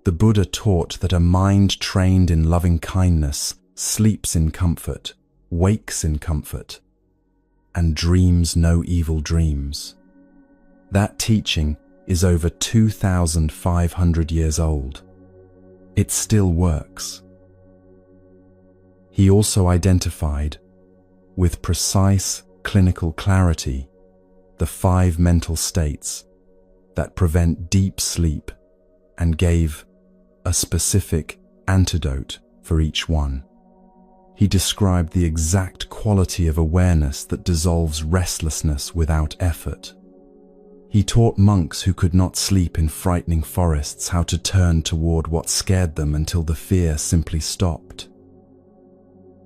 The Buddha taught that a mind trained in loving kindness sleeps in comfort, wakes in comfort, and dreams no evil dreams. That teaching is over 2,500 years old. It still works. He also identified, with precise clinical clarity, the 5 mental states that prevent deep sleep and gave a specific antidote for each one. He described the exact quality of awareness that dissolves restlessness without effort. He taught monks who could not sleep in frightening forests how to turn toward what scared them until the fear simply stopped.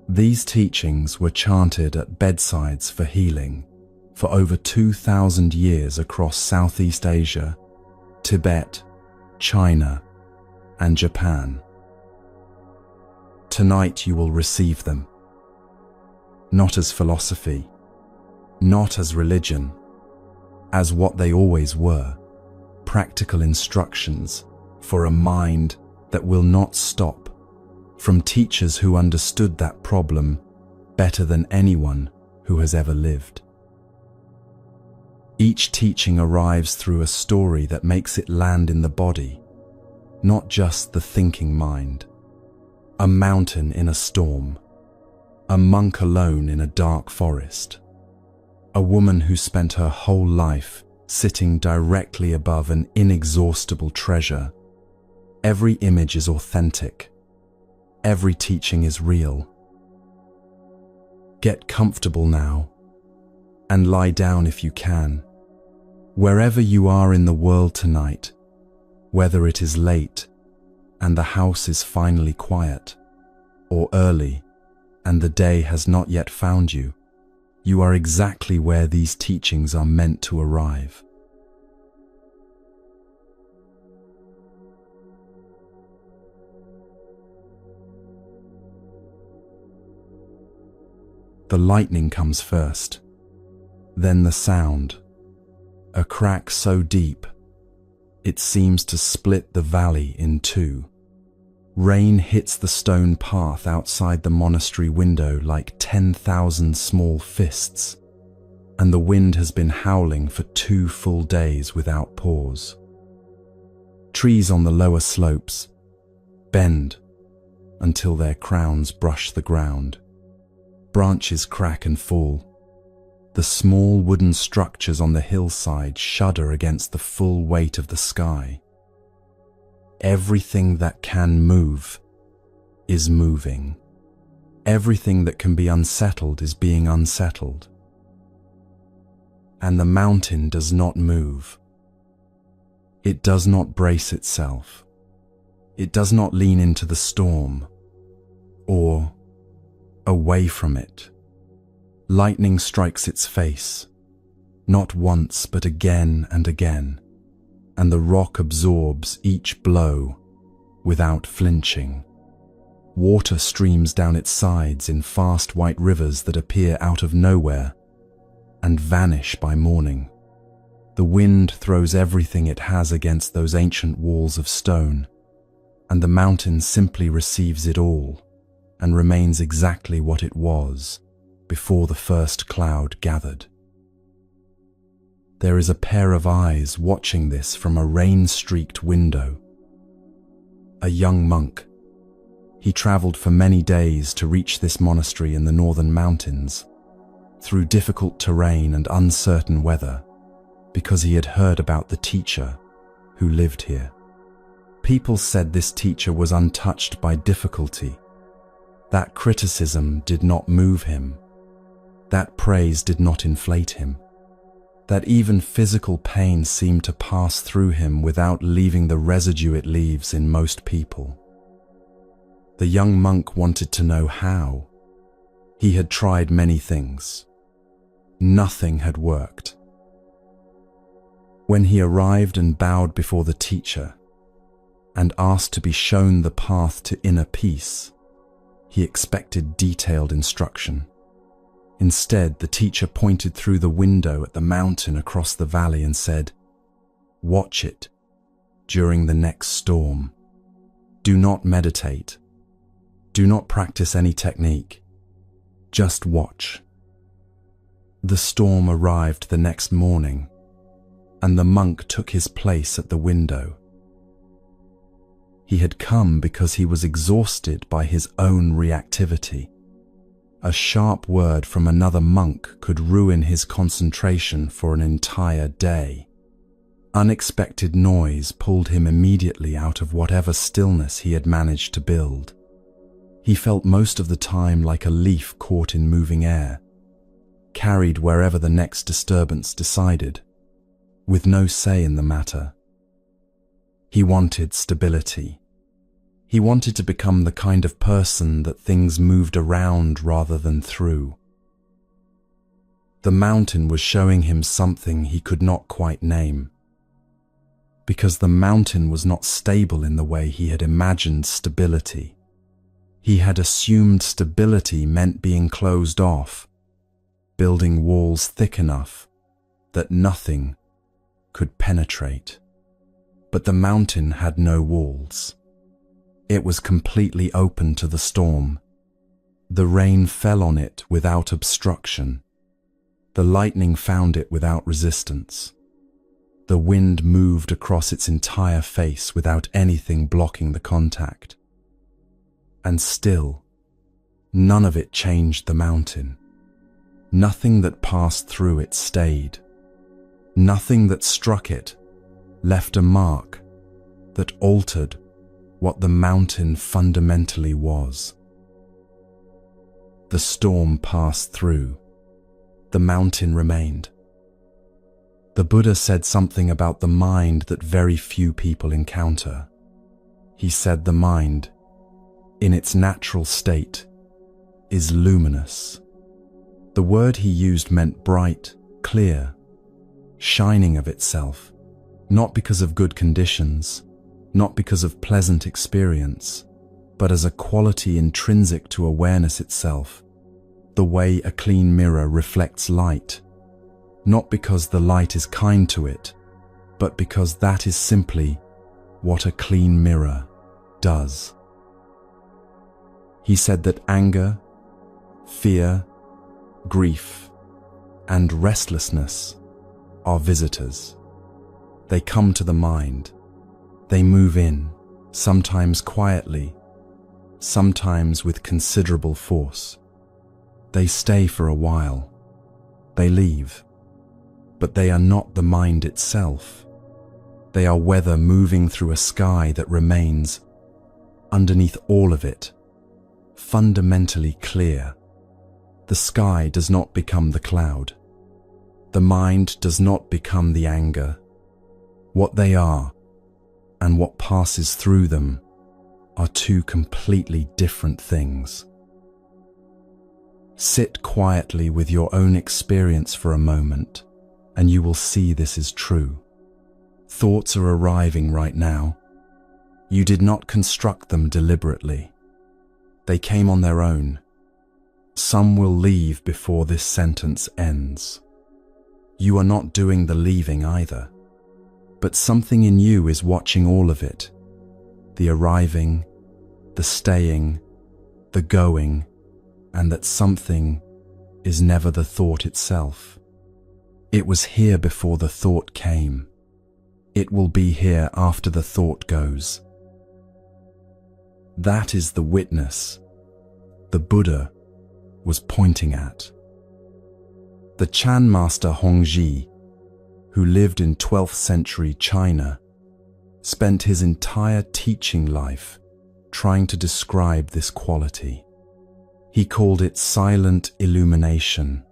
These teachings were chanted at bedsides for healing for over 2,000 years across Southeast Asia, Tibet, China, and Japan. Tonight you will receive them, not as philosophy, not as religion, as what they always were, practical instructions for a mind that will not stop, from teachers who understood that problem better than anyone who has ever lived. Each teaching arrives through a story that makes it land in the body, not just the thinking mind. A mountain in a storm, a monk alone in a dark forest, a woman who spent her whole life sitting directly above an inexhaustible treasure. Every image is authentic. Every teaching is real. Get comfortable now and lie down if you can. Wherever you are in the world tonight, whether it is late and the house is finally quiet, or early and the day has not yet found you, you are exactly where these teachings are meant to arrive. The lightning comes first, then the sound, a crack so deep it seems to split the valley in two. Rain hits the stone path outside the monastery window like 10,000 small fists, and the wind has been howling for 2 full days without pause. Trees on the lower slopes bend until their crowns brush the ground. Branches crack and fall. The small wooden structures on the hillside shudder against the full weight of the sky. Everything that can move is moving. Everything that can be unsettled is being unsettled. And the mountain does not move. It does not brace itself. It does not lean into the storm or away from it. Lightning strikes its face, not once but again and again, and the rock absorbs each blow without flinching. Water streams down its sides in fast white rivers that appear out of nowhere and vanish by morning. The wind throws everything it has against those ancient walls of stone, and the mountain simply receives it all and remains exactly what it was before the first cloud gathered. There is a pair of eyes watching this from a rain-streaked window. A young monk. He traveled for many days to reach this monastery in the northern mountains, through difficult terrain and uncertain weather, because he had heard about the teacher who lived here. People said this teacher was untouched by difficulty. That criticism did not move him. That praise did not inflate him. That even physical pain seemed to pass through him without leaving the residue it leaves in most people. The young monk wanted to know how. He had tried many things. Nothing had worked. When he arrived and bowed before the teacher and asked to be shown the path to inner peace, he expected detailed instruction. Instead, the teacher pointed through the window at the mountain across the valley and said, "Watch it during the next storm. Do not meditate. Do not practice any technique. Just watch. The storm arrived the next morning, and the monk took his place at the window. He had come because he was exhausted by his own reactivity. A sharp word from another monk could ruin his concentration for an entire day. Unexpected noise pulled him immediately out of whatever stillness he had managed to build. He felt most of the time like a leaf caught in moving air, carried wherever the next disturbance decided, with no say in the matter. He wanted stability. He wanted to become the kind of person that things moved around rather than through. The mountain was showing him something he could not quite name, because the mountain was not stable in the way he had imagined stability. He had assumed stability meant being closed off, building walls thick enough that nothing could penetrate. But the mountain had no walls. It was completely open to the storm. The rain fell on it without obstruction. The lightning found it without resistance. The wind moved across its entire face without anything blocking the contact. And still, none of it changed the mountain. Nothing that passed through it stayed. Nothing that struck it left a mark that altered what the mountain fundamentally was. The storm passed through. The mountain remained. The Buddha said something about the mind that very few people encounter. He said the mind, in its natural state, is luminous. The word he used meant bright, clear, shining of itself, not because of good conditions, not because of pleasant experience, but as a quality intrinsic to awareness itself, the way a clean mirror reflects light, not because the light is kind to it, but because that is simply what a clean mirror does. He said that anger, fear, grief, and restlessness are visitors. They come to the mind. They move in, sometimes quietly, sometimes with considerable force. They stay for a while. They leave. But they are not the mind itself. They are weather moving through a sky that remains, underneath all of it, fundamentally clear. The sky does not become the cloud. The mind does not become the anger. What they are, and what passes through them, are two completely different things. Sit quietly with your own experience for a moment, and you will see this is true. Thoughts are arriving right now. You did not construct them deliberately. They came on their own. Some will leave before this sentence ends. You are not doing the leaving either, but something in you is watching all of it. The arriving, the staying, the going, and that something is never the thought itself. It was here before the thought came. It will be here after the thought goes. That is the witness the Buddha was pointing at. The Chan master Hongzhi, who lived in 12th century China, spent his entire teaching life trying to describe this quality. He called it silent illumination,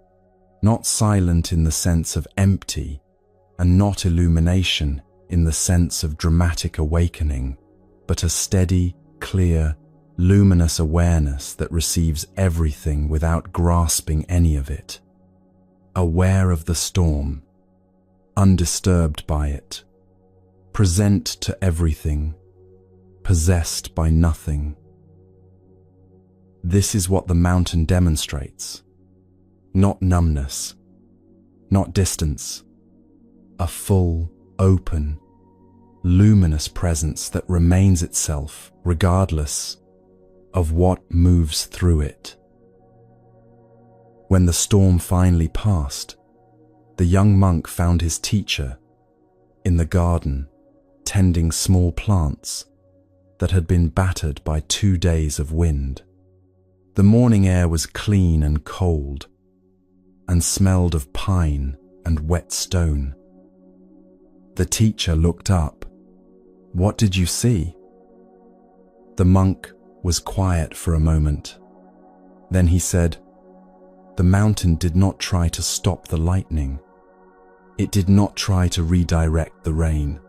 not silent in the sense of empty, and not illumination in the sense of dramatic awakening, but a steady, clear, luminous awareness that receives everything without grasping any of it. Aware of the storm, undisturbed by it, present to everything, possessed by nothing. This is what the mountain demonstrates. Not numbness, not distance, a full, open, luminous presence that remains itself regardless of what moves through it. When the storm finally passed, the young monk found his teacher in the garden, tending small plants that had been battered by 2 days of wind. The morning air was clean and cold, and smelled of pine and wet stone. The teacher looked up. "What did you see?" The monk was quiet for a moment. Then he said, "The mountain did not try to stop the lightning. It did not try to redirect the rain.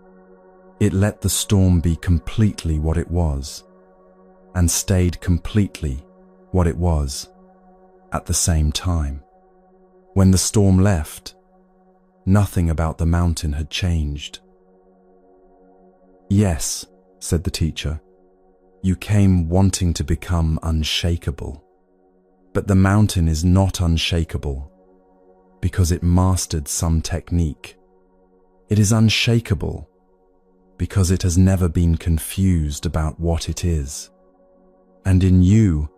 It let the storm be completely what it was, and stayed completely what it was at the same time. When the storm left, nothing about the mountain had changed." "Yes," said the teacher, "you came wanting to become unshakable. But the mountain is not unshakable because it mastered some technique. It is unshakable because it has never been confused about what it is. And in you,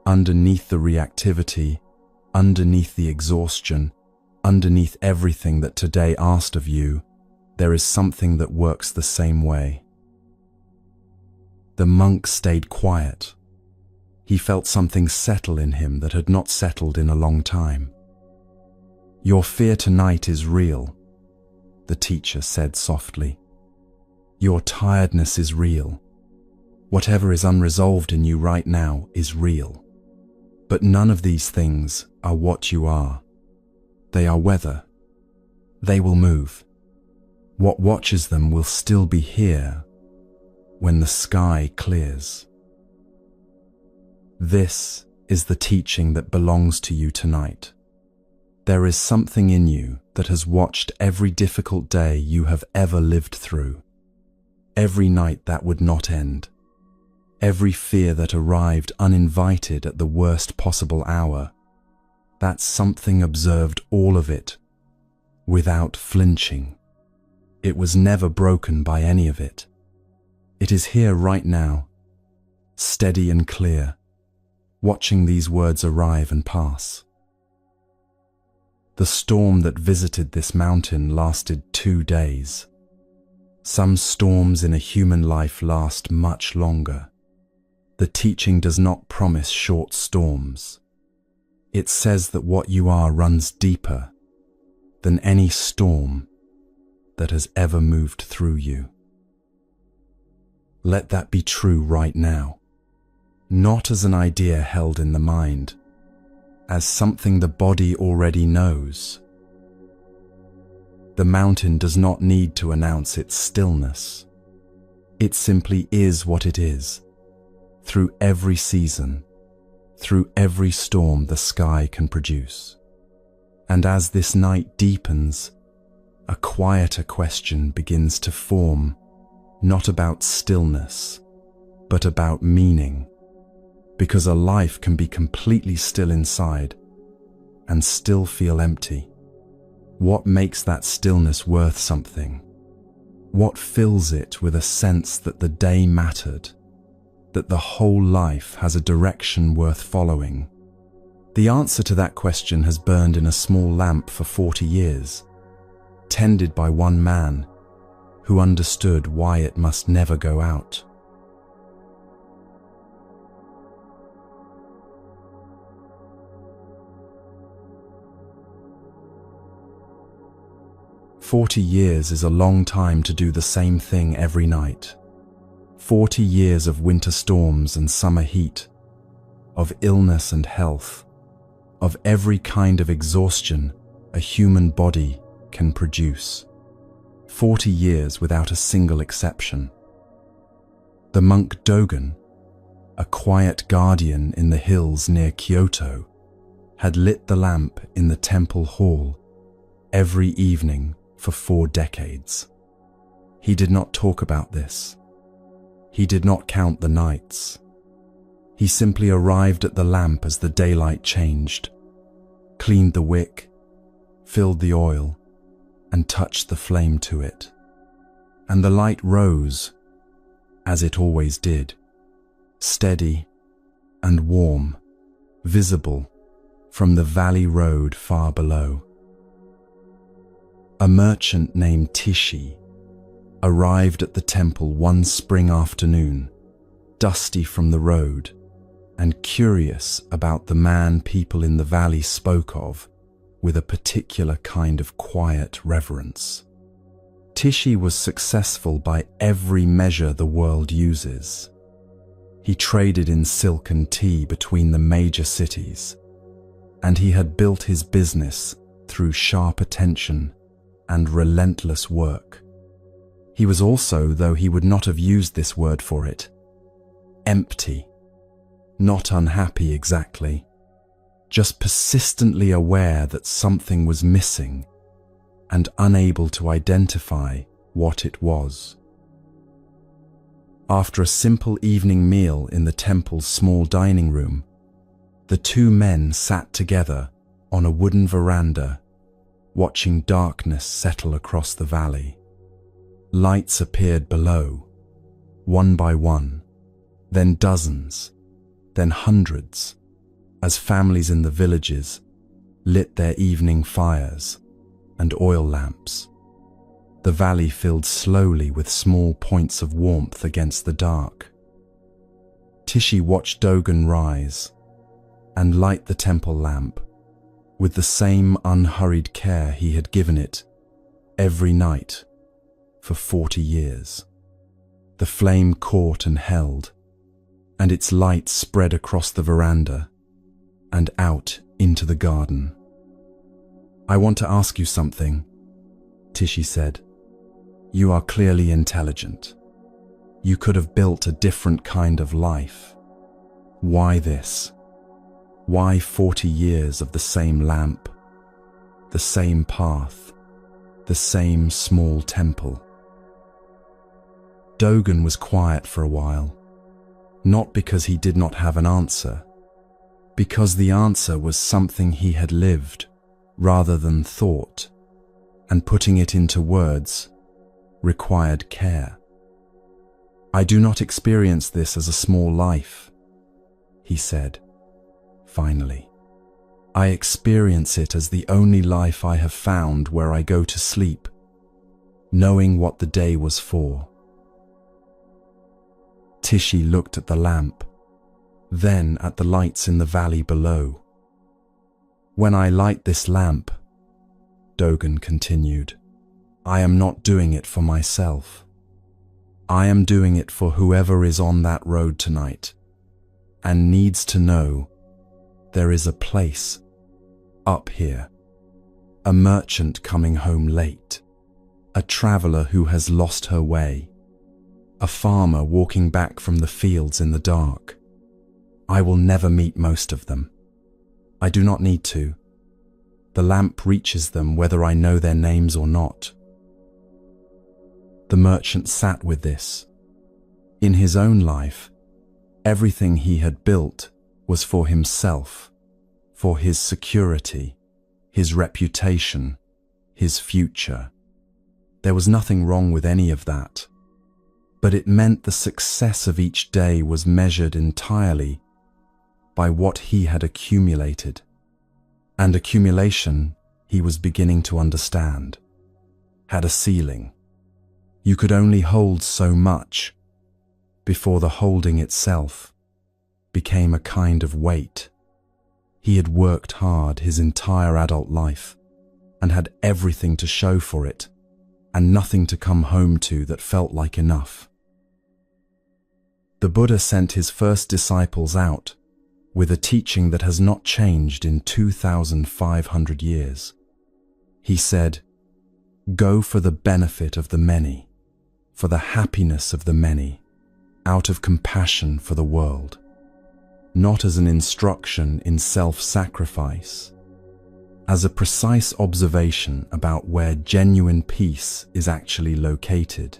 underneath the reactivity, underneath the exhaustion, underneath everything that today asked of you, there is something that works the same way." The monk stayed quiet. He felt something settle in him that had not settled in a long time. "Your fear tonight is real," the teacher said softly. "Your tiredness is real. Whatever is unresolved in you right now is real. But none of these things are what you are. They are weather. They will move. What watches them will still be here when the sky clears." This is the teaching that belongs to you tonight. There is something in you that has watched every difficult day you have ever lived through, every night that would not end, every fear that arrived uninvited at the worst possible hour. That something observed all of it without flinching. It was never broken by any of it. It is here right now, steady and clear, watching these words arrive and pass. The storm that visited this mountain lasted 2 days. Some storms in a human life last much longer. The teaching does not promise short storms. It says that what you are runs deeper than any storm that has ever moved through you. Let that be true right now, not as an idea held in the mind, as something the body already knows. The mountain does not need to announce its stillness. It simply is what it is, through every season, through every storm the sky can produce. And as this night deepens, a quieter question begins to form, not about stillness, but about meaning. Because a life can be completely still inside and still feel empty. What makes that stillness worth something? What fills it with a sense that the day mattered, that the whole life has a direction worth following? The answer to that question has burned in a small lamp for 40 years, tended by one man who understood why it must never go out. "40 years is a long time to do the same thing every night. 40 years of winter storms and summer heat, of illness and health, of every kind of exhaustion a human body can produce. 40 years without a single exception." The monk Dogen, a quiet guardian in the hills near Kyoto, had lit the lamp in the temple hall every evening for 4 decades. He did not talk about this. He did not count the nights. He simply arrived at the lamp as the daylight changed, cleaned the wick, filled the oil, and touched the flame to it. and the light rose, as it always did, steady and warm, visible from the valley road far below. A merchant named Tishi arrived at the temple one spring afternoon, dusty from the road and curious about the man people in the valley spoke of with a particular kind of quiet reverence. Tishi was successful by every measure the world uses. He traded in silk and tea between the major cities, and he had built his business through sharp attention and relentless work. He was also, though he would not have used this word for it, empty, not unhappy exactly, just persistently aware that something was missing and unable to identify what it was. After a simple evening meal in the temple's small dining room, the two men sat together on a wooden veranda, watching darkness settle across the valley. Lights appeared below, one by one, then dozens, then hundreds, as families in the villages lit their evening fires and oil lamps. The valley filled slowly with small points of warmth against the dark. Tishi watched Dogen rise and light the temple lamp with the same unhurried care he had given it every night for 40 years. The flame caught and held, and its light spread across the veranda and out into the garden. "I want to ask you something," Tishi said. "You are clearly intelligent. You could have built a different kind of life. Why this? Why 40 years of the same lamp, the same path, the same small temple?" Dogen was quiet for a while, not because he did not have an answer, because the answer was something he had lived rather than thought, and putting it into words required care. "I do not experience this as a small life," he said, finally. "I experience it as the only life I have found where I go to sleep, knowing what the day was for." Tishi looked at the lamp, then at the lights in the valley below. "When I light this lamp," Dogen continued, "I am not doing it for myself. I am doing it for whoever is on that road tonight and needs to know there is a place up here, a merchant coming home late, a traveler who has lost her way, a farmer walking back from the fields in the dark. I will never meet most of them. I do not need to. The lamp reaches them whether I know their names or not." The merchant sat with this. In his own life, everything he had built was for himself, for his security, his reputation, his future. There was nothing wrong with any of that, but it meant the success of each day was measured entirely by what he had accumulated. And accumulation, he was beginning to understand, had a ceiling. You could only hold so much before the holding itself became a kind of weight. He had worked hard his entire adult life and had everything to show for it and nothing to come home to that felt like enough. The Buddha sent his first disciples out with a teaching that has not changed in 2,500 years. He said, "Go for the benefit of the many, for the happiness of the many, out of compassion for the world," not as an instruction in self-sacrifice, as a precise observation about where genuine peace is actually located.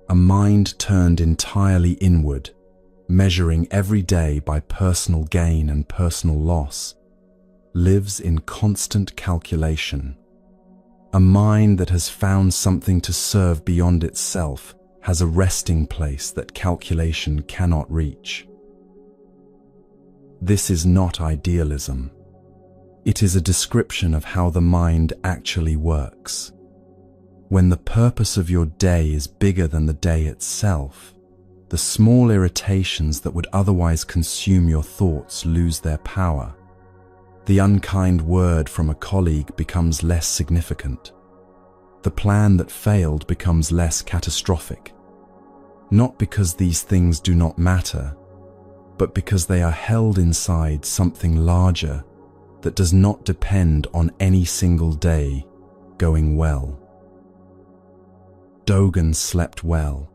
A mind turned entirely inward, measuring every day by personal gain and personal loss, lives in constant calculation. A mind that has found something to serve beyond itself has a resting place that calculation cannot reach. This is not idealism. It is a description of how the mind actually works. When the purpose of your day is bigger than the day itself, the small irritations that would otherwise consume your thoughts lose their power. The unkind word from a colleague becomes less significant. The plan that failed becomes less catastrophic. Not because these things do not matter, but because they are held inside something larger that does not depend on any single day going well. Dogen slept well.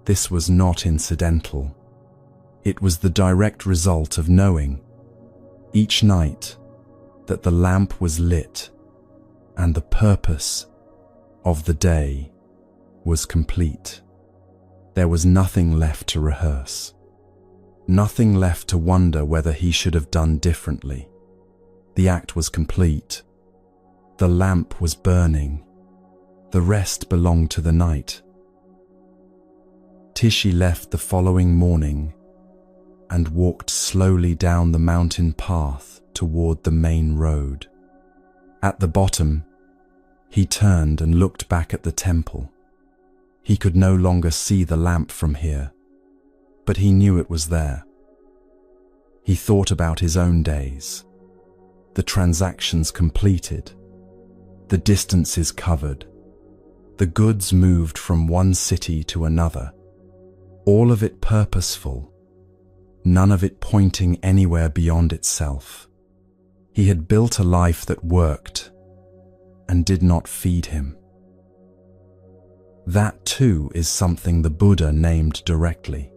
This was not incidental. It was the direct result of knowing, each night, that the lamp was lit and the purpose of the day was complete. There was nothing left to rehearse. Nothing left to wonder whether he should have done differently. The act was complete. The lamp was burning. The rest belonged to the night. Tishi left the following morning and walked slowly down the mountain path toward the main road. At the bottom, he turned and looked back at the temple. He could no longer see the lamp from here, but he knew it was there. He thought about his own days, the transactions completed, the distances covered, the goods moved from one city to another, all of it purposeful, none of it pointing anywhere beyond itself. He had built a life that worked and did not feed him. That too is something the Buddha named directly.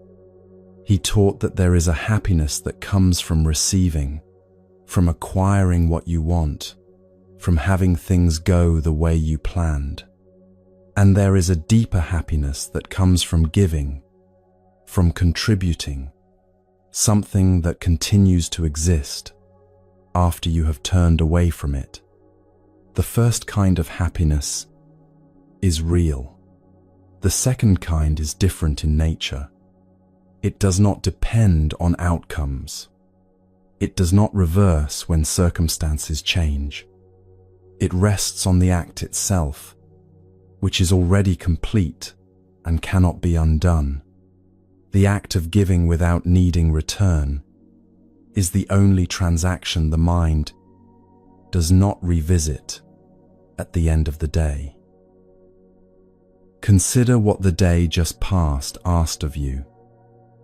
He taught that there is a happiness that comes from receiving, from acquiring what you want, from having things go the way you planned. And there is a deeper happiness that comes from giving, from contributing, something that continues to exist after you have turned away from it. The first kind of happiness is real. The second kind is different in nature. It does not depend on outcomes. It does not reverse when circumstances change. It rests on the act itself, which is already complete and cannot be undone. The act of giving without needing return is the only transaction the mind does not revisit at the end of the day. Consider what the day just past asked of you.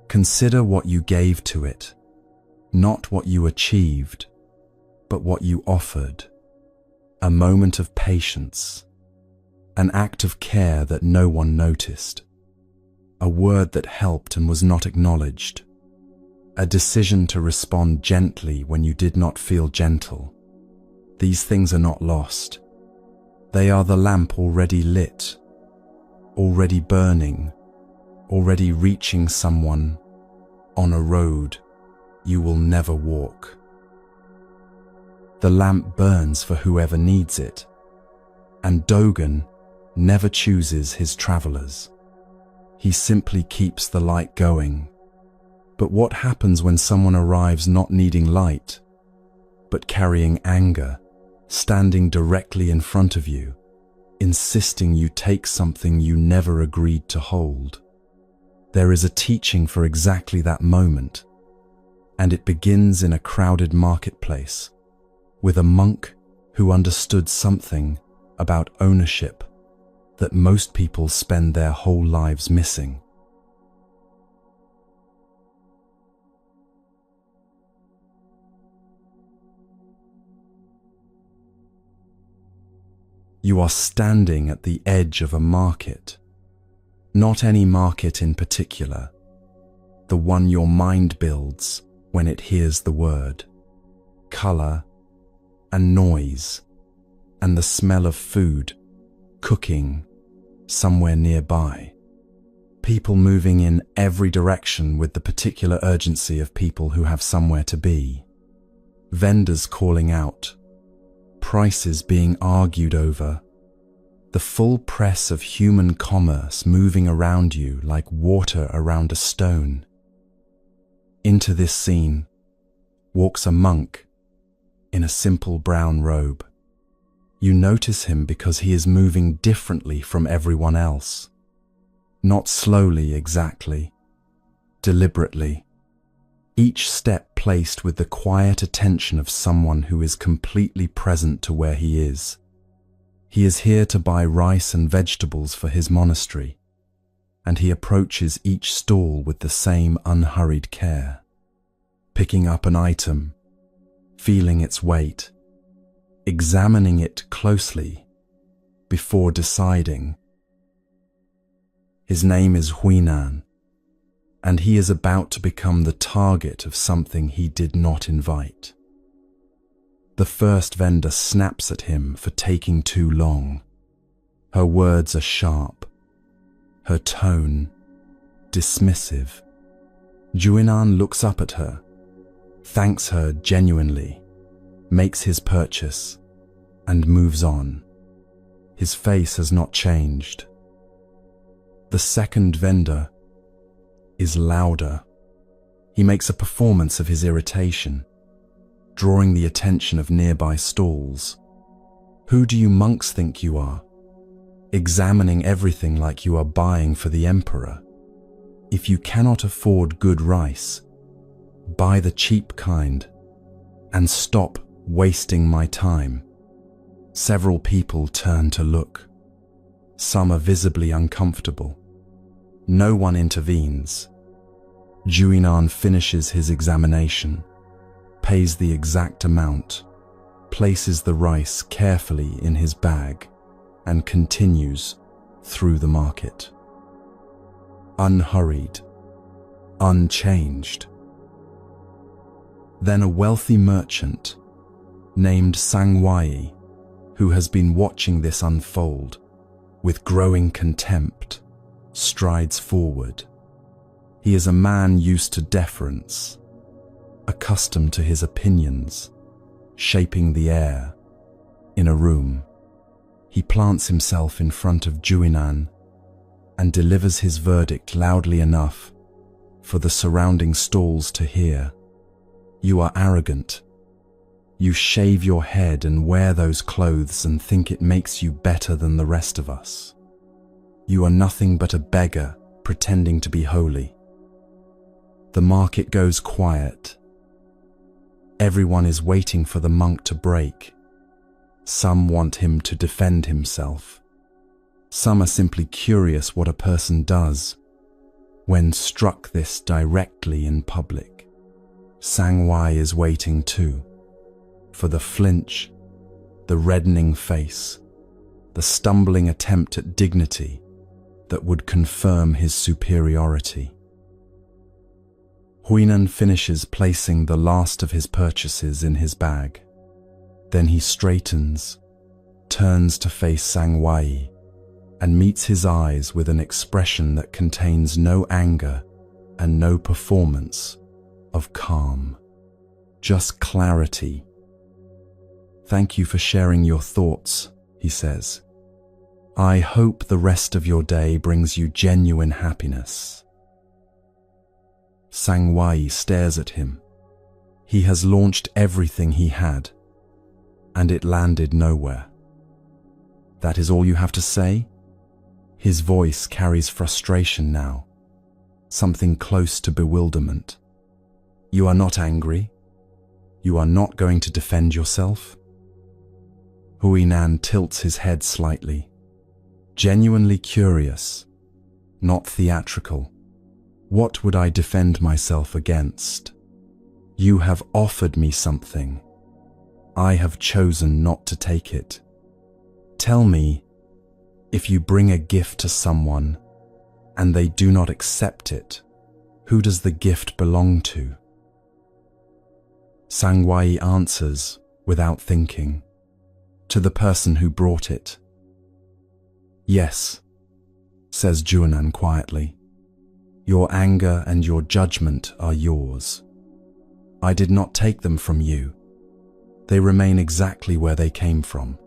Consider what you gave to it, not what you achieved, but what you offered. A moment of patience, an act of care that no one noticed, a word that helped and was not acknowledged, a decision to respond gently when you did not feel gentle. These things are not lost. They are the lamp already lit, already burning, already reaching someone on a road you will never walk. The lamp burns for whoever needs it, and Dogen never chooses his travelers. He simply keeps the light going. But what happens when someone arrives not needing light, but carrying anger, standing directly in front of you, insisting you take something you never agreed to hold? There is a teaching for exactly that moment, and it begins in a crowded marketplace, with a monk who understood something about ownership that most people spend their whole lives missing. You are standing at the edge of a market. Not any market in particular, the one your mind builds when it hears the word, color, and noise, and the smell of food, cooking, somewhere nearby. People moving in every direction with the particular urgency of people who have somewhere to be. Vendors calling out, prices being argued over the full press of human commerce moving around you like water around a stone. Into this scene walks a monk in a simple brown robe. You notice him because he is moving differently from everyone else. Not slowly exactly, deliberately. Each step placed with the quiet attention of someone who is completely present to where he is. He is here to buy rice and vegetables for his monastery, and he approaches each stall with the same unhurried care, picking up an item, feeling its weight, examining it closely before deciding. His name is Huinan, and he is about to become the target of something he did not invite. The first vendor snaps at him for taking too long. Her words are sharp, her tone dismissive. Juinan looks up at her, thanks her genuinely, makes his purchase, and moves on. His face has not changed. The second vendor is louder. He makes a performance of his irritation, drawing the attention of nearby stalls. Who do you monks think you are? Examining everything like you are buying for the emperor. If you cannot afford good rice, buy the cheap kind and stop wasting my time. Several people turn to look. Some are visibly uncomfortable. No one intervenes. Juinan finishes his examination, pays the exact amount, places the rice carefully in his bag, and continues through the market. Unhurried, unchanged. Then a wealthy merchant named Sangwai, who has been watching this unfold with growing contempt, strides forward. He is a man used to deference, accustomed to his opinions, shaping the air in a room. He plants himself in front of Juinan and delivers his verdict loudly enough for the surrounding stalls to hear. You are arrogant. You shave your head and wear those clothes and think it makes you better than the rest of us. You are nothing but a beggar pretending to be holy. The market goes quiet. Everyone is waiting for the monk to break. Some want him to defend himself. Some are simply curious what a person does when struck this directly in public. Sangwai is waiting too, for the flinch, the reddening face, the stumbling attempt at dignity that would confirm his superiority. Huinan finishes placing the last of his purchases in his bag. Then he straightens, turns to face Sangwai, and meets his eyes with an expression that contains no anger and no performance of calm, just clarity. Thank you for sharing your thoughts, he says. I hope the rest of your day brings you genuine happiness. Sangwai stares at him. He has launched everything he had, and it landed nowhere. That is all you have to say? His voice carries frustration now, something close to bewilderment. You are not angry? You are not going to defend yourself? Huinan tilts his head slightly, genuinely curious, not theatrical. What would I defend myself against? You have offered me something. I have chosen not to take it. Tell me, if you bring a gift to someone and they do not accept it, who does the gift belong to? Sangwai answers without thinking, to the person who brought it. Yes, says Juinan quietly. Your anger and your judgment are yours. I did not take them from you. They remain exactly where they came from.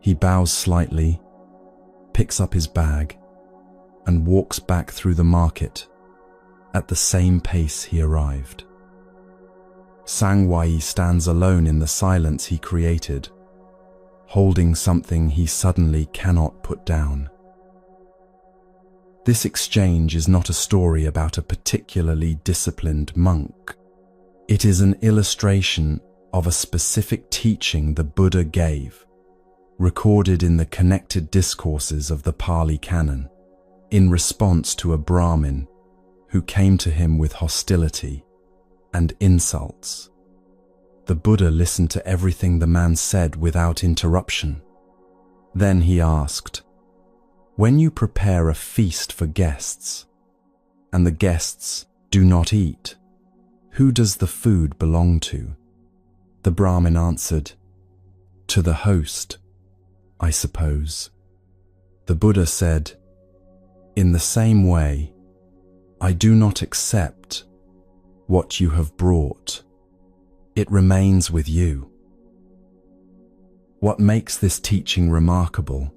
He bows slightly, picks up his bag, and walks back through the market at the same pace he arrived. Sangwai stands alone in the silence he created, holding something he suddenly cannot put down. This exchange is not a story about a particularly disciplined monk. It is an illustration of a specific teaching the Buddha gave, recorded in the connected discourses of the Pali Canon, in response to a Brahmin who came to him with hostility and insults. The Buddha listened to everything the man said without interruption. Then he asked, "When you prepare a feast for guests, and the guests do not eat, who does the food belong to?" The Brahmin answered, "To the host, I suppose." The Buddha said, "In the same way, I do not accept what you have brought. It remains with you." What makes this teaching remarkable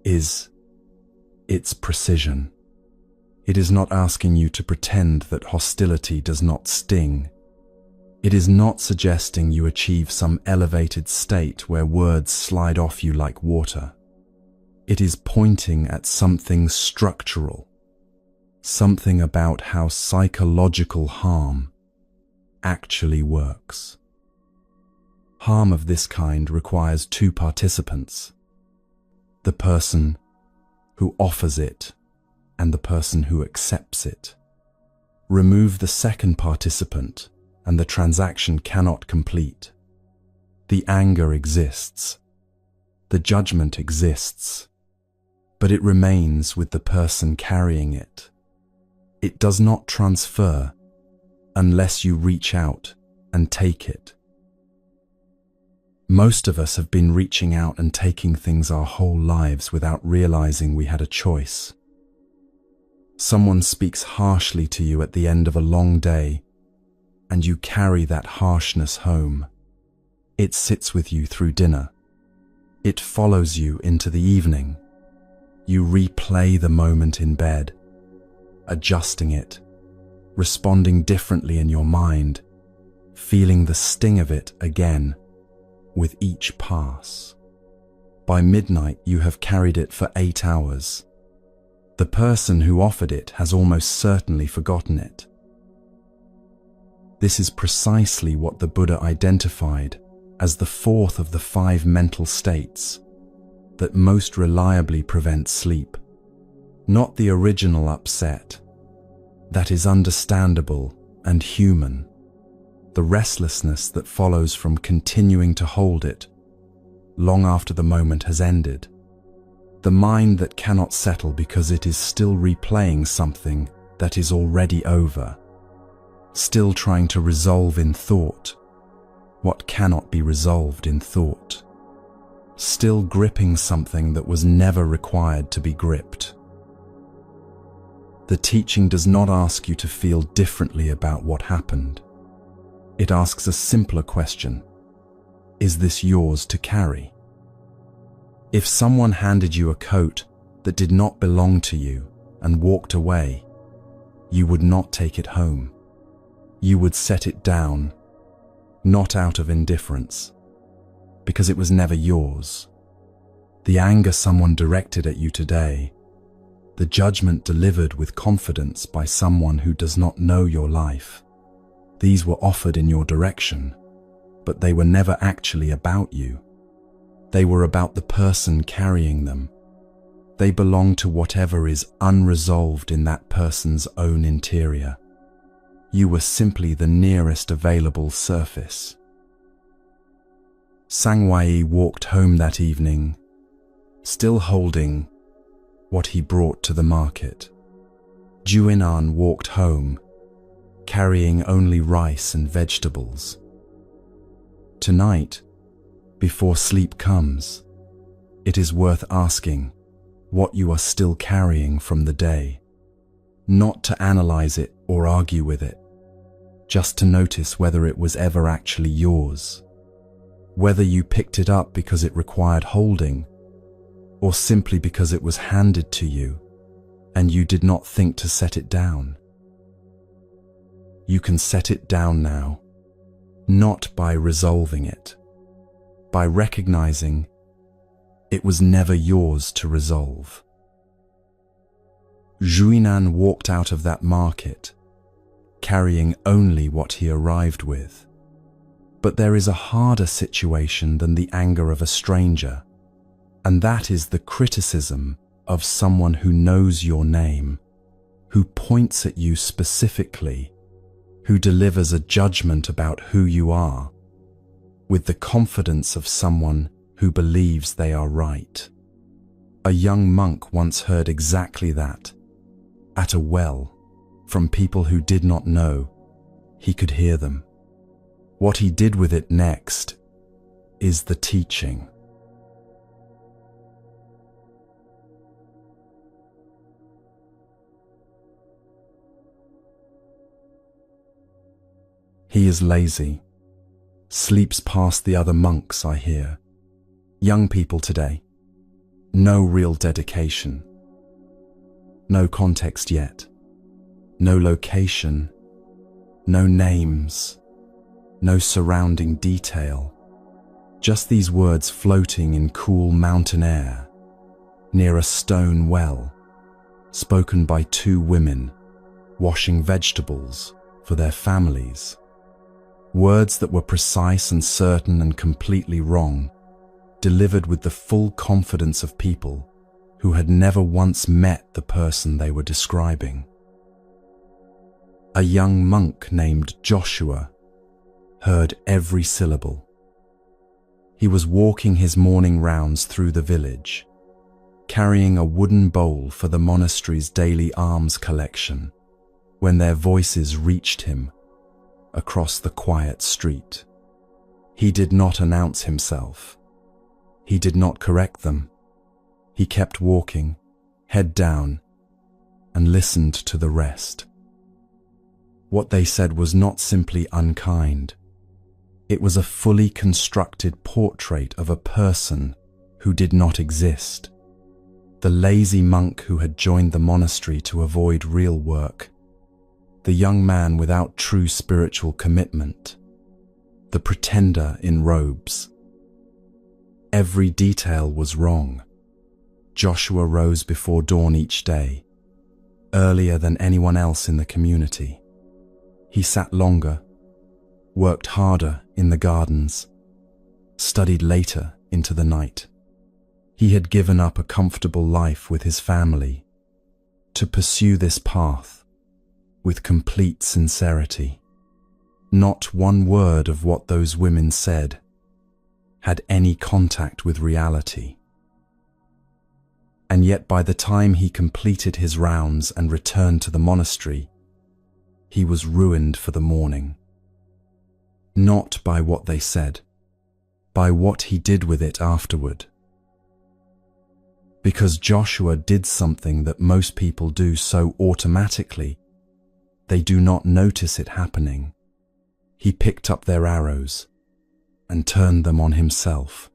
is its precision. It is not asking you to pretend that hostility does not sting. It is not suggesting you achieve some elevated state where words slide off you like water. It is pointing at something structural, something about how psychological harm actually works. Harm of this kind requires two participants: the person who offers it and the person who accepts it. Remove the second participant and the transaction cannot complete. The anger exists, the judgment exists, but it remains with the person carrying it. It does not transfer unless you reach out and take it. Most of us have been reaching out and taking things our whole lives without realizing we had a choice. Someone speaks harshly to you at the end of a long day, and you carry that harshness home. It sits with you through dinner. It follows you into the evening. You replay the moment in bed, adjusting it, responding differently in your mind, feeling the sting of it again with each pass. By midnight, you have carried it for 8 hours. The person who offered it has almost certainly forgotten it. This is precisely what the Buddha identified as the fourth of the 5 mental states that most reliably prevent sleep. Not the original upset. That is understandable and human. The restlessness that follows from continuing to hold it long after the moment has ended. The mind that cannot settle because it is still replaying something that is already over. Still trying to resolve in thought what cannot be resolved in thought. Still gripping something that was never required to be gripped. The teaching does not ask you to feel differently about what happened. It asks a simpler question: is this yours to carry? If someone handed you a coat that did not belong to you and walked away, you would not take it home. You would set it down, not out of indifference, because it was never yours. The anger someone directed at you today, the judgment delivered with confidence by someone who does not know your life, these were offered in your direction, but they were never actually about you. They were about the person carrying them. They belong to whatever is unresolved in that person's own interior. You were simply the nearest available surface. Sangwai walked home that evening, still holding what he brought to the market. Juinan walked home, carrying only rice and vegetables. Tonight, before sleep comes, it is worth asking what you are still carrying from the day. Not to analyze it or argue with it, just to notice whether it was ever actually yours. Whether you picked it up because it required holding, or simply because it was handed to you and you did not think to set it down. You can set it down now, not by resolving it, by recognizing it was never yours to resolve. Juinan walked out of that market, carrying only what he arrived with. But there is a harder situation than the anger of a stranger, and that is the criticism of someone who knows your name, who points at you specifically, who delivers a judgment about who you are, with the confidence of someone who believes they are right. A young monk once heard exactly that, at a well, from people who did not know. He could hear them. What he did with it next is the teaching. He is lazy, sleeps past the other monks, I hear. Young people today, no real dedication, no context yet, no location, no names, no surrounding detail, just these words floating in cool mountain air, near a stone well, spoken by two women, washing vegetables for their families. Words that were precise and certain and completely wrong, delivered with the full confidence of people who had never once met the person they were describing. A young monk named Joshua heard every syllable. He was walking his morning rounds through the village, carrying a wooden bowl for the monastery's daily alms collection, when their voices reached him across the quiet street. He did not announce himself. He did not correct them. He kept walking, head down, and listened to the rest. What they said was not simply unkind. It was a fully constructed portrait of a person who did not exist. The lazy monk who had joined the monastery to avoid real work. The young man without true spiritual commitment. The pretender in robes. Every detail was wrong. Joshua rose before dawn each day, earlier than anyone else in the community. He sat longer, worked harder in the gardens, studied later into the night. He had given up a comfortable life with his family to pursue this path with complete sincerity. Not one word of what those women said had any contact with reality. And yet by the time he completed his rounds and returned to the monastery, he was ruined for the morning. Not by what they said, by what he did with it afterward. Because Joshua did something that most people do so automatically, they do not notice it happening. He picked up their arrows and turned them on himself.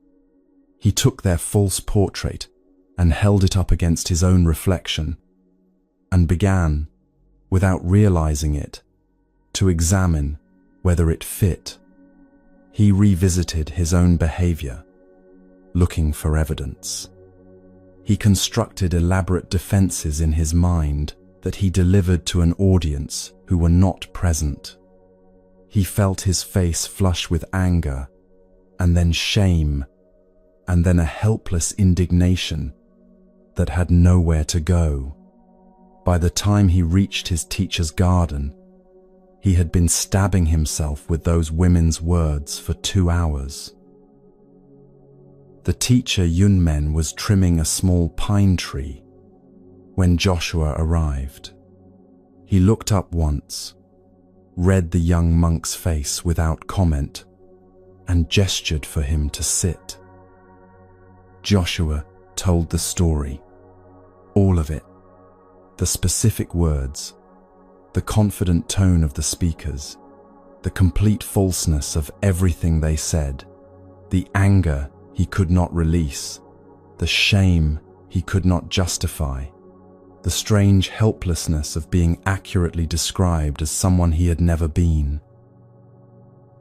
He took their false portrait and held it up against his own reflection and began, without realizing it, to examine whether it fit. He revisited his own behavior, looking for evidence. He constructed elaborate defenses in his mind that he delivered to an audience who were not present. He felt his face flush with anger, and then shame, and then a helpless indignation that had nowhere to go. By the time he reached his teacher's garden, he had been stabbing himself with those women's words for 2 hours. The teacher Yunmen was trimming a small pine tree when Joshua arrived. He looked up once, read the young monk's face without comment, and gestured for him to sit. Joshua told the story, all of it, the specific words, the confident tone of the speakers, the complete falseness of everything they said, the anger he could not release, the shame he could not justify, the strange helplessness of being accurately described as someone he had never been.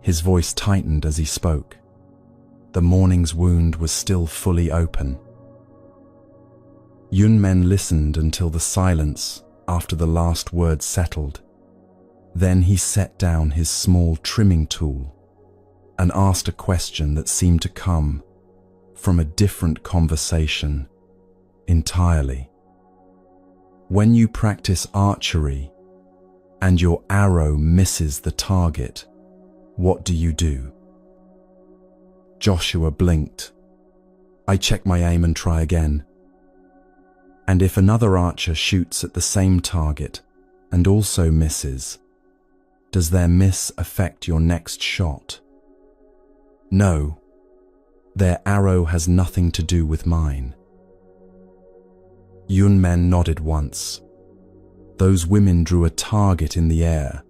His voice tightened as he spoke. The morning's wound was still fully open. Yunmen listened until the silence after the last word settled. Then he set down his small trimming tool and asked a question that seemed to come from a different conversation entirely. When you practice archery and your arrow misses the target, what do you do? Joshua blinked. I check my aim and try again. And if another archer shoots at the same target and also misses, does their miss affect your next shot? No, their arrow has nothing to do with mine. Yunmen nodded once. Those women drew a target in the air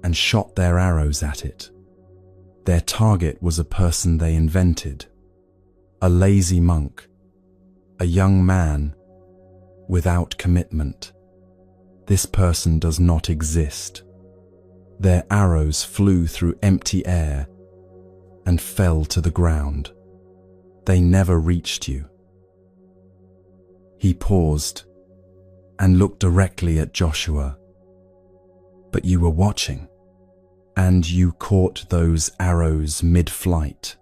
and shot their arrows at it. Their target was a person they invented, a lazy monk, a young man without commitment. This person does not exist. Their arrows flew through empty air and fell to the ground. They never reached you. He paused and looked directly at Joshua. But you were watching, and you caught those arrows mid-flight.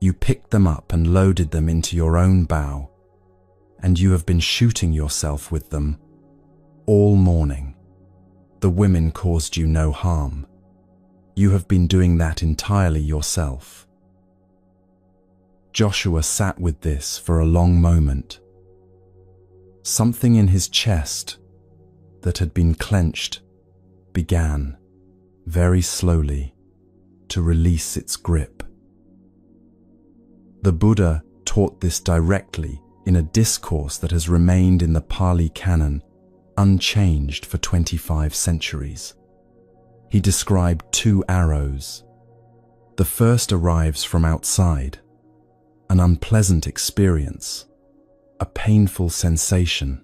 You picked them up and loaded them into your own bow, and you have been shooting yourself with them all morning. The women caused you no harm. You have been doing that entirely yourself. Joshua sat with this for a long moment. Something in his chest that had been clenched began, very slowly, to release its grip. The Buddha taught this directly in a discourse that has remained in the Pali Canon unchanged for 25 centuries. He described two arrows. The first arrives from outside, an unpleasant experience, a painful sensation,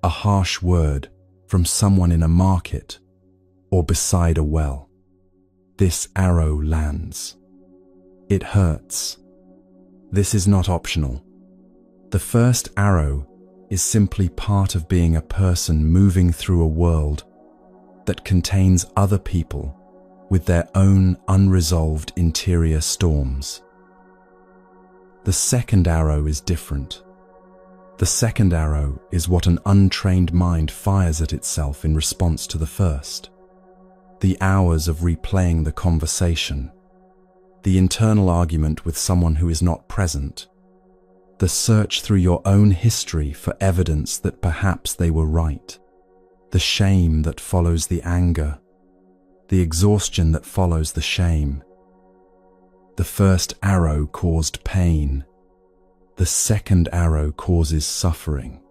a harsh word from someone in a market or beside a well. This arrow lands. It hurts. This is not optional. The first arrow is simply part of being a person moving through a world that contains other people with their own unresolved interior storms. The second arrow is different. The second arrow is what an untrained mind fires at itself in response to the first. The hours of replaying the conversation, the internal argument with someone who is not present, the search through your own history for evidence that perhaps they were right, the shame that follows the anger, the exhaustion that follows the shame. The first arrow caused pain. The second arrow causes suffering.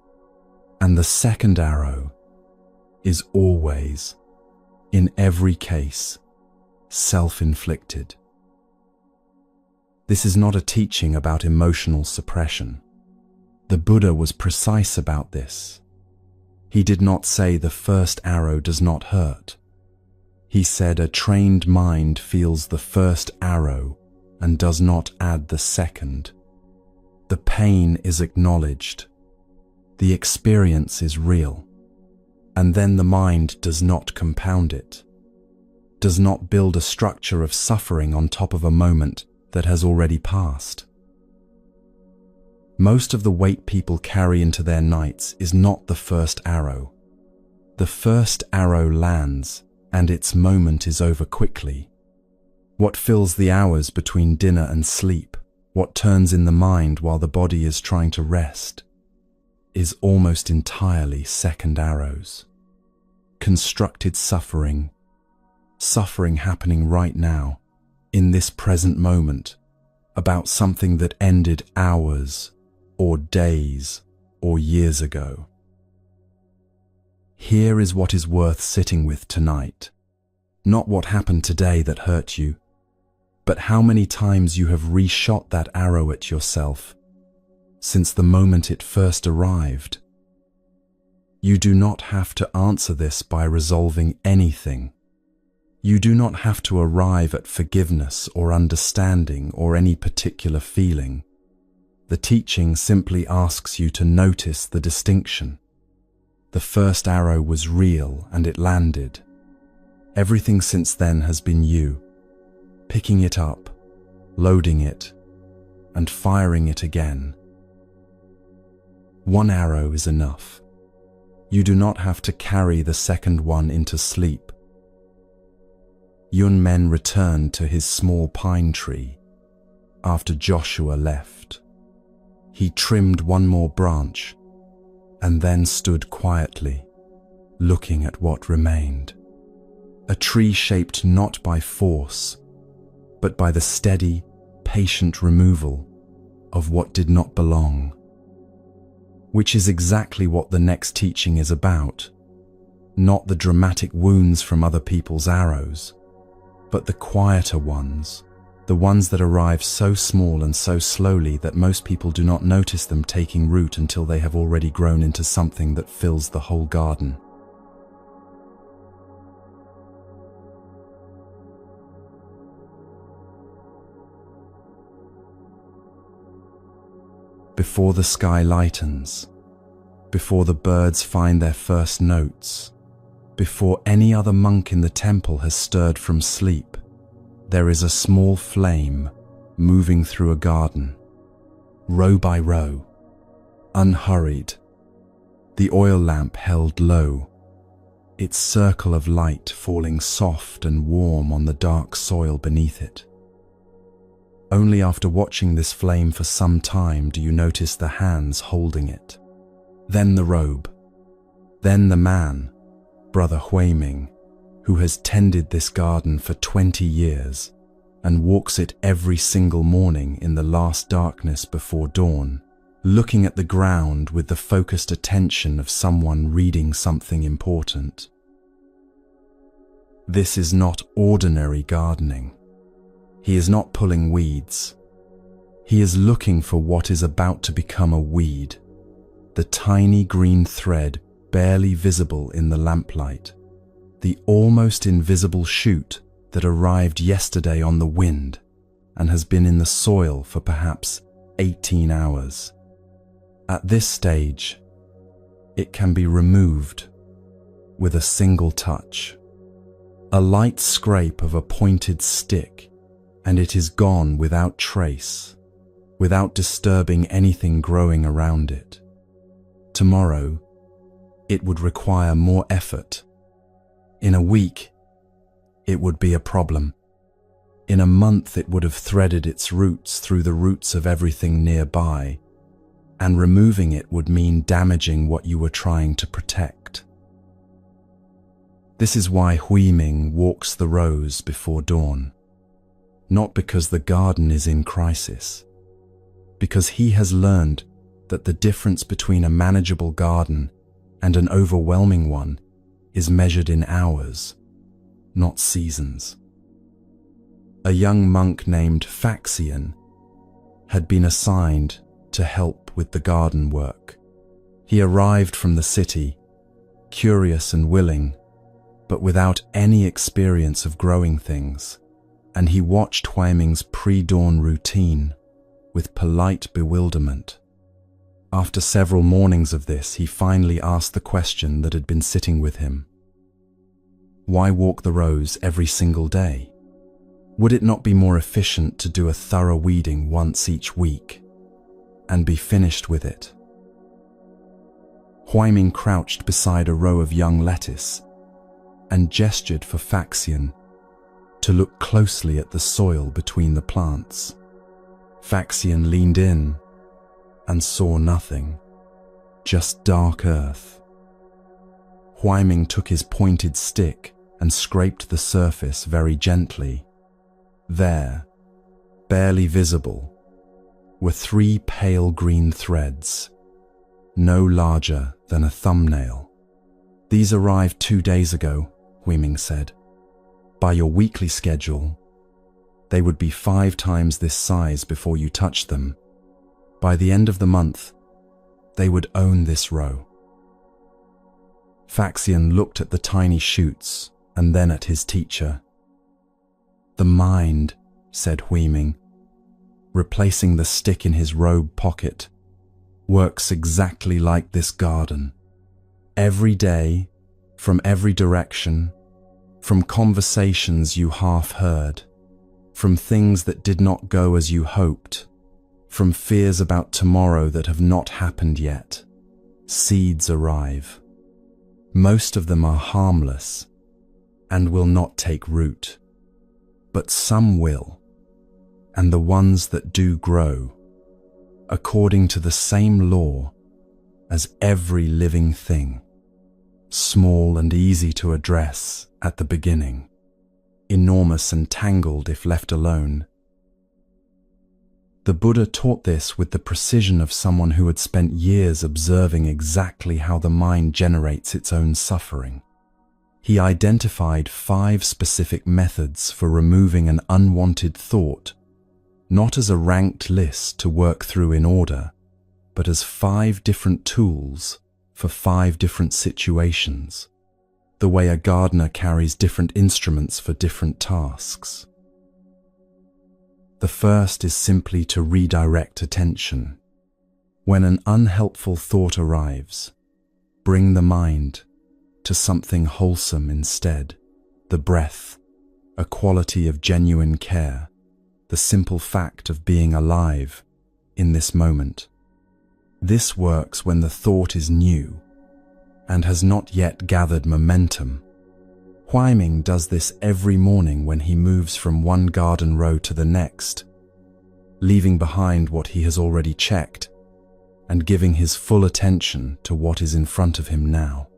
And the second arrow is always, in every case, self-inflicted. This is not a teaching about emotional suppression. The Buddha was precise about this. He did not say the first arrow does not hurt. He said a trained mind feels the first arrow and does not add the second. The pain is acknowledged. The experience is real. And then the mind does not compound it, does not build a structure of suffering on top of a moment that has already passed. Most of the weight people carry into their nights is not the first arrow. The first arrow lands, and its moment is over quickly. What fills the hours between dinner and sleep, what turns in the mind while the body is trying to rest, is almost entirely second arrows. Constructed suffering, suffering happening right now, in this present moment, about something that ended hours or days or years ago. Here is what is worth sitting with tonight. Not what happened today that hurt you, but how many times you have reshot that arrow at yourself since the moment it first arrived. You do not have to answer this by resolving anything. You do not have to arrive at forgiveness or understanding or any particular feeling. The teaching simply asks you to notice the distinction. The first arrow was real and it landed. Everything since then has been you, picking it up, loading it, and firing it again. One arrow is enough. You do not have to carry the second one into sleep. Yun Men returned to his small pine tree after Joshua left. He trimmed one more branch and then stood quietly, looking at what remained. A tree shaped not by force, but by the steady, patient removal of what did not belong. Which is exactly what the next teaching is about. Not the dramatic wounds from other people's arrows, but the quieter ones, the ones that arrive so small and so slowly that most people do not notice them taking root until they have already grown into something that fills the whole garden. Before the sky lightens, before the birds find their first notes, before any other monk in the temple has stirred from sleep, there is a small flame moving through a garden, row by row, unhurried, the oil lamp held low, its circle of light falling soft and warm on the dark soil beneath it. Only after watching this flame for some time do you notice the hands holding it, then the robe, then the man, Brother Huiming, who has tended this garden for 20 years and walks it every single morning in the last darkness before dawn, looking at the ground with the focused attention of someone reading something important. This is not ordinary gardening. He is not pulling weeds. He is looking for what is about to become a weed, the tiny green thread barely visible in the lamplight, the almost invisible shoot that arrived yesterday on the wind and has been in the soil for perhaps 18 hours. At this stage, it can be removed with a single touch, a light scrape of a pointed stick, and it is gone without trace, without disturbing anything growing around it. Tomorrow, it would require more effort. In a week, it would be a problem. In a month, it would have threaded its roots through the roots of everything nearby, and removing it would mean damaging what you were trying to protect. This is why Huiming walks the rows before dawn. Not because the garden is in crisis, because he has learned that the difference between a manageable garden and an overwhelming one is measured in hours, not seasons. A young monk named Faxian had been assigned to help with the garden work. He arrived from the city, curious and willing, but without any experience of growing things, and he watched Huiming's pre-dawn routine with polite bewilderment. After several mornings of this, he finally asked the question that had been sitting with him. Why walk the rows every single day? Would it not be more efficient to do a thorough weeding once each week and be finished with it? Huiming crouched beside a row of young lettuce and gestured for Faxian to look closely at the soil between the plants. Faxian leaned in and saw nothing, just dark earth. Huiming took his pointed stick and scraped the surface very gently. There, barely visible, were 3 pale green threads, no larger than a thumbnail. These arrived 2 days ago, Huiming said. By your weekly schedule, They would be 5 times this size before you touched them. By the end of the month, they would own this row. Faxian looked at the tiny shoots and then at his teacher. "The mind," said Huiming, replacing the stick in his robe pocket, "works exactly like this garden. Every day, from every direction, from conversations you half heard, from things that did not go as you hoped, from fears about tomorrow that have not happened yet, seeds arrive. Most of them are harmless and will not take root, but some will, and the ones that do grow, according to the same law as every living thing, small and easy to address at the beginning, enormous and tangled if left alone." The Buddha taught this with the precision of someone who had spent years observing exactly how the mind generates its own suffering. He identified 5 specific methods for removing an unwanted thought, not as a ranked list to work through in order, but as 5 different tools for 5 different situations, the way a gardener carries different instruments for different tasks. The first is simply to redirect attention. When an unhelpful thought arrives, bring the mind to something wholesome instead. The breath, a quality of genuine care, the simple fact of being alive in this moment. This works when the thought is new and has not yet gathered momentum. Huiming does this every morning when he moves from one garden row to the next, leaving behind what he has already checked and giving his full attention to what is in front of him now.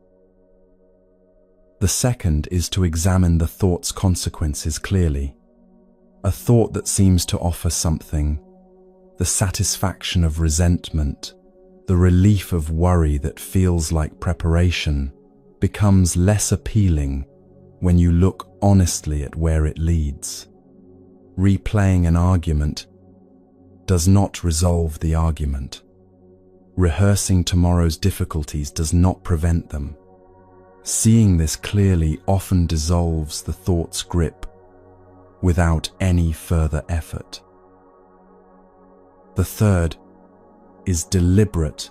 The second is to examine the thought's consequences clearly. A thought that seems to offer something, the satisfaction of resentment, the relief of worry that feels like preparation, becomes less appealing when you look honestly at where it leads. Replaying an argument does not resolve the argument. Rehearsing tomorrow's difficulties does not prevent them. Seeing this clearly often dissolves the thought's grip without any further effort. The third is deliberate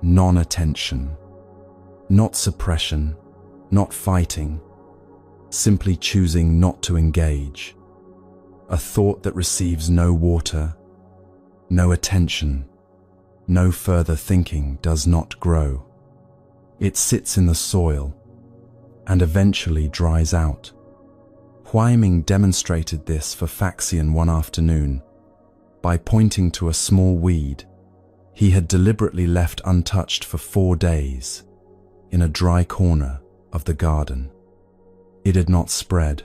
non-attention, not suppression, not fighting, simply choosing not to engage. A thought that receives no water, no attention, no further thinking does not grow. It sits in the soil and eventually dries out. Huiming demonstrated this for Faxian one afternoon by pointing to a small weed he had deliberately left untouched for 4 days in a dry corner of the garden. It had not spread.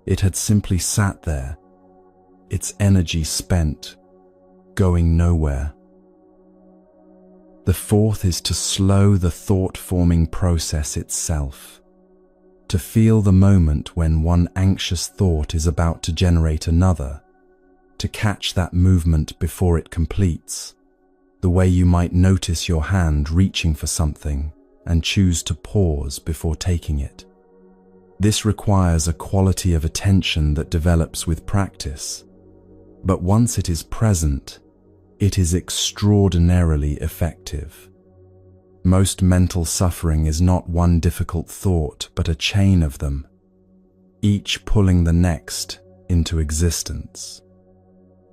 It had simply sat there, its energy spent, going nowhere. The fourth is to slow the thought-forming process itself, to feel the moment when one anxious thought is about to generate another, to catch that movement before it completes, the way you might notice your hand reaching for something and choose to pause before taking it. This requires a quality of attention that develops with practice, but once it is present, it is extraordinarily effective. Most mental suffering is not one difficult thought, but a chain of them, each pulling the next into existence.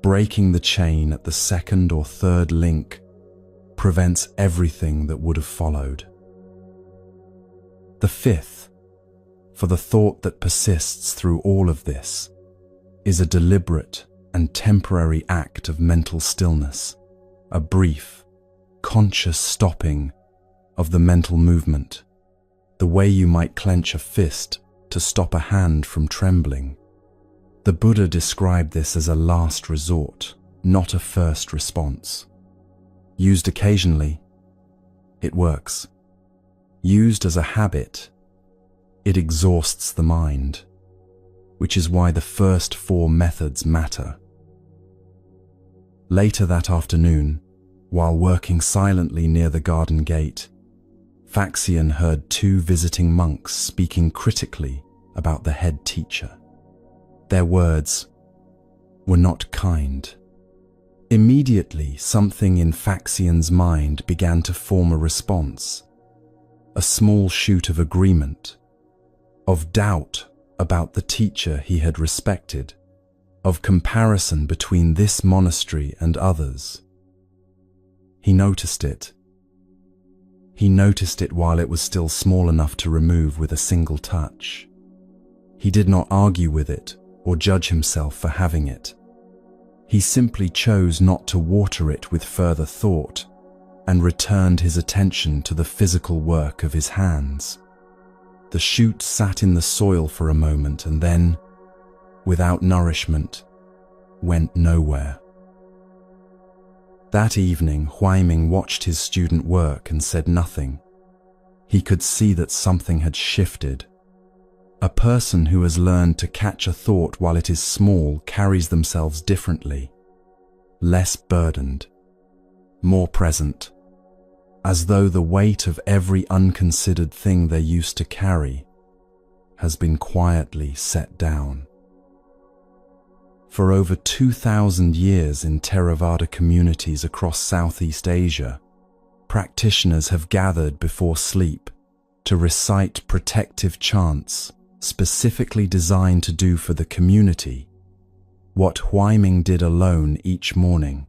Breaking the chain at the second or third link prevents everything that would have followed. The fifth, for the thought that persists through all of this, is a deliberate and temporary act of mental stillness, a brief, conscious stopping of the mental movement, the way you might clench a fist to stop a hand from trembling. The Buddha described this as a last resort, not a first response. Used occasionally, it works. Used as a habit, it exhausts the mind. which is why the first 4 methods matter. Later that afternoon, while working silently near the garden gate, Faxian heard 2 visiting monks speaking critically about the head teacher. Their words were not kind. Immediately, something in Faxian's mind began to form a response, a small shoot of agreement, of doubt about the teacher he had respected, of comparison between this monastery and others. He noticed it. He noticed it while it was still small enough to remove with a single touch. He did not argue with it or judge himself for having it. He simply chose not to water it with further thought and returned his attention to the physical work of his hands. The shoot sat in the soil for a moment and then, without nourishment, went nowhere. That evening, Huaiming watched his student work and said nothing. He could see that something had shifted. A person who has learned to catch a thought while it is small carries themselves differently, less burdened, more present, as though the weight of every unconsidered thing they used to carry has been quietly set down. For over 2,000 years in Theravada communities across Southeast Asia, practitioners have gathered before sleep to recite protective chants specifically designed to do for the community what Huaiming did alone each morning,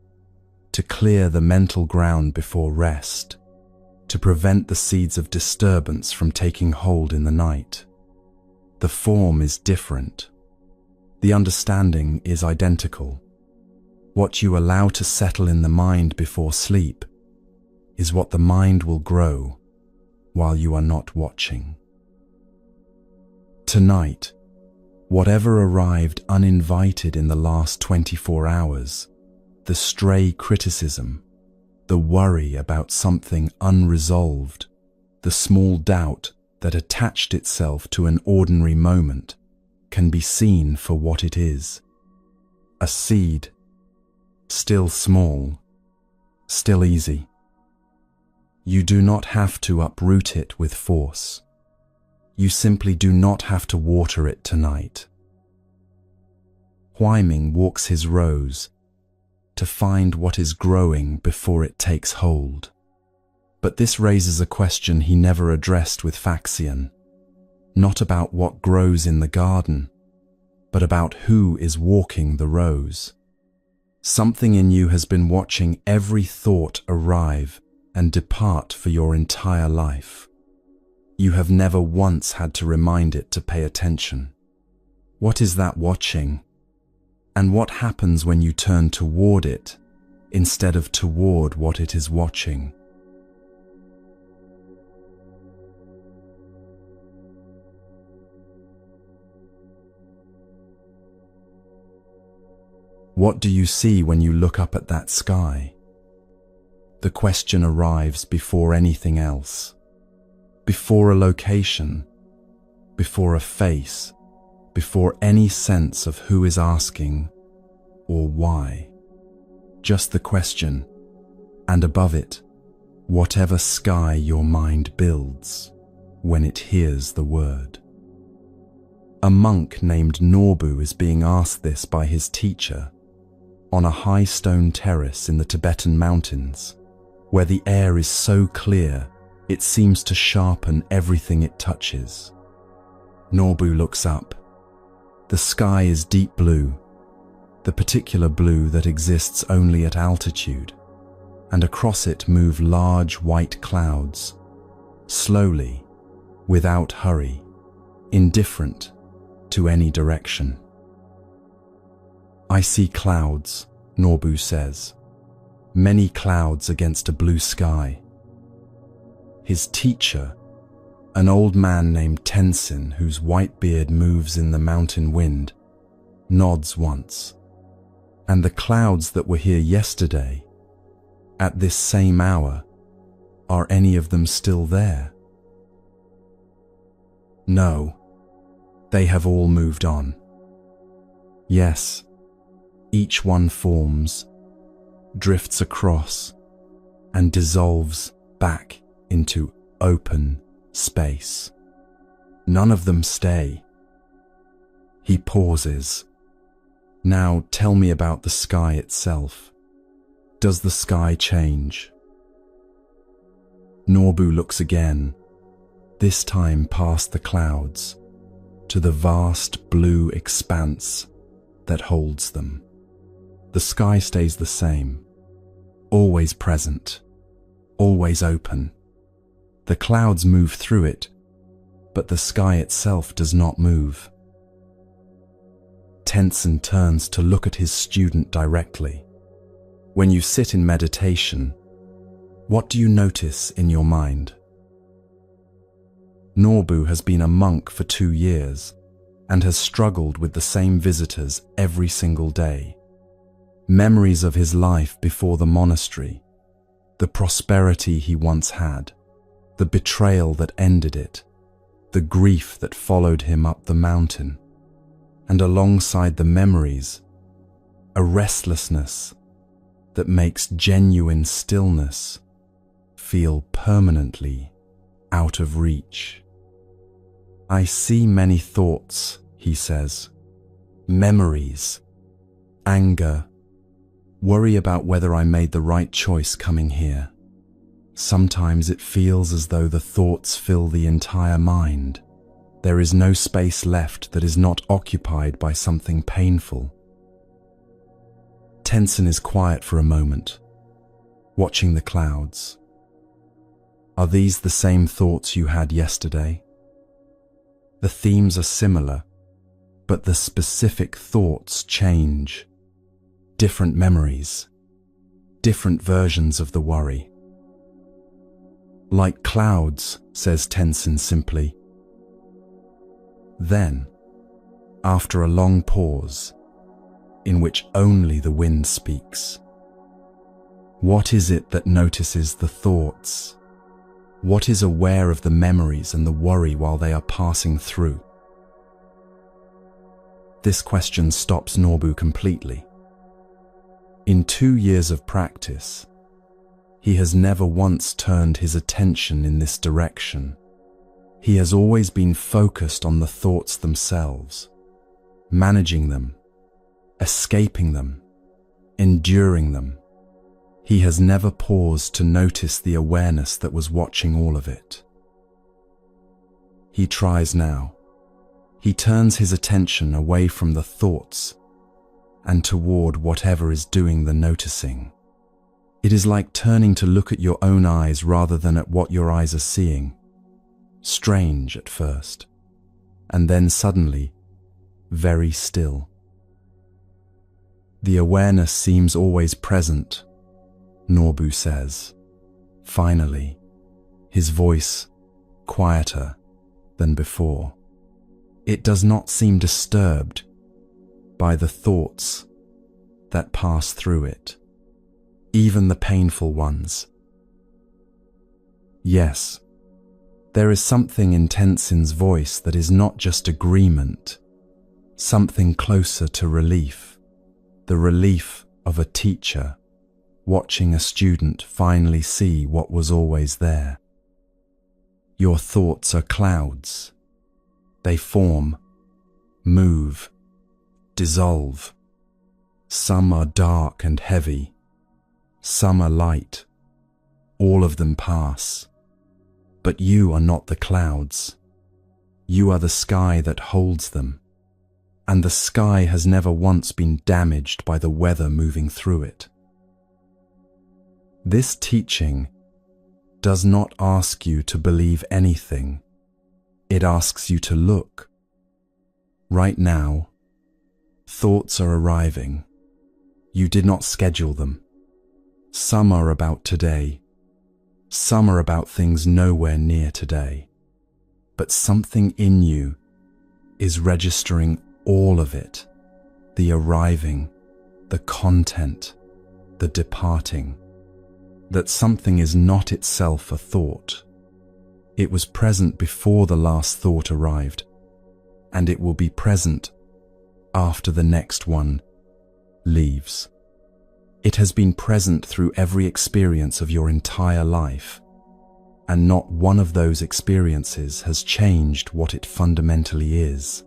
to clear the mental ground before rest, to prevent the seeds of disturbance from taking hold in the night. The form is different. The understanding is identical. What you allow to settle in the mind before sleep is what the mind will grow while you are not watching. Tonight, whatever arrived uninvited in the last 24 hours, the stray criticism, the worry about something unresolved, the small doubt that attached itself to an ordinary moment, can be seen for what it is. A seed, still small, still easy. You do not have to uproot it with force. You simply do not have to water it tonight. Huaiming walks his rows to find what is growing before it takes hold. But this raises a question he never addressed with Faxian, not about what grows in the garden, but about who is walking the rows. Something in you has been watching every thought arrive and depart for your entire life. You have never once had to remind it to pay attention. What is that watching? And what happens when you turn toward it instead of toward what it is watching? What do you see when you look up at that sky? The question arrives before anything else. Before a location, before a face, before any sense of who is asking or why. Just the question, and above it, whatever sky your mind builds when it hears the word. A monk named Norbu is being asked this by his teacher on a high stone terrace in the Tibetan mountains, where the air is so clear it seems to sharpen everything it touches. Norbu looks up. The sky is deep blue, the particular blue that exists only at altitude, and across it move large white clouds, slowly, without hurry, indifferent to any direction. I see clouds, Norbu says, many clouds against a blue sky. His teacher, an old man named Tenzin, whose white beard moves in the mountain wind, nods once. And the clouds that were here yesterday, at this same hour, are any of them still there? No, they have all moved on. Yes, each one forms, drifts across, and dissolves back into open space. None of them stay. He pauses. Now tell me about the sky itself. Does the sky change? Norbu looks again, this time past the clouds, to the vast blue expanse that holds them. The sky stays the same, always present, always open. The clouds move through it, but the sky itself does not move. Tenzin turns to look at his student directly. When you sit in meditation, what do you notice in your mind? Norbu has been a monk for 2 years and has struggled with the same visitors every single day. Memories of his life before the monastery, the prosperity he once had, the betrayal that ended it, the grief that followed him up the mountain, and alongside the memories, a restlessness that makes genuine stillness feel permanently out of reach. I see many thoughts, he says, memories, anger, worry about whether I made the right choice coming here. Sometimes it feels as though the thoughts fill the entire mind. There is no space left that is not occupied by something painful. Tenzin is quiet for a moment, watching the clouds. Are these the same thoughts you had yesterday? The themes are similar, but the specific thoughts change. Different memories, different versions of the worry. Like clouds, says Tenzin simply. Then, after a long pause, in which only the wind speaks, what is it that notices the thoughts? What is aware of the memories and the worry while they are passing through? This question stops Norbu completely. In 2 years of practice, he has never once turned his attention in this direction. He has always been focused on the thoughts themselves, managing them, escaping them, enduring them. He has never paused to notice the awareness that was watching all of it. He tries now. He turns his attention away from the thoughts and toward whatever is doing the noticing. It is like turning to look at your own eyes rather than at what your eyes are seeing. Strange at first, and then suddenly, very still. The awareness seems always present, Norbu says. Finally, his voice quieter than before. It does not seem disturbed by the thoughts that pass through it, even the painful ones. Yes, there is something in Tenzin's voice that is not just agreement, something closer to relief, the relief of a teacher watching a student finally see what was always there. Your thoughts are clouds. They form, move, dissolve. Some are dark and heavy. Some are light. All of them pass. But you are not the clouds. You are the sky that holds them. And the sky has never once been damaged by the weather moving through it. This teaching does not ask you to believe anything. It asks you to look. Right now, thoughts are arriving. You did not schedule them. Some are about today. Some are about things nowhere near today. But something in you is registering all of it. The arriving, the content, the departing. That something is not itself a thought. It was present before the last thought arrived, and it will be present after the next one leaves. It has been present through every experience of your entire life, and not one of those experiences has changed what it fundamentally is.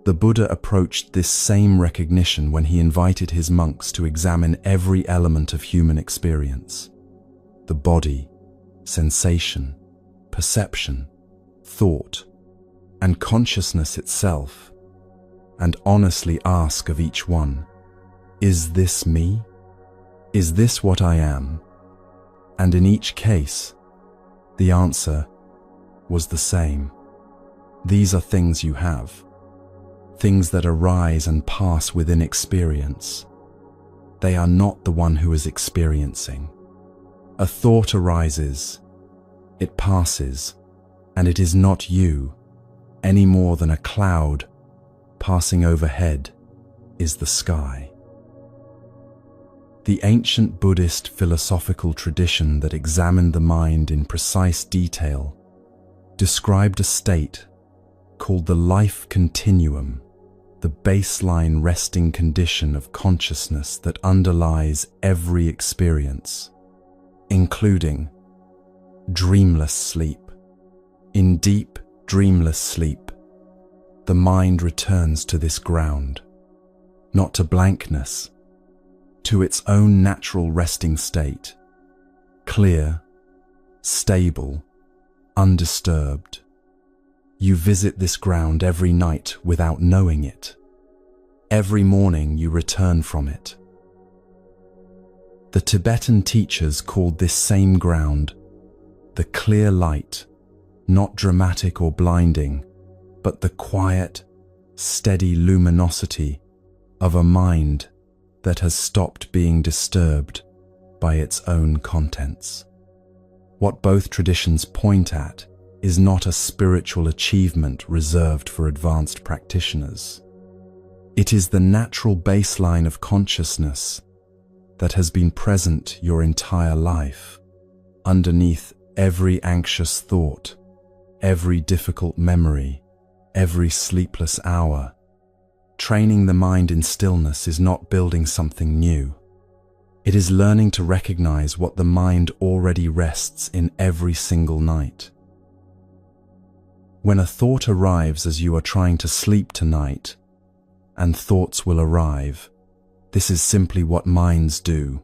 The Buddha approached this same recognition when he invited his monks to examine every element of human experience: the body, sensation, perception, thought, and consciousness itself, and honestly ask of each one, "Is this me? Is this what I am?" And in each case, the answer was the same. These are things you have, things that arise and pass within experience. They are not the one who is experiencing. A thought arises, it passes, and it is not you, any more than a cloud passing overhead is the sky. The ancient Buddhist philosophical tradition that examined the mind in precise detail described a state called the life continuum, the baseline resting condition of consciousness that underlies every experience, including dreamless sleep. In deep, dreamless sleep, the mind returns to this ground, not to blankness, to its own natural resting state, clear, stable, undisturbed. You visit this ground every night without knowing it. Every morning you return from it. The Tibetan teachers called this same ground the clear light, not dramatic or blinding, but the quiet, steady luminosity of a mind that has stopped being disturbed by its own contents. What both traditions point at is not a spiritual achievement reserved for advanced practitioners. It is the natural baseline of consciousness that has been present your entire life, underneath every anxious thought, every difficult memory, every sleepless hour. Training the mind in stillness is not building something new. It is learning to recognize what the mind already rests in every single night. When a thought arrives as you are trying to sleep tonight, and thoughts will arrive, this is simply what minds do.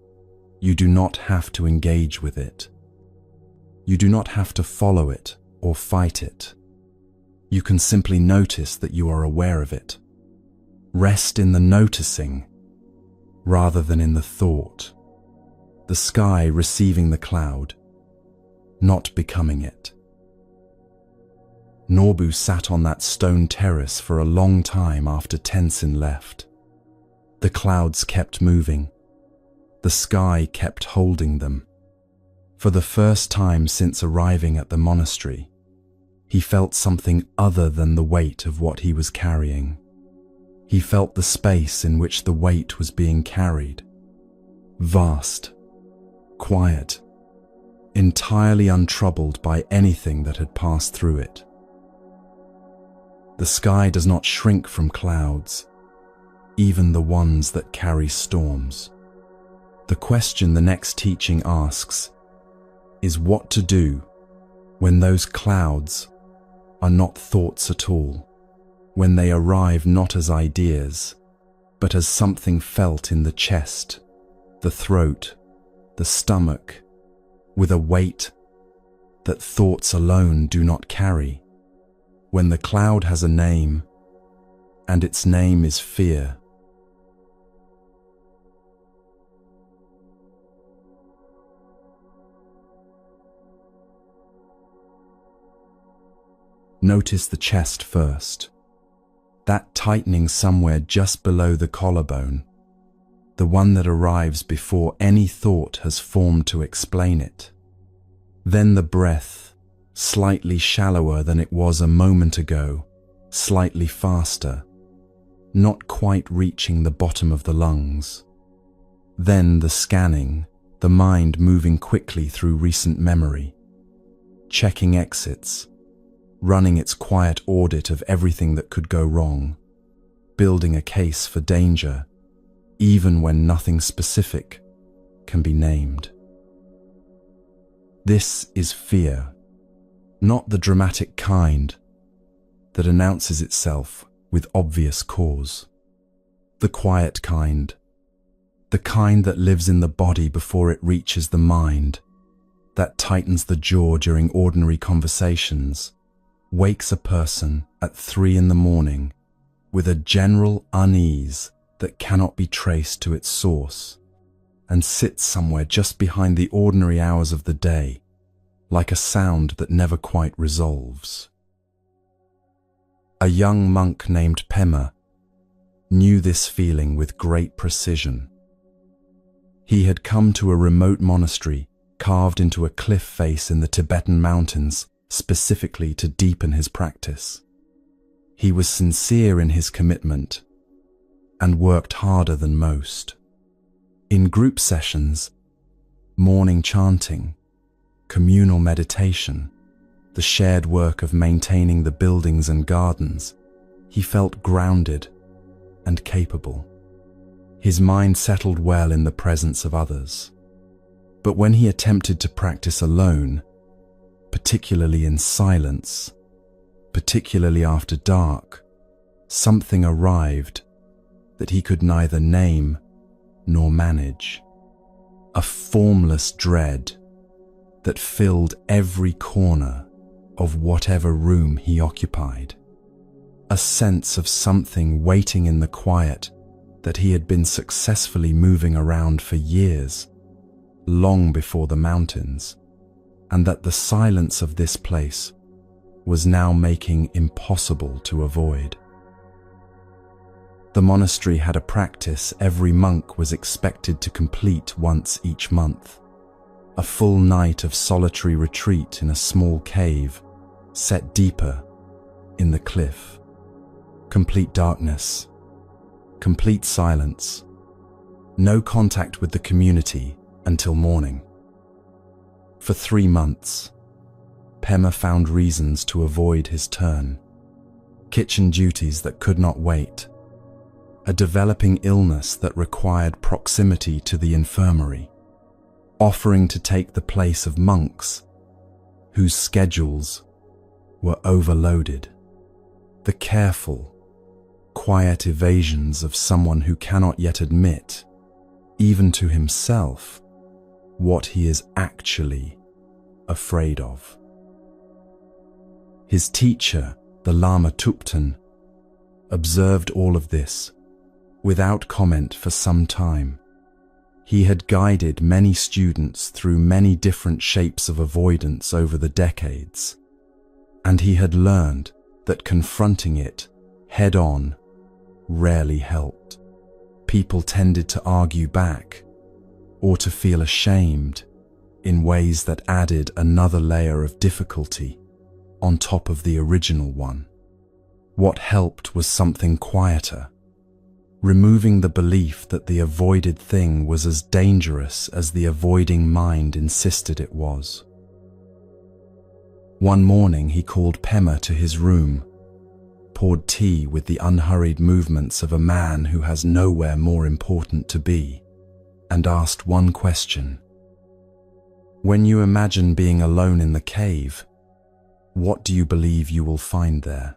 You do not have to engage with it. You do not have to follow it or fight it. You can simply notice that you are aware of it. Rest in the noticing rather than in the thought. The sky receiving the cloud, not becoming it. Norbu sat on that stone terrace for a long time after Tenzin left. The clouds kept moving. The sky kept holding them. For the first time since arriving at the monastery, he felt something other than the weight of what he was carrying. He felt the space in which the weight was being carried. Vast, quiet, entirely untroubled by anything that had passed through it. The sky does not shrink from clouds, even the ones that carry storms. The question the next teaching asks is what to do when those clouds are not thoughts at all, when they arrive not as ideas, but as something felt in the chest, the throat, the stomach, with a weight that thoughts alone do not carry. When the cloud has a name, and its name is fear. Notice the chest first. That tightening somewhere just below the collarbone, the one that arrives before any thought has formed to explain it. Then the breath, slightly shallower than it was a moment ago, slightly faster, not quite reaching the bottom of the lungs. Then the scanning, the mind moving quickly through recent memory, checking exits, running its quiet audit of everything that could go wrong. building a case for danger, even when nothing specific can be named. This is fear, not the dramatic kind that announces itself with obvious cause. The quiet kind, the kind that lives in the body before it reaches the mind, that tightens the jaw during ordinary conversations, wakes a person at 3 a.m. with a general unease that cannot be traced to its source, and sits somewhere just behind the ordinary hours of the day, like a sound that never quite resolves. A young monk named Pema knew this feeling with great precision. He had come to a remote monastery carved into a cliff face in the Tibetan mountains specifically to deepen his practice. He was sincere in his commitment and worked harder than most. In group sessions, morning chanting, communal meditation, the shared work of maintaining the buildings and gardens, he felt grounded and capable. His mind settled well in the presence of others. But when he attempted to practice alone, particularly in silence, particularly after dark, something arrived that he could neither name nor manage. A formless dread that filled every corner of whatever room he occupied. A sense of something waiting in the quiet that he had been successfully moving around for years, long before the mountains, and that the silence of this place was now making impossible to avoid. The monastery had a practice every monk was expected to complete once each month, a full night of solitary retreat in a small cave set deeper in the cliff. Complete darkness, complete silence, no contact with the community until morning. For 3 months, Pema found reasons to avoid his turn. Kitchen duties that could not wait, a developing illness that required proximity to the infirmary, offering to take the place of monks whose schedules were overloaded. The careful, quiet evasions of someone who cannot yet admit, even to himself, what he is actually afraid of. His teacher, the Lama Tupten, observed all of this without comment for some time. He had guided many students through many different shapes of avoidance over the decades, and he had learned that confronting it head-on rarely helped. People tended to argue back or to feel ashamed in ways that added another layer of difficulty on top of the original one. What helped was something quieter, removing the belief that the avoided thing was as dangerous as the avoiding mind insisted it was. One morning he called Pema to his room, poured tea with the unhurried movements of a man who has nowhere more important to be, and asked one question. When you imagine being alone in the cave, what do you believe you will find there?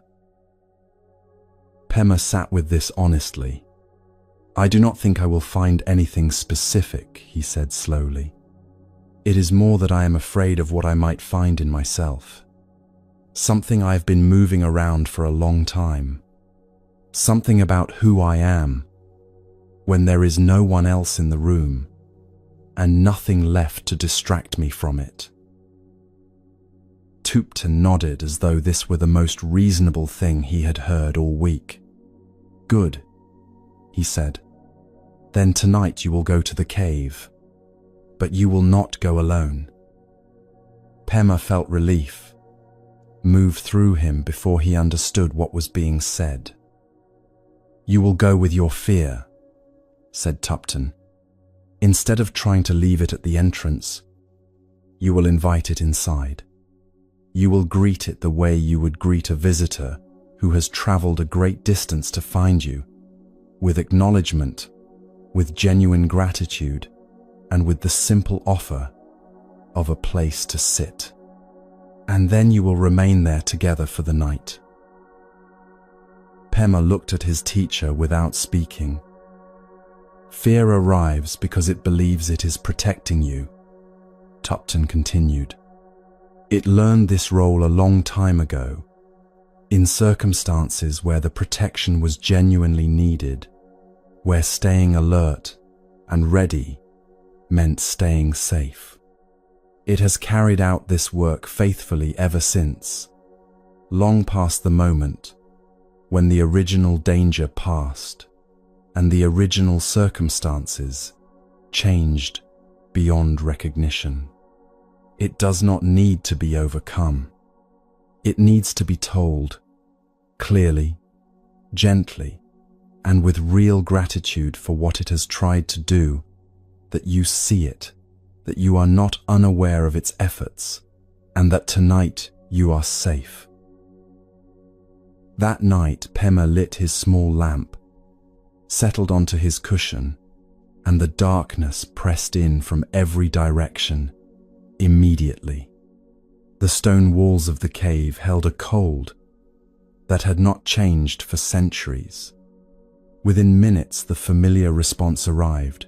Pema sat with this honestly. I do not think I will find anything specific, he said slowly. It is more that I am afraid of what I might find in myself. Something I have been moving around for a long time. Something about who I am, when there is no one else in the room, and nothing left to distract me from it. Tupten nodded as though this were the most reasonable thing he had heard all week. Good, he said. Then tonight you will go to the cave, but you will not go alone. Pema felt relief move through him before he understood what was being said. You will go with your fear, said Tupten. Instead of trying to leave it at the entrance, you will invite it inside. You will greet it the way you would greet a visitor who has traveled a great distance to find you, with acknowledgement, with genuine gratitude, and with the simple offer of a place to sit. And then you will remain there together for the night. Pema looked at his teacher without speaking. Fear arrives because it believes it is protecting you, Tupton continued. It learned this role a long time ago, in circumstances where the protection was genuinely needed, where staying alert and ready meant staying safe. It has carried out this work faithfully ever since, long past the moment when the original danger passed and the original circumstances changed beyond recognition. It does not need to be overcome. It needs to be told clearly, gently, and with real gratitude for what it has tried to do, that you see it, that you are not unaware of its efforts, and that tonight you are safe. That night, Pema lit his small lamp, settled onto his cushion, and the darkness pressed in from every direction immediately. The stone walls of the cave held a cold that had not changed for centuries. Within minutes, the familiar response arrived.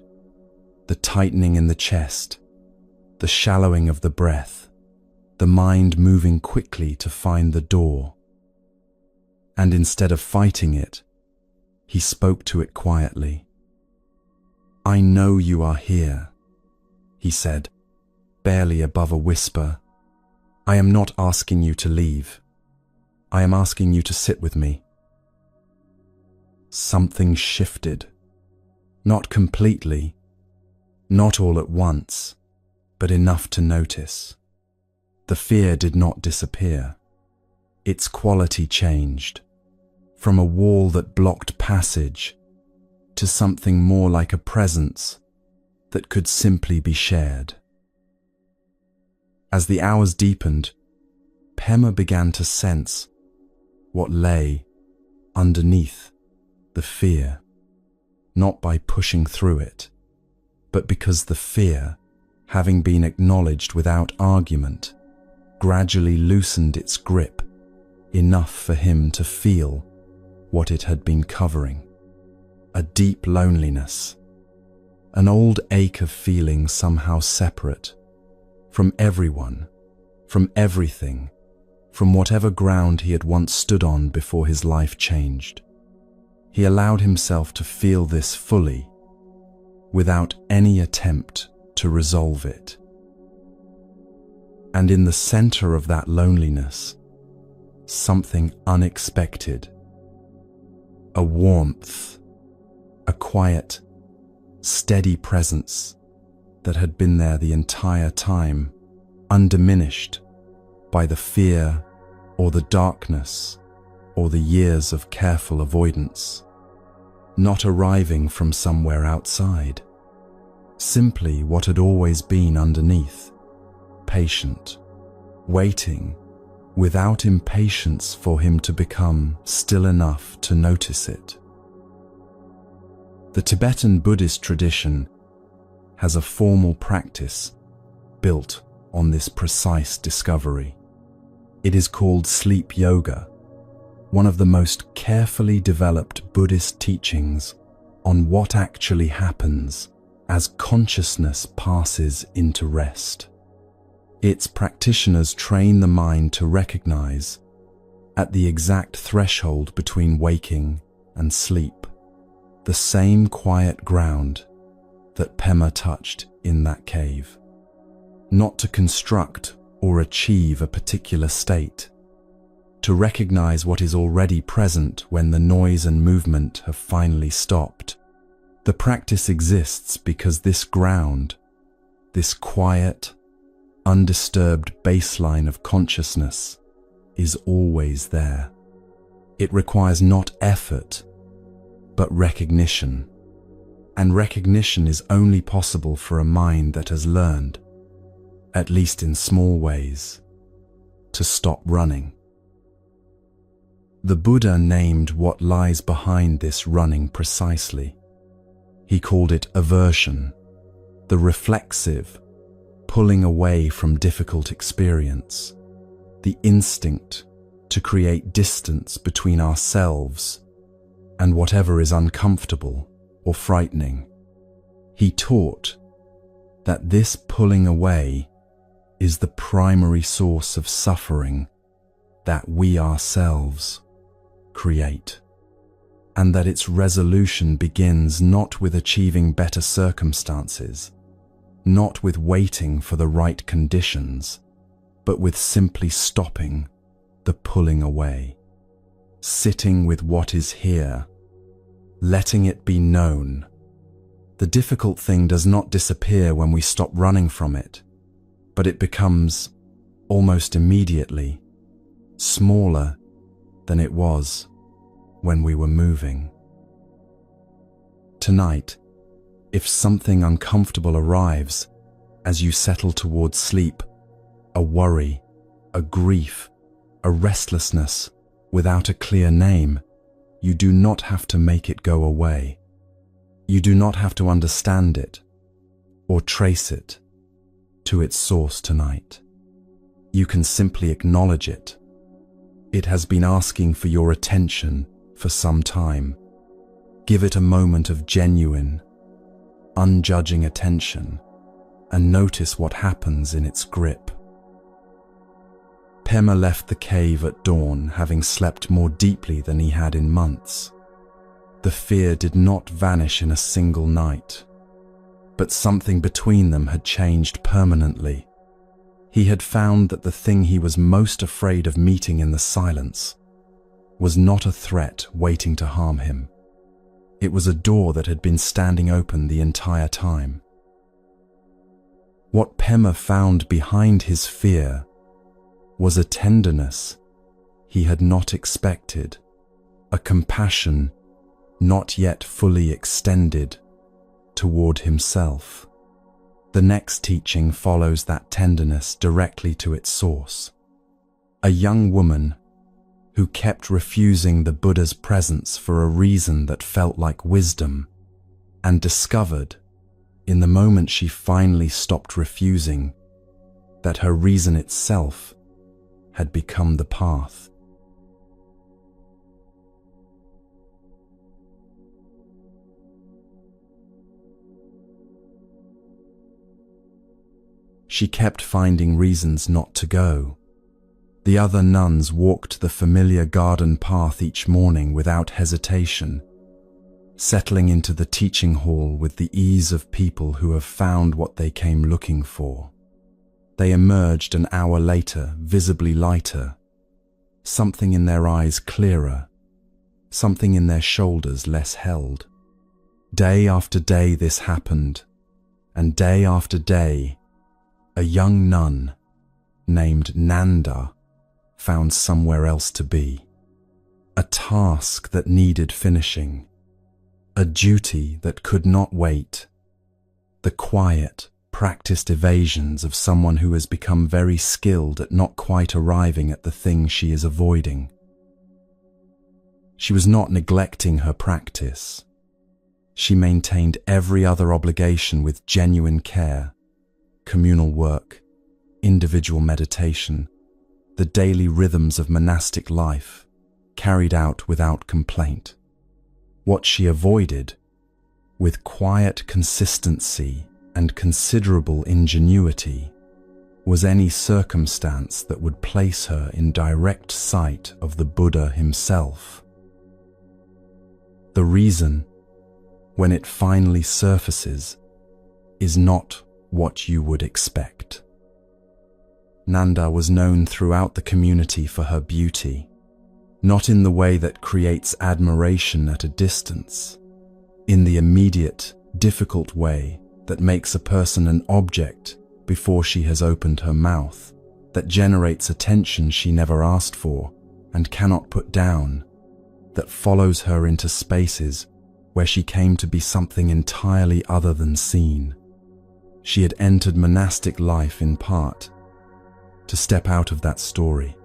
The tightening in the chest, the shallowing of the breath, the mind moving quickly to find the door. And instead of fighting it, he spoke to it quietly. "I know you are here," he said, barely above a whisper. "I am not asking you to leave. I am asking you to sit with me." Something shifted. Not completely, not all at once, but enough to notice. The fear did not disappear. Its quality changed, from a wall that blocked passage to something more like a presence that could simply be shared. As the hours deepened, Pema began to sense what lay underneath the fear, not by pushing through it, but because the fear, having been acknowledged without argument, gradually loosened its grip enough for him to feel what it had been covering. A deep loneliness, an old ache of feeling somehow separate from everyone, from everything, from whatever ground he had once stood on before his life changed. He allowed himself to feel this fully, without any attempt to resolve it. And in the center of that loneliness, something unexpected. A warmth, a quiet, steady presence that had been there the entire time, undiminished by the fear or the darkness or the years of careful avoidance, not arriving from somewhere outside, simply what had always been underneath, patient, waiting, without impatience for him to become still enough to notice it. The Tibetan Buddhist tradition has a formal practice built on this precise discovery. It is called sleep yoga, one of the most carefully developed Buddhist teachings on what actually happens as consciousness passes into rest. Its practitioners train the mind to recognize, at the exact threshold between waking and sleep, the same quiet ground that Pema touched in that cave. Not to construct or achieve a particular state, to recognize what is already present when the noise and movement have finally stopped. The practice exists because this ground, this quiet, undisturbed baseline of consciousness, is always there. It requires not effort, but recognition. And recognition is only possible for a mind that has learned, at least in small ways, to stop running. The Buddha named what lies behind this running precisely. He called it aversion, the reflexive, pulling away from difficult experience, the instinct to create distance between ourselves and whatever is uncomfortable or frightening. He taught that this pulling away is the primary source of suffering that we ourselves create, and that its resolution begins not with achieving better circumstances, not with waiting for the right conditions, but with simply stopping the pulling away, sitting with what is here, letting it be known. The difficult thing does not disappear when we stop running from it, but it becomes, almost immediately, smaller than it was when we were moving. Tonight, if something uncomfortable arrives as you settle towards sleep, a worry, a grief, a restlessness without a clear name, you do not have to make it go away. You do not have to understand it or trace it to its source tonight. You can simply acknowledge it. It has been asking for your attention for some time. Give it a moment of genuine, unjudging attention and notice what happens in its grip. Pema left the cave at dawn, having slept more deeply than he had in months. The fear did not vanish in a single night, but something between them had changed permanently. He had found that the thing he was most afraid of meeting in the silence was not a threat waiting to harm him. It was a door that had been standing open the entire time. What Pema found behind his fear was a tenderness he had not expected, a compassion not yet fully extended toward himself. The next teaching follows that tenderness directly to its source. A young woman who kept refusing the Buddha's presence for a reason that felt like wisdom, and discovered, in the moment she finally stopped refusing, that her reason itself had become the path. She kept finding reasons not to go. The other nuns walked the familiar garden path each morning without hesitation, settling into the teaching hall with the ease of people who have found what they came looking for. They emerged an hour later, visibly lighter, something in their eyes clearer, something in their shoulders less held. Day after day this happened, and day after day, a young nun named Nanda found somewhere else to be. A task that needed finishing, a duty that could not wait, the quiet, practiced evasions of someone who has become very skilled at not quite arriving at the thing she is avoiding. She was not neglecting her practice. She maintained every other obligation with genuine care: communal work, individual meditation, the daily rhythms of monastic life, carried out without complaint. What she avoided, with quiet consistency and considerable ingenuity, was any circumstance that would place her in direct sight of the Buddha himself. The reason, when it finally surfaces, is not what you would expect. Nanda was known throughout the community for her beauty, not in the way that creates admiration at a distance, in the immediate, difficult way that makes a person an object before she has opened her mouth, that generates attention she never asked for and cannot put down, that follows her into spaces where she came to be something entirely other than seen. She had entered monastic life in part to step out of that story,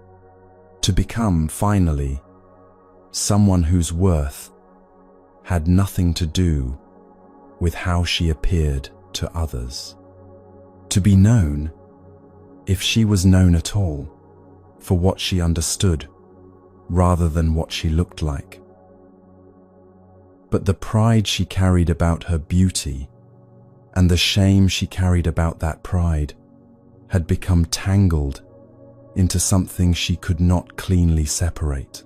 to become, finally, someone whose worth had nothing to do with how she appeared to others. To be known, if she was known at all, for what she understood rather than what she looked like. But the pride she carried about her beauty and the shame she carried about that pride had become tangled into something she could not cleanly separate.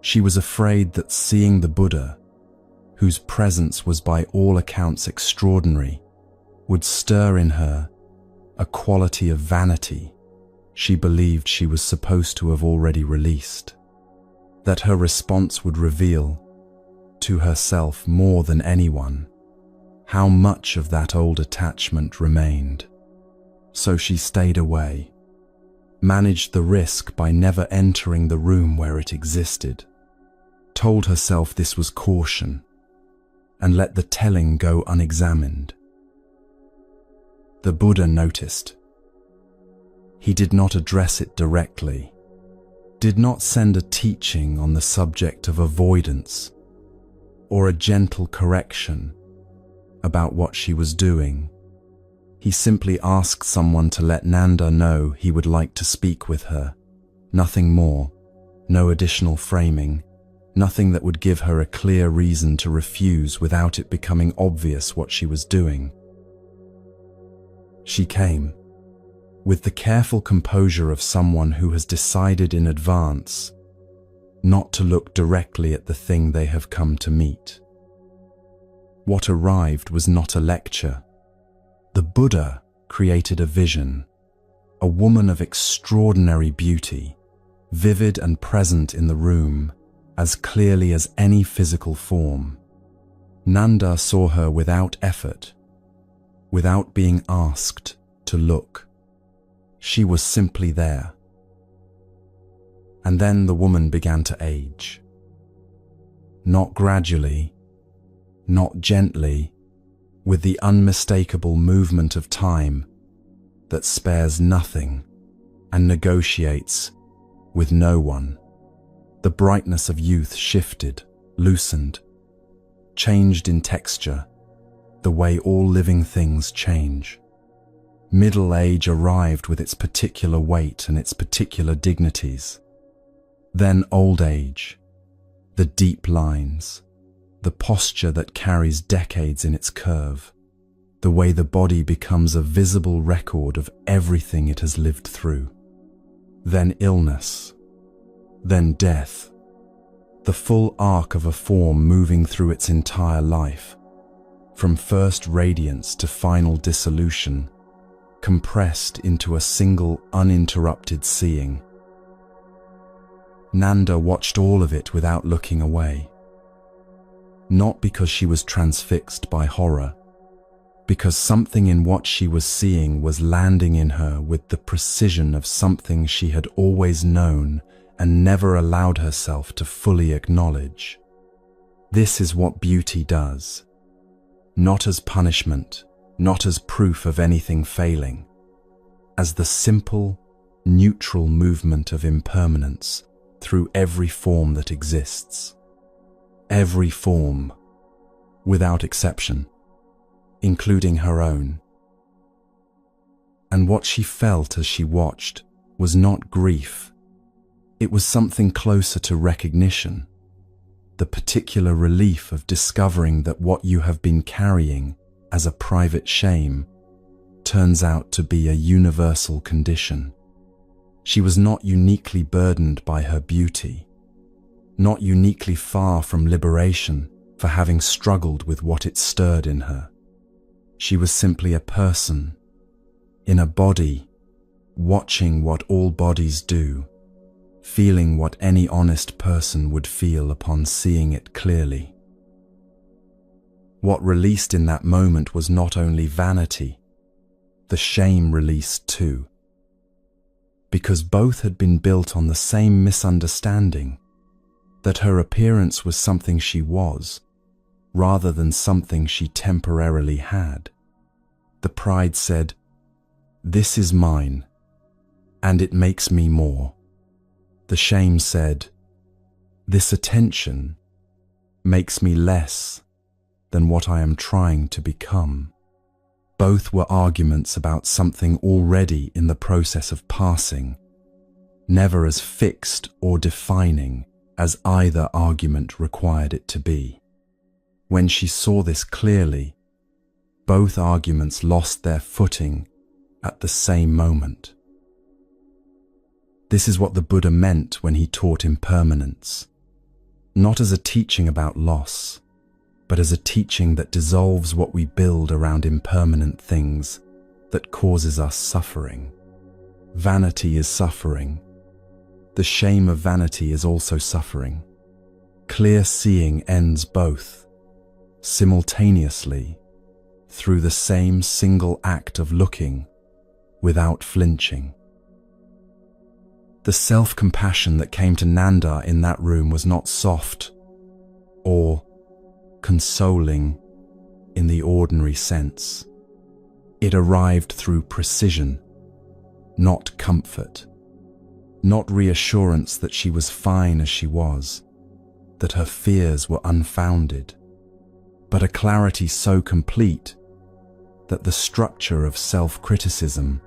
She was afraid that seeing the Buddha, whose presence was by all accounts extraordinary, would stir in her a quality of vanity she believed she was supposed to have already released, that her response would reveal to herself more than anyone how much of that old attachment remained. So she stayed away, managed the risk by never entering the room where it existed, told herself this was caution, and let the telling go unexamined. The Buddha noticed. He did not address it directly, did not send a teaching on the subject of avoidance or a gentle correction about what she was doing. He simply asked someone to let Nanda know he would like to speak with her. Nothing more, no additional framing, nothing that would give her a clear reason to refuse without it becoming obvious what she was doing. She came, with the careful composure of someone who has decided in advance not to look directly at the thing they have come to meet. What arrived was not a lecture. The Buddha created a vision, a woman of extraordinary beauty, vivid and present in the room, as clearly as any physical form. Nanda saw her without effort, without being asked to look. She was simply there. And then the woman began to age. Not gradually, not gently, with the unmistakable movement of time that spares nothing and negotiates with no one. The brightness of youth shifted, loosened, changed in texture, the way all living things change. Middle age arrived with its particular weight and its particular dignities. Then old age, the deep lines, the posture that carries decades in its curve, the way the body becomes a visible record of everything it has lived through. Then illness, then death, the full arc of a form moving through its entire life, from first radiance to final dissolution, compressed into a single uninterrupted seeing. Nanda watched all of it without looking away. Not because she was transfixed by horror, because something in what she was seeing was landing in her with the precision of something she had always known and never allowed herself to fully acknowledge. This is what beauty does. Not as punishment, not as proof of anything failing, as the simple, neutral movement of impermanence through every form that exists. Every form, without exception, including her own. And what she felt as she watched was not grief. It was something closer to recognition, the particular relief of discovering that what you have been carrying as a private shame turns out to be a universal condition. She was not uniquely burdened by her beauty, not uniquely far from liberation for having struggled with what it stirred in her. She was simply a person, in a body, watching what all bodies do, feeling what any honest person would feel upon seeing it clearly. What released in that moment was not only vanity, the shame released too, because both had been built on the same misunderstanding, that her appearance was something she was, rather than something she temporarily had. The pride said, "This is mine, and it makes me more." The shame said, This attention makes me less than what I am trying to become. Both were arguments about something already in the process of passing, never as fixed or defining as either argument required it to be. When she saw this clearly, both arguments lost their footing at the same moment. This is what the Buddha meant when he taught impermanence, not as a teaching about loss, but as a teaching that dissolves what we build around impermanent things that causes us suffering. Vanity is suffering. The shame of vanity is also suffering. Clear seeing ends both, simultaneously, through the same single act of looking, without flinching. The self-compassion that came to Nanda in that room was not soft or consoling in the ordinary sense. It arrived through precision, not comfort, not reassurance that she was fine as she was, that her fears were unfounded, but a clarity so complete that the structure of self-criticism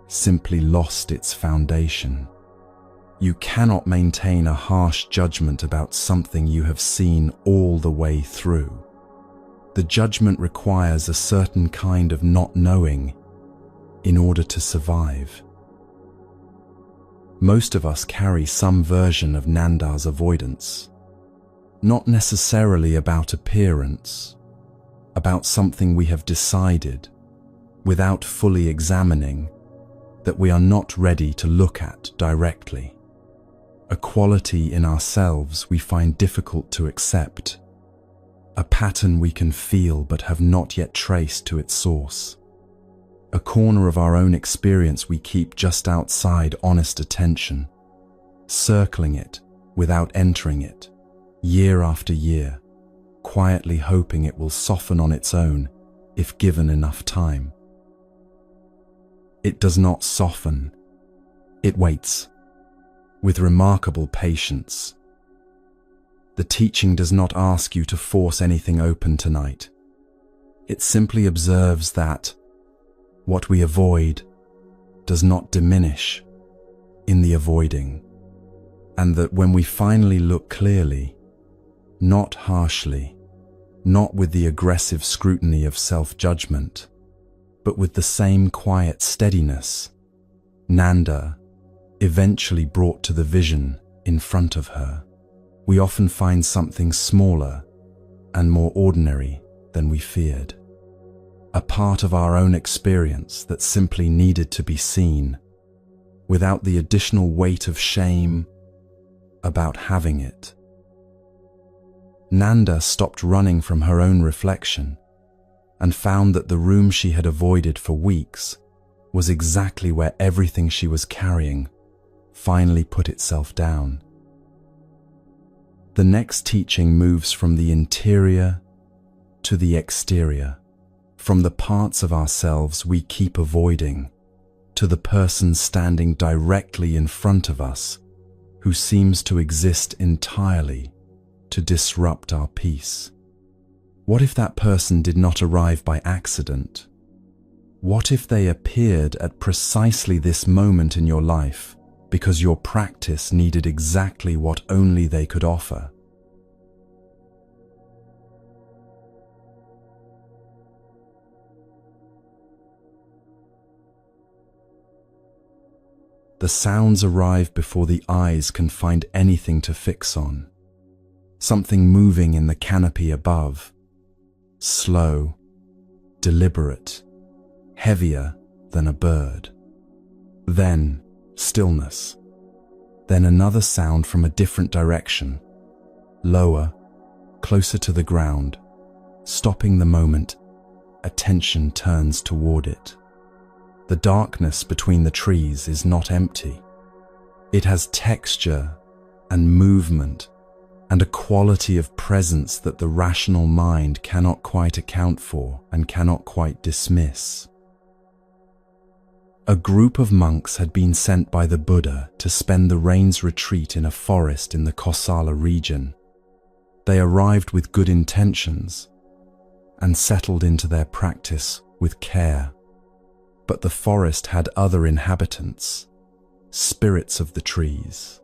simply lost its foundation. You cannot maintain a harsh judgment about something you have seen all the way through. The judgment requires a certain kind of not knowing in order to survive. Most of us carry some version of Nanda's avoidance, not necessarily about appearance, about something we have decided, without fully examining, that we are not ready to look at directly. A quality in ourselves we find difficult to accept, a pattern we can feel but have not yet traced to its source, a corner of our own experience we keep just outside honest attention, circling it without entering it, year after year, quietly hoping it will soften on its own if given enough time. It does not soften, it waits, with remarkable patience. The teaching does not ask you to force anything open tonight. It simply observes that what we avoid does not diminish in the avoiding, and that when we finally look clearly, not harshly, not with the aggressive scrutiny of self-judgment, but with the same quiet steadiness, Nanda eventually brought to the vision in front of her, we often find something smaller and more ordinary than we feared. A part of our own experience that simply needed to be seen, without the additional weight of shame about having it. Nanda stopped running from her own reflection and found that the room she had avoided for weeks was exactly where everything she was carrying finally put itself down. The next teaching moves from the interior to the exterior, from the parts of ourselves we keep avoiding to the person standing directly in front of us who seems to exist entirely to disrupt our peace. What if that person did not arrive by accident? What if they appeared at precisely this moment in your life because your practice needed exactly what only they could offer? The sounds arrive before the eyes can find anything to fix on. Something moving in the canopy above, slow, deliberate, heavier than a bird. Then stillness. Then another sound from a different direction, lower, closer to the ground. Stopping the moment, attention turns toward it. The darkness between the trees is not empty. It has texture and movement and a quality of presence that the rational mind cannot quite account for and cannot quite dismiss. A group of monks had been sent by the Buddha to spend the rains retreat in a forest in the Kosala region. They arrived with good intentions and settled into their practice with care. But the forest had other inhabitants, spirits of the trees,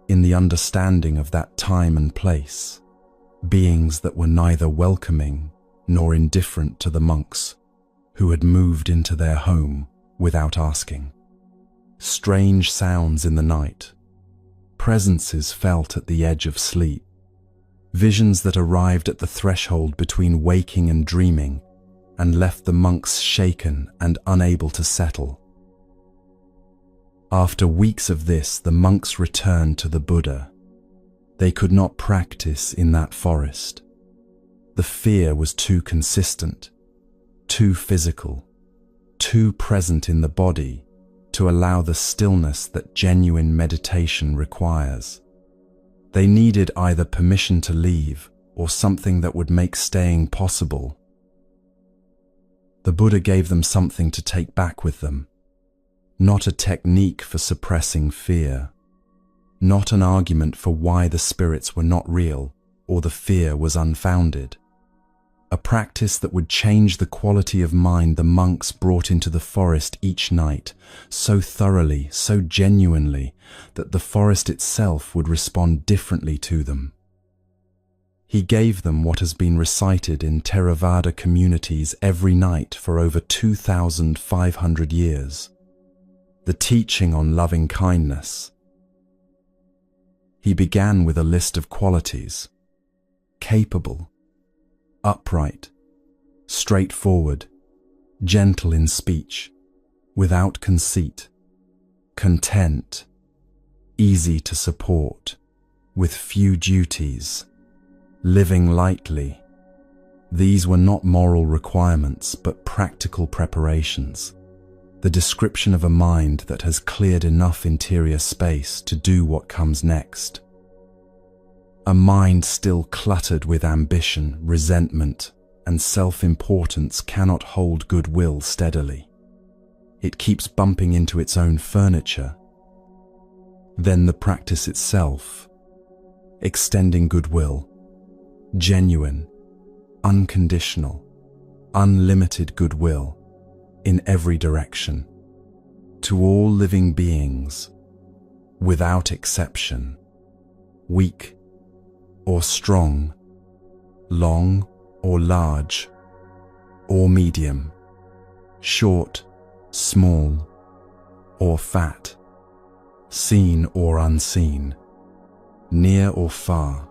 in the understanding of that time and place, beings that were neither welcoming nor indifferent to the monks who had moved into their home without asking. Strange sounds in the night, presences felt at the edge of sleep, visions that arrived at the threshold between waking and dreaming and left the monks shaken and unable to settle. After weeks of this, the monks returned to the Buddha. They could not practice in that forest. The fear was too consistent, too physical, too present in the body to allow the stillness that genuine meditation requires. They needed either permission to leave or something that would make staying possible. The Buddha gave them something to take back with them, not a technique for suppressing fear, not an argument for why the spirits were not real or the fear was unfounded. A practice that would change the quality of mind the monks brought into the forest each night, so thoroughly, so genuinely, that the forest itself would respond differently to them. He gave them what has been recited in Theravada communities every night for over 2,500 years, the teaching on loving kindness. He began with a list of qualities: capable, upright, straightforward, gentle in speech, without conceit, content, easy to support, with few duties, living lightly. These were not moral requirements, but practical preparations, the description of a mind that has cleared enough interior space to do what comes next. A mind still cluttered with ambition, resentment, and self-importance cannot hold goodwill steadily. It keeps bumping into its own furniture. Then the practice itself, extending goodwill, genuine, unconditional, unlimited goodwill in every direction, to all living beings, without exception, weak or strong, long or large, or medium, short, small, or fat, seen or unseen, near or far,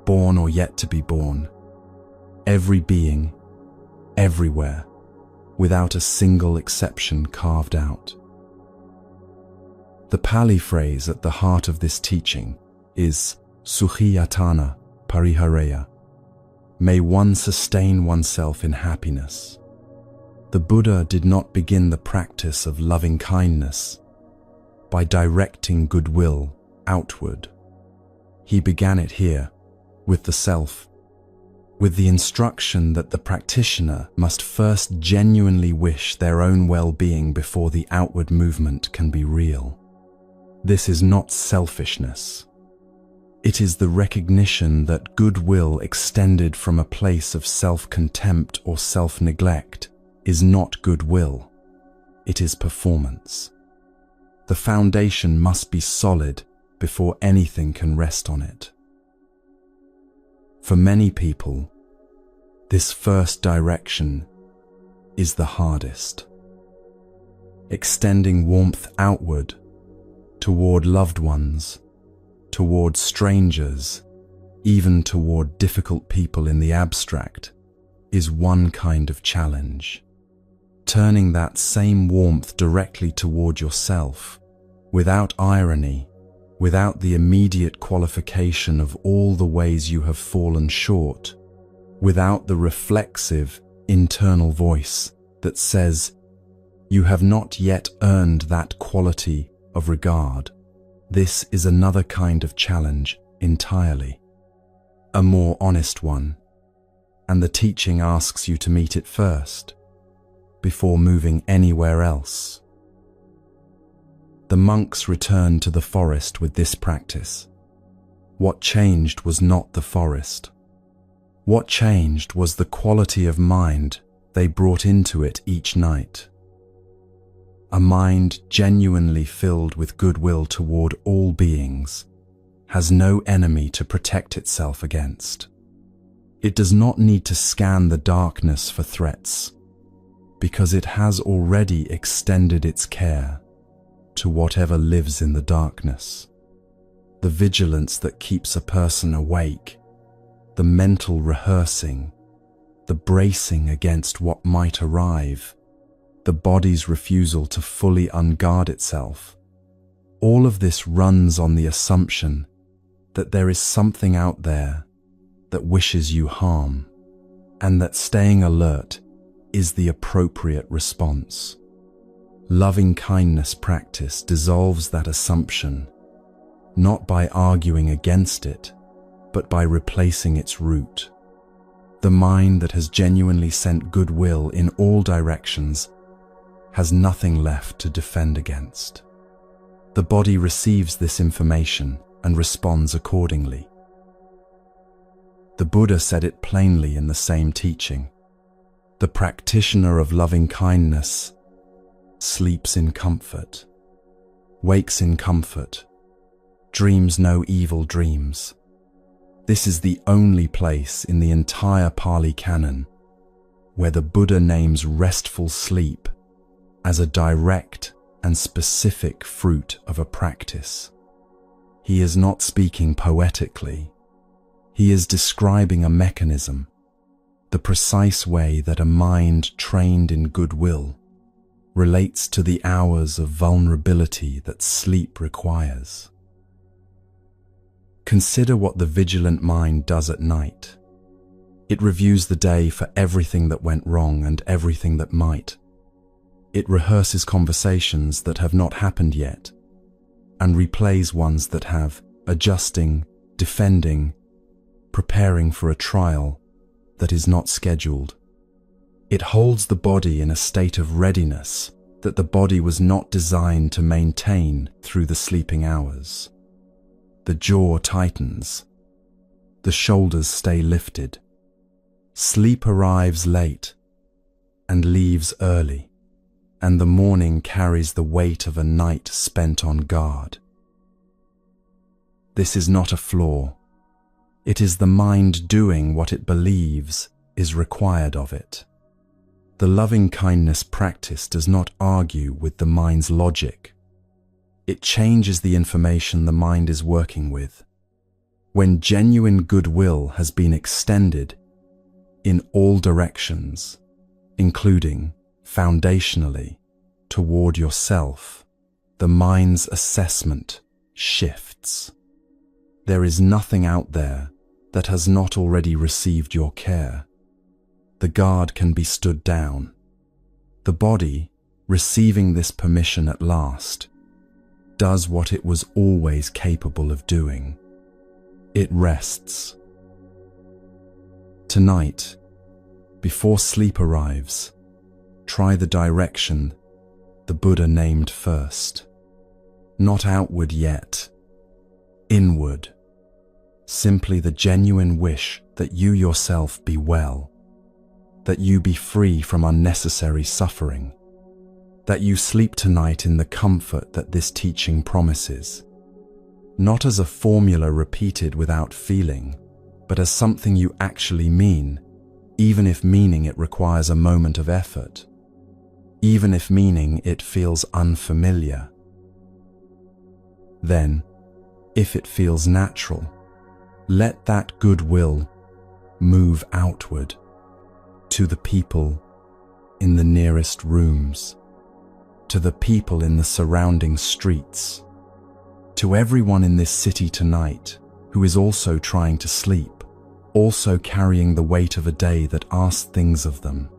born or yet to be born, every being, everywhere, without a single exception carved out. The Pali phrase at the heart of this teaching is Sukhiyatana Parihareya. May one sustain oneself in happiness. The Buddha did not begin the practice of loving kindness by directing goodwill outward. He began it here, with the self, with the instruction that the practitioner must first genuinely wish their own well-being before the outward movement can be real. This is not selfishness. It is the recognition that goodwill extended from a place of self-contempt or self-neglect is not goodwill. It is performance. The foundation must be solid before anything can rest on it. For many people, this first direction is the hardest. Extending warmth outward, toward loved ones, toward strangers, even toward difficult people in the abstract, is one kind of challenge. Turning that same warmth directly toward yourself, without irony, without the immediate qualification of all the ways you have fallen short, without the reflexive internal voice that says, "You have not yet earned that quality of regard." This is another kind of challenge entirely, a more honest one, and the teaching asks you to meet it first, before moving anywhere else. The monks returned to the forest with this practice. What changed was not the forest. What changed was the quality of mind they brought into it each night. A mind genuinely filled with goodwill toward all beings has no enemy to protect itself against. It does not need to scan the darkness for threats, because it has already extended its care to whatever lives in the darkness. The vigilance that keeps a person awake, the mental rehearsing, the bracing against what might arrive, the body's refusal to fully unguard itself, all of this runs on the assumption that there is something out there that wishes you harm, and that staying alert is the appropriate response. Loving kindness practice dissolves that assumption, not by arguing against it, but by replacing its root. The mind that has genuinely sent goodwill in all directions has nothing left to defend against. The body receives this information and responds accordingly. The Buddha said it plainly in the same teaching. The practitioner of loving kindness sleeps in comfort, wakes in comfort, dreams no evil dreams. This is the only place in the entire Pali Canon where the Buddha names restful sleep as a direct and specific fruit of a practice. He is not speaking poetically. He is describing a mechanism, the precise way that a mind trained in goodwill relates to the hours of vulnerability that sleep requires. Consider what the vigilant mind does at night. It reviews the day for everything that went wrong and everything that might. It rehearses conversations that have not happened yet, and replays ones that have, adjusting, defending, preparing for a trial that is not scheduled. It holds the body in a state of readiness that the body was not designed to maintain through the sleeping hours. The jaw tightens. The shoulders stay lifted. Sleep arrives late and leaves early, and the morning carries the weight of a night spent on guard. This is not a flaw. It is the mind doing what it believes is required of it. The loving kindness practice does not argue with the mind's logic. It changes the information the mind is working with. When genuine goodwill has been extended in all directions, including foundationally toward yourself, the mind's assessment shifts. There is nothing out there that has not already received your care. The guard can be stood down. The body, receiving this permission at last, does what it was always capable of doing. It rests. Tonight, before sleep arrives, try the direction the Buddha named first. Not outward yet, inward. Simply the genuine wish that you yourself be well, that you be free from unnecessary suffering, that you sleep tonight in the comfort that this teaching promises, not as a formula repeated without feeling, but as something you actually mean, even if meaning it requires a moment of effort, even if meaning it feels unfamiliar. Then, if it feels natural, let that goodwill move outward to the people in the nearest rooms, to the people in the surrounding streets, to everyone in this city tonight who is also trying to sleep, also carrying the weight of a day that asked things of them,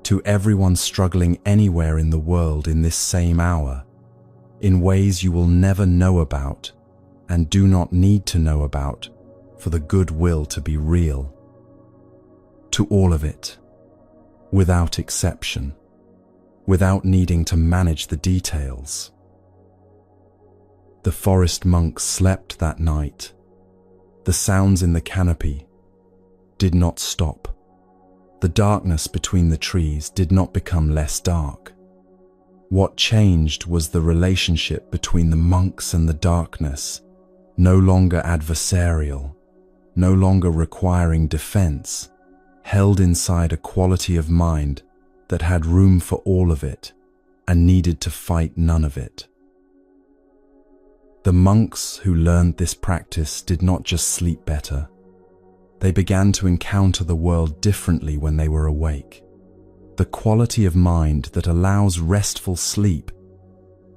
to everyone struggling anywhere in the world in this same hour, in ways you will never know about and do not need to know about for the goodwill to be real. To all of it, without exception, without needing to manage the details. The forest monks slept that night. The sounds in the canopy did not stop. The darkness between the trees did not become less dark. What changed was the relationship between the monks and the darkness, no longer adversarial, no longer requiring defense, held inside a quality of mind that had room for all of it and needed to fight none of it. The monks who learned this practice did not just sleep better. They began to encounter the world differently when they were awake. The quality of mind that allows restful sleep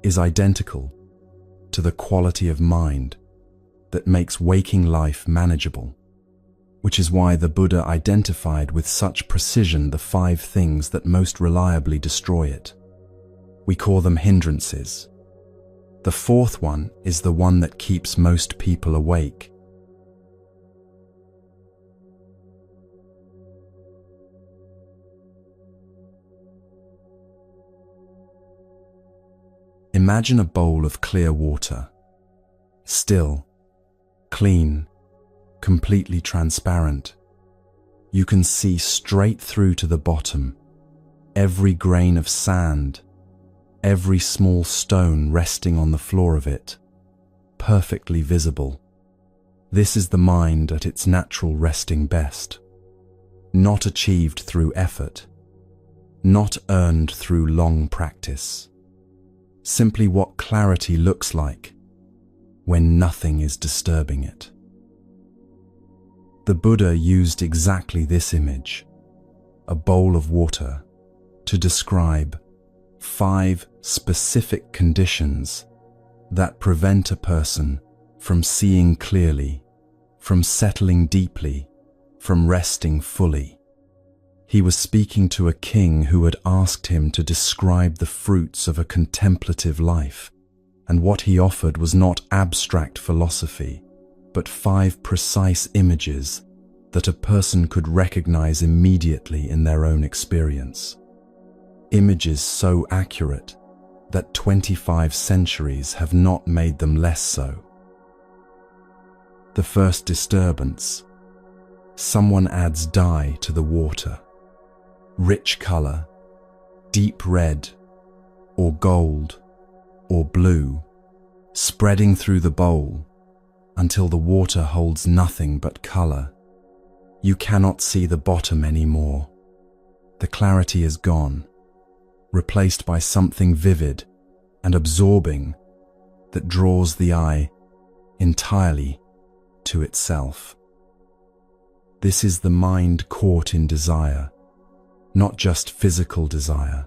is identical to the quality of mind that makes waking life manageable, which is why the Buddha identified with such precision the 5 things that most reliably destroy it. We call them hindrances. The 4th one is the one that keeps most people awake. Imagine a bowl of clear water, still, clean, completely transparent. You can see straight through to the bottom, every grain of sand, every small stone resting on the floor of it, perfectly visible. This is the mind at its natural resting best, not achieved through effort, not earned through long practice. Simply what clarity looks like when nothing is disturbing it. The Buddha used exactly this image, a bowl of water, to describe 5 specific conditions that prevent a person from seeing clearly, from settling deeply, from resting fully. He was speaking to a king who had asked him to describe the fruits of a contemplative life, and what he offered was not abstract philosophy, but 5 precise images that a person could recognize immediately in their own experience. Images so accurate that 25 centuries have not made them less so. The first disturbance. Someone adds dye to the water. Rich color, deep red, or gold, or blue, spreading through the bowl until the water holds nothing but color. You cannot see the bottom anymore. The clarity is gone, replaced by something vivid and absorbing that draws the eye entirely to itself. This is the mind caught in desire. Not just physical desire,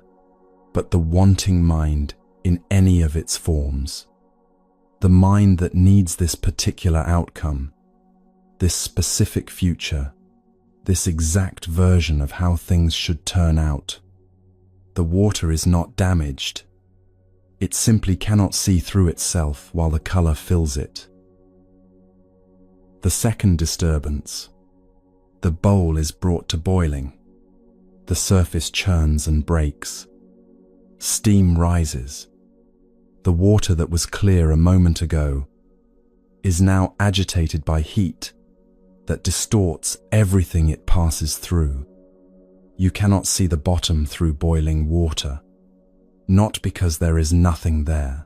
but the wanting mind in any of its forms. The mind that needs this particular outcome, this specific future, this exact version of how things should turn out. The water is not damaged. It simply cannot see through itself while the color fills it. The second disturbance. The bowl is brought to boiling. The surface churns and breaks. Steam rises. The water that was clear a moment ago is now agitated by heat that distorts everything it passes through. You cannot see the bottom through boiling water, not because there is nothing there,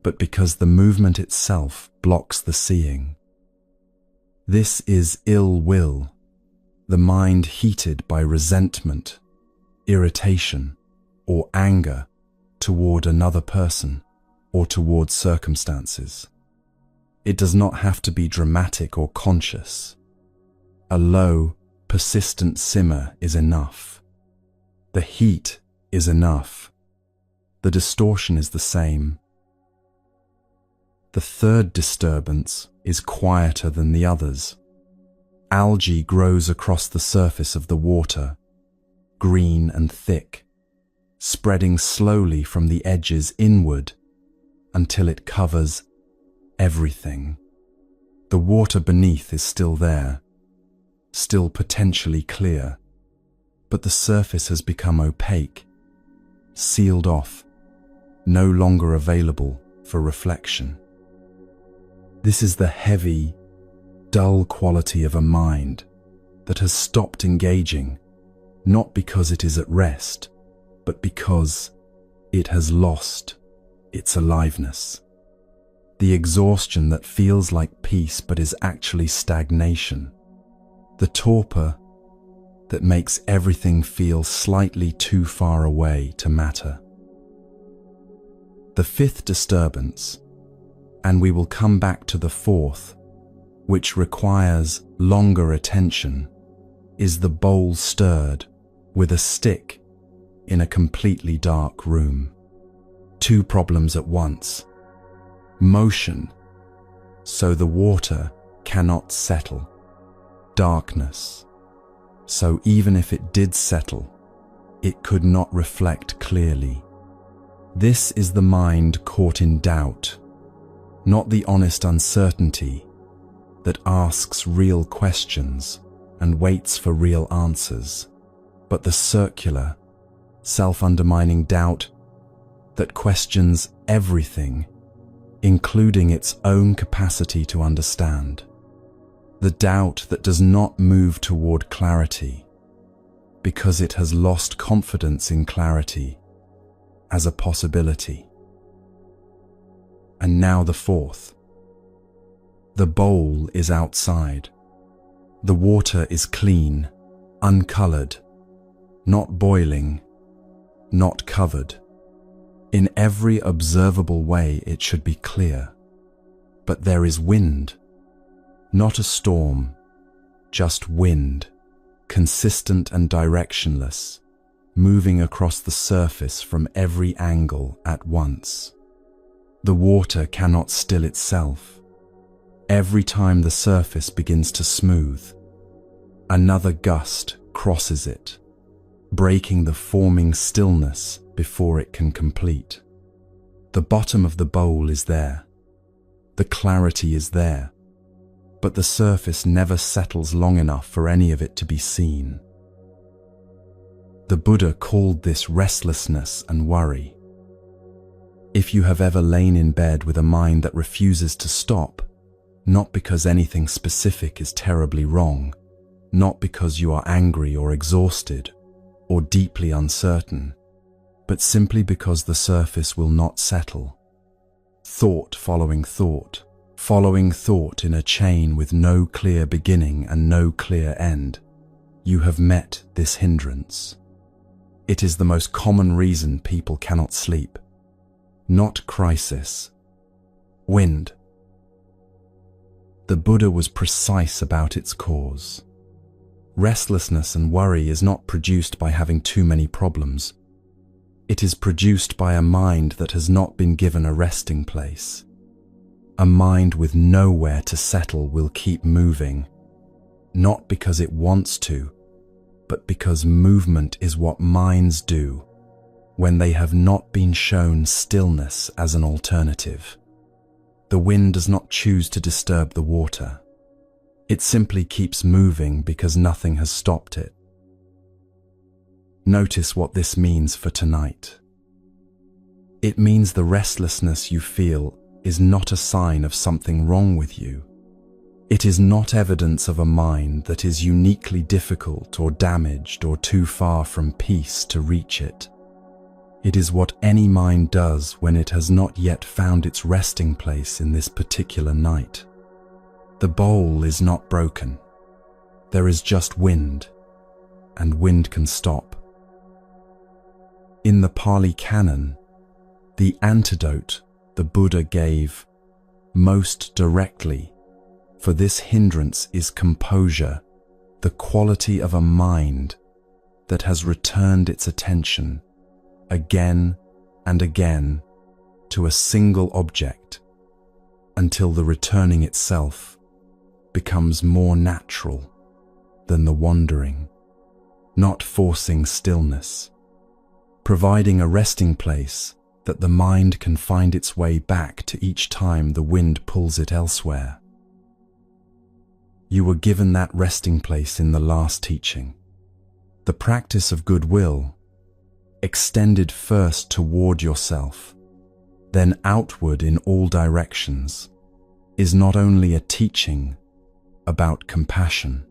but because the movement itself blocks the seeing. This is ill will. The mind heated by resentment, irritation, or anger toward another person or toward circumstances. It does not have to be dramatic or conscious. A low, persistent simmer is enough. The heat is enough. The distortion is the same. The third disturbance is quieter than the others. Algae grows across the surface of the water, green and thick, spreading slowly from the edges inward until it covers everything. The water beneath is still there, still potentially clear, but the surface has become opaque, sealed off, no longer available for reflection. This is the heavy, dull quality of a mind that has stopped engaging, not because it is at rest, but because it has lost its aliveness. The exhaustion that feels like peace but is actually stagnation. The torpor that makes everything feel slightly too far away to matter. The fifth disturbance, and we will come back to the fourth, which requires longer attention, is the bowl stirred with a stick in a completely dark room. Two problems at once. Motion, so the water cannot settle. Darkness, so even if it did settle, it could not reflect clearly. This is the mind caught in doubt, not the honest uncertainty that asks real questions and waits for real answers, but the circular, self-undermining doubt that questions everything, including its own capacity to understand. The doubt that does not move toward clarity because it has lost confidence in clarity as a possibility. And now the fourth. The bowl is outside. The water is clean, uncolored, not boiling, not covered. In every observable way it should be clear. But there is wind, not a storm, just wind, consistent and directionless, moving across the surface from every angle at once. The water cannot still itself. Every time the surface begins to smooth, another gust crosses it, breaking the forming stillness before it can complete. The bottom of the bowl is there. The clarity is there, but the surface never settles long enough for any of it to be seen. The Buddha called this restlessness and worry. If you have ever lain in bed with a mind that refuses to stop, not because anything specific is terribly wrong, not because you are angry or exhausted or deeply uncertain, but simply because the surface will not settle. Thought following thought in a chain with no clear beginning and no clear end. You have met this hindrance. It is the most common reason people cannot sleep. Not crisis. Wind. The Buddha was precise about its cause. Restlessness and worry is not produced by having too many problems. It is produced by a mind that has not been given a resting place. A mind with nowhere to settle will keep moving, not because it wants to, but because movement is what minds do when they have not been shown stillness as an alternative. The wind does not choose to disturb the water. It simply keeps moving because nothing has stopped it. Notice what this means for tonight. It means the restlessness you feel is not a sign of something wrong with you. It is not evidence of a mind that is uniquely difficult or damaged or too far from peace to reach it. It is what any mind does when it has not yet found its resting place in this particular night. The bowl is not broken. There is just wind, and wind can stop. In the Pali Canon, the antidote the Buddha gave most directly for this hindrance is composure, the quality of a mind that has returned its attention again and again to a single object until the returning itself becomes more natural than the wandering, not forcing stillness, providing a resting place that the mind can find its way back to each time the wind pulls it elsewhere. You were given that resting place in the last teaching. The practice of goodwill, extended first toward yourself, then outward in all directions, is not only a teaching about compassion,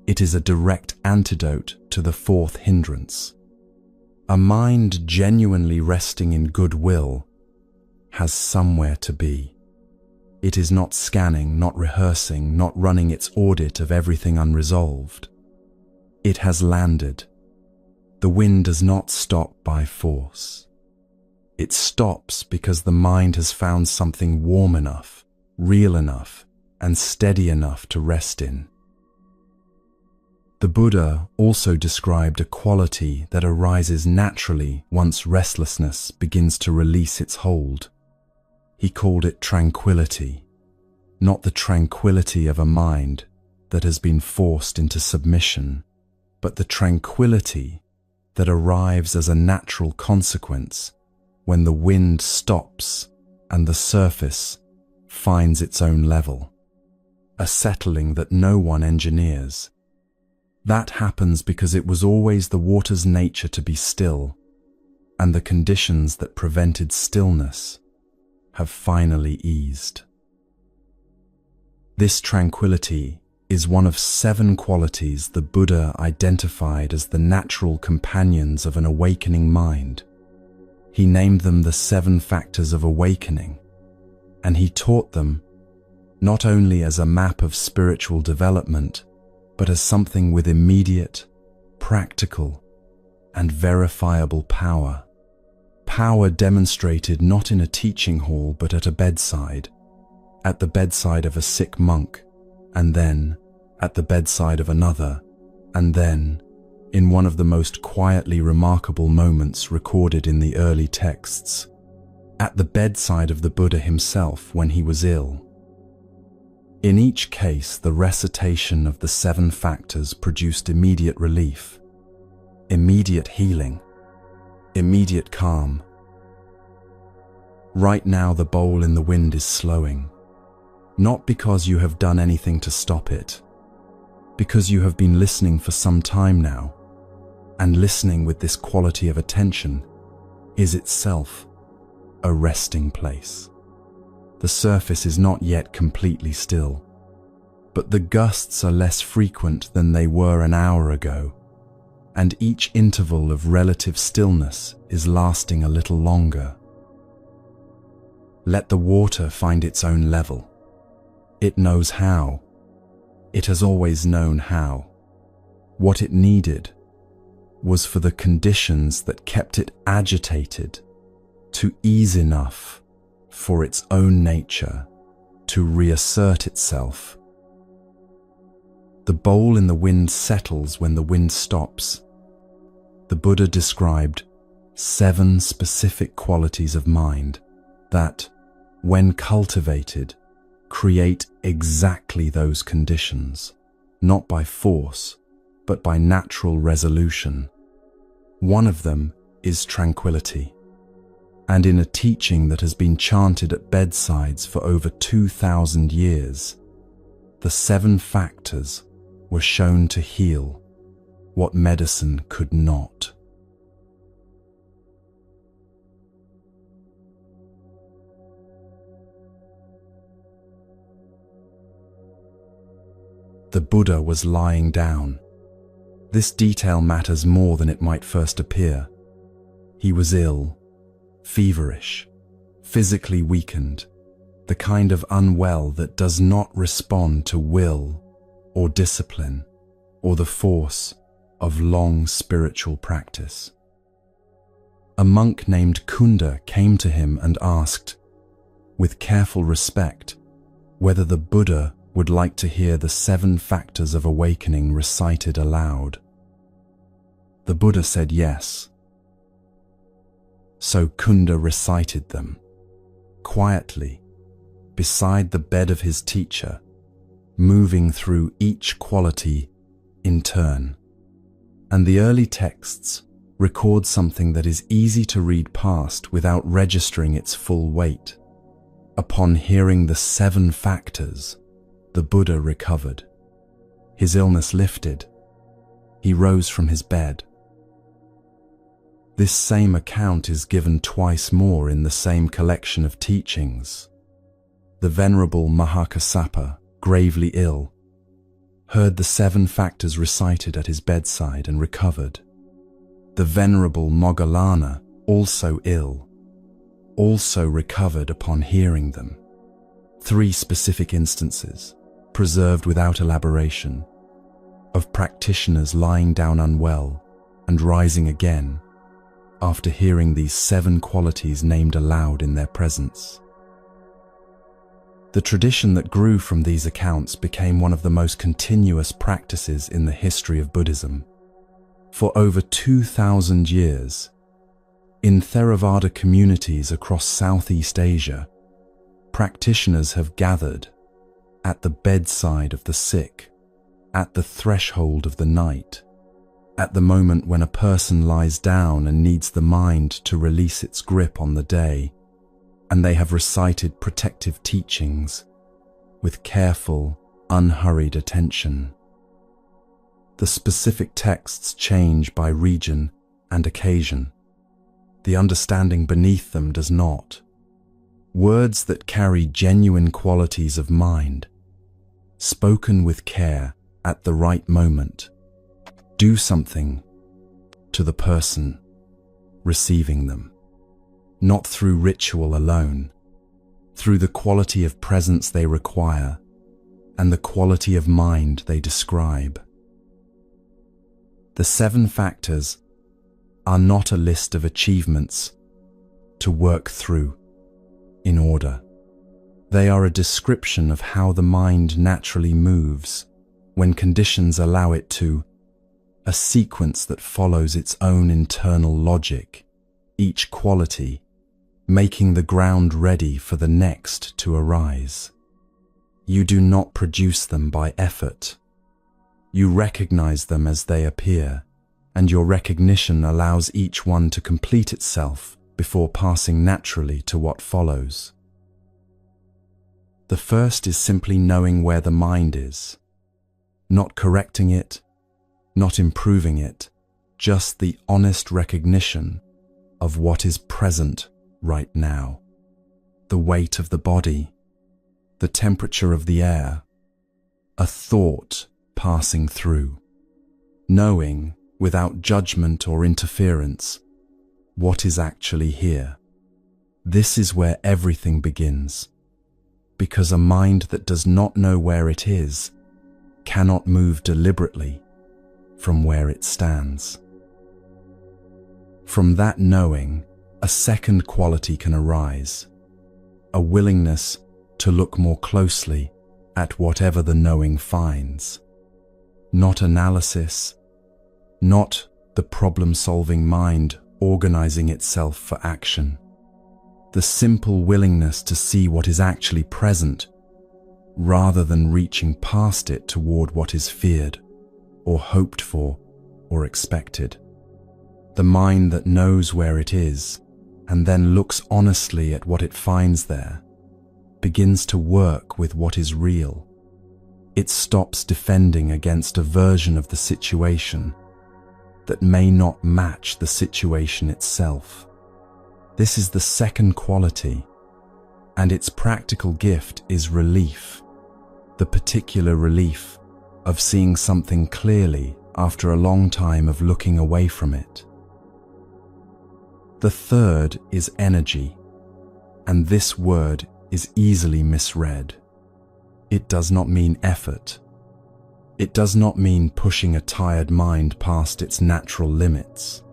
it is a direct antidote to the fourth hindrance. A mind genuinely resting in goodwill has somewhere to be. It is not scanning, not rehearsing, not running its audit of everything unresolved. It has landed. The wind does not stop by force. It stops because the mind has found something warm enough, real enough, and steady enough to rest in. The Buddha also described a quality that arises naturally once restlessness begins to release its hold. He called it tranquility, not the tranquility of a mind that has been forced into submission, but the tranquility that arrives as a natural consequence when the wind stops and the surface finds its own level, a settling that no one engineers. That happens because it was always the water's nature to be still, and the conditions that prevented stillness have finally eased. This tranquility is one of 7 qualities the Buddha identified as the natural companions of an awakening mind. He named them the 7 factors of awakening, and he taught them not only as a map of spiritual development, but as something with immediate, practical, and verifiable power. Power demonstrated not in a teaching hall but at a bedside, at the bedside of a sick monk, and then at the bedside of another, and then in one of the most quietly remarkable moments recorded in the early texts, at the bedside of the Buddha himself when he was ill. In each case, the recitation of the 7 factors produced immediate relief, immediate healing, immediate calm. Right now, the bowl in the wind is slowing, not because you have done anything to stop it, because you have been listening for some time now, and listening with this quality of attention is itself a resting place. The surface is not yet completely still, but the gusts are less frequent than they were an hour ago, and each interval of relative stillness is lasting a little longer. Let the water find its own level. It knows how. It has always known how. What it needed was for the conditions that kept it agitated to ease enough for its own nature to reassert itself. The bowl in the wind settles when the wind stops. The Buddha described 7 specific qualities of mind that, when cultivated, create exactly those conditions, not by force, but by natural resolution. One of them is tranquility. And in a teaching that has been chanted at bedsides for over 2,000 years, the 7 factors were shown to heal what medicine could not. The Buddha was lying down. This detail matters more than it might first appear. He was ill, feverish, physically weakened, the kind of unwell that does not respond to will or discipline or the force of long spiritual practice. A monk named Kunda came to him and asked, with careful respect, whether the Buddha would like to hear the 7 factors of awakening recited aloud. The Buddha said yes. So Kunda recited them, quietly, beside the bed of his teacher, moving through each quality in turn. And the early texts record something that is easy to read past without registering its full weight. Upon hearing the 7 factors, the Buddha recovered. His illness lifted. He rose from his bed. This same account is given twice more in the same collection of teachings. the Venerable Mahakassapa, gravely ill, heard the 7 factors recited at his bedside and recovered. The Venerable Moggallana, also ill, also recovered upon hearing them. 3 specific instances, preserved without elaboration, of practitioners lying down unwell and rising again after hearing these 7 qualities named aloud in their presence. The tradition that grew from these accounts became one of the most continuous practices in the history of Buddhism. For over 2,000 years, in Theravada communities across Southeast Asia, practitioners have gathered at the bedside of the sick, at the threshold of the night, at the moment when a person lies down and needs the mind to release its grip on the day, and they have recited protective teachings with careful, unhurried attention. The specific texts change by region and occasion. The understanding beneath them does not. Words that carry genuine qualities of mind, spoken with care at the right moment, do something to the person receiving them, not through ritual alone, through the quality of presence they require and the quality of mind they describe. The 7 factors are not a list of achievements to work through in order. They are a description of how the mind naturally moves when conditions allow it to, a sequence that follows its own internal logic, each quality making the ground ready for the next to arise. You do not produce them by effort. You recognize them as they appear, and your recognition allows each one to complete itself before passing naturally to what follows. The first is simply knowing where the mind is, not correcting it, not improving it, just the honest recognition of what is present right now. The weight of the body, the temperature of the air, a thought passing through. Knowing, without judgment or interference, what is actually here. This is where everything begins, because a mind that does not know where it is cannot move deliberately from where it stands. From that knowing, a second quality can arise, a willingness to look more closely at whatever the knowing finds. Not analysis, not the problem-solving mind organizing itself for action. The simple willingness to see what is actually present, rather than reaching past it toward what is feared, or hoped for, or expected. The mind that knows where it is, and then looks honestly at what it finds there, begins to work with what is real. It stops defending against a version of the situation that may not match the situation itself. This is the second quality, and its practical gift is relief, the particular relief of seeing something clearly after a long time of looking away from it. The third is energy, and this word is easily misread. It does not mean effort. It does not mean pushing a tired mind past its natural limits.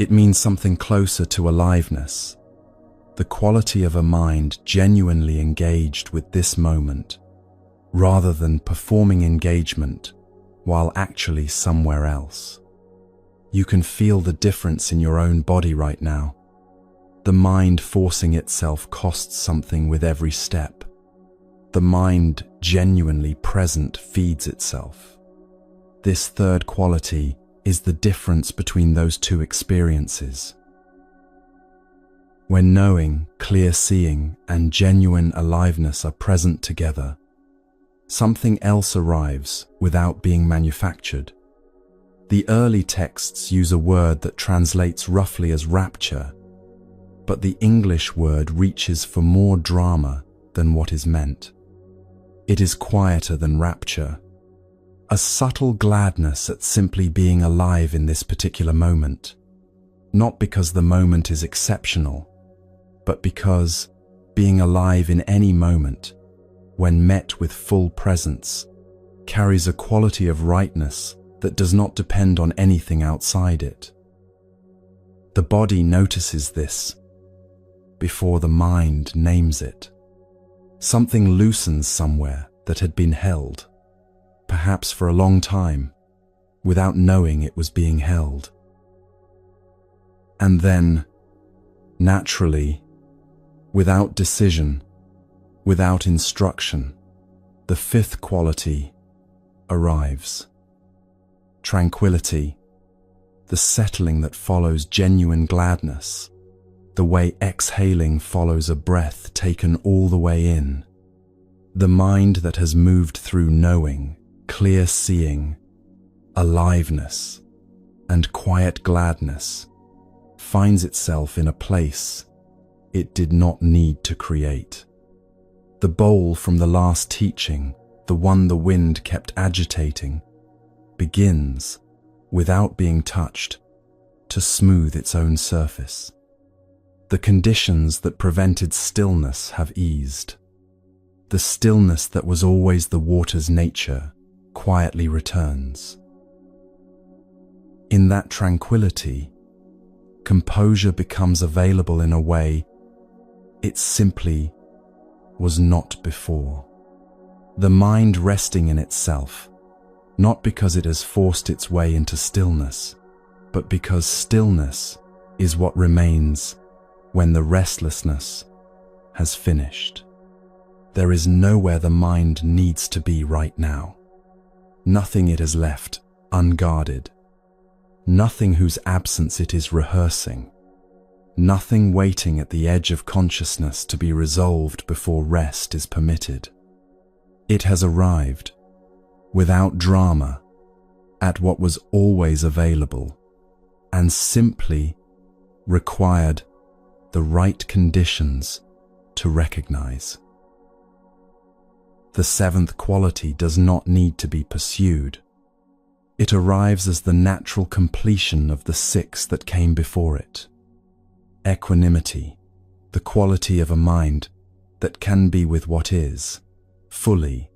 It means something closer to aliveness, the quality of a mind genuinely engaged with this moment, rather than performing engagement while actually somewhere else. You can feel the difference in your own body right now. The mind forcing itself costs something with every step. The mind genuinely present feeds itself. This third quality is the difference between those two experiences. When knowing, clear seeing, and genuine aliveness are present together, something else arrives without being manufactured. The early texts use a word that translates roughly as rapture, but the English word reaches for more drama than what is meant. It is quieter than rapture, a subtle gladness at simply being alive in this particular moment, not because the moment is exceptional, but because being alive in any moment, when met with full presence, carries a quality of rightness that does not depend on anything outside it. The body notices this before the mind names it. Something loosens somewhere that had been held, perhaps for a long time, without knowing it was being held. And then, naturally, without decision, without instruction, the fifth quality arrives. Tranquility, the settling that follows genuine gladness, the way exhaling follows a breath taken all the way in. The mind that has moved through knowing, clear seeing, aliveness, and quiet gladness finds itself in a place it did not need to create. The bowl from the last teaching, the one the wind kept agitating, begins, without being touched, to smooth its own surface. The conditions that prevented stillness have eased. The stillness that was always the water's nature quietly returns. In that tranquility, composure becomes available in a way it simply was not before. The mind resting in itself, not because it has forced its way into stillness, but because stillness is what remains when the restlessness has finished. There is nowhere the mind needs to be right now. Nothing it has left unguarded. Nothing whose absence it is rehearsing. Nothing waiting at the edge of consciousness to be resolved before rest is permitted. It has arrived, without drama, at what was always available, and simply required the right conditions to recognize. The seventh quality does not need to be pursued. It arrives as the natural completion of the six that came before it. Equanimity, the quality of a mind that can be with what is, fully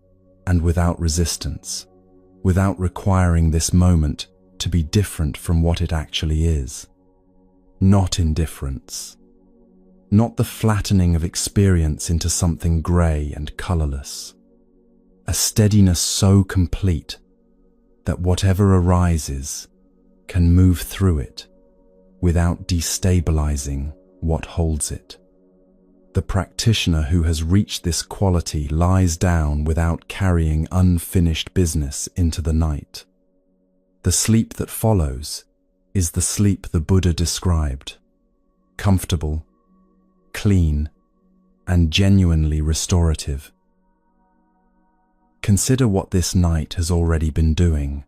and without resistance, without requiring this moment to be different from what it actually is. Not indifference. Not the flattening of experience into something grey and colourless. A steadiness so complete that whatever arises can move through it without destabilizing what holds it. The practitioner who has reached this quality lies down without carrying unfinished business into the night. The sleep that follows is the sleep the Buddha described, comfortable, clean, and genuinely restorative. Consider what this night has already been doing.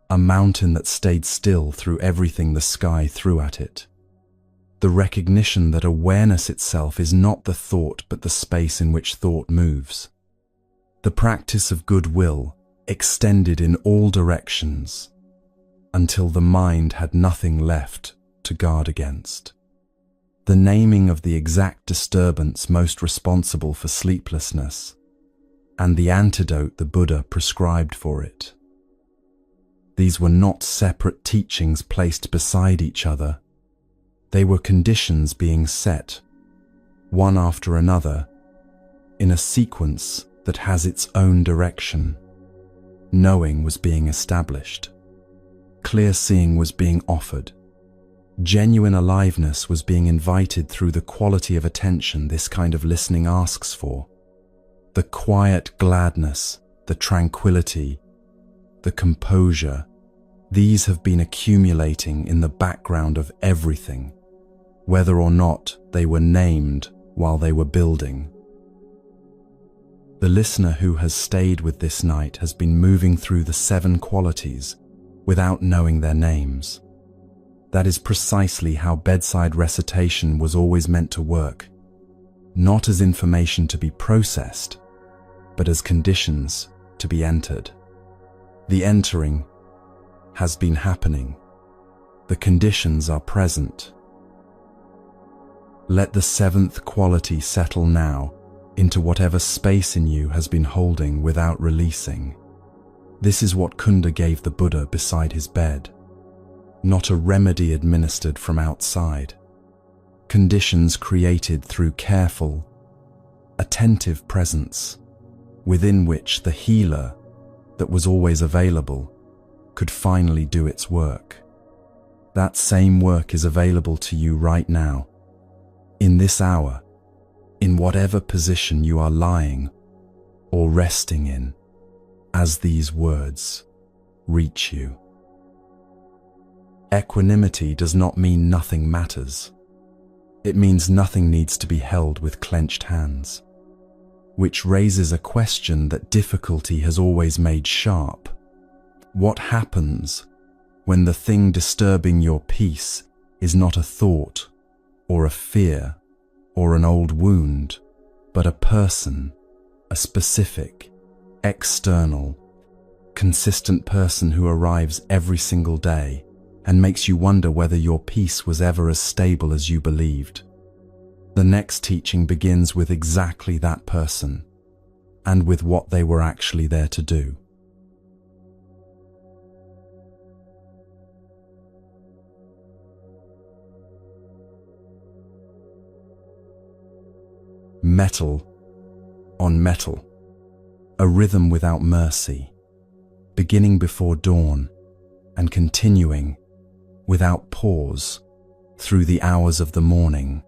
A mountain that stayed still through everything the sky threw at it. The recognition that awareness itself is not the thought but the space in which thought moves. The practice of goodwill extended in all directions until the mind had nothing left to guard against. The naming of the exact disturbance most responsible for sleeplessness, and the antidote the Buddha prescribed for it. These were not separate teachings placed beside each other. They were conditions being set, one after another, in a sequence that has its own direction. Knowing was being established. Clear seeing was being offered. Genuine aliveness was being invited through the quality of attention this kind of listening asks for. The quiet gladness, the tranquility, the composure, these have been accumulating in the background of everything, whether or not they were named while they were building. The listener who has stayed with this night has been moving through the seven qualities without knowing their names. That is precisely how bedside recitation was always meant to work. not as information to be processed, but as conditions to be entered. The entering has been happening. The conditions are present. Let the seventh quality settle now into whatever space in you has been holding without releasing. This is what Kunda gave the Buddha beside his bed, not a remedy administered from outside. Conditions created through careful, attentive presence, within which the healer that was always available could finally do its work. That same work is available to you right now, in this hour, in whatever position you are lying or resting in, as these words reach you. Equanimity does not mean nothing matters. It means nothing needs to be held with clenched hands, which raises a question that difficulty has always made sharp. What happens when the thing disturbing your peace is not a thought or a fear or an old wound, but a person, a specific, external, consistent person who arrives every single day and makes you wonder whether your peace was ever as stable as you believed? The next teaching begins with exactly that person and with what they were actually there to do. Metal on metal, a rhythm without mercy, beginning before dawn and continuing without pause through the hours of the morning,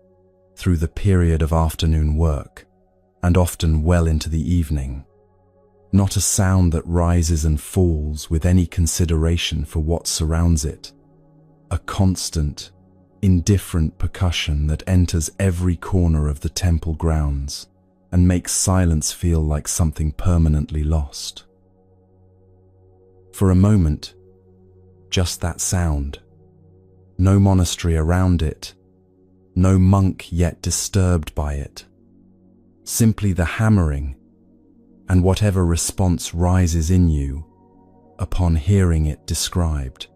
through the period of afternoon work, and often well into the evening. Not a sound that rises and falls with any consideration for what surrounds it. A constant, indifferent percussion that enters every corner of the temple grounds and makes silence feel like something permanently lost. For a moment, just that sound. No monastery around it, no monk yet disturbed by it. Simply the hammering and whatever response rises in you upon hearing it described,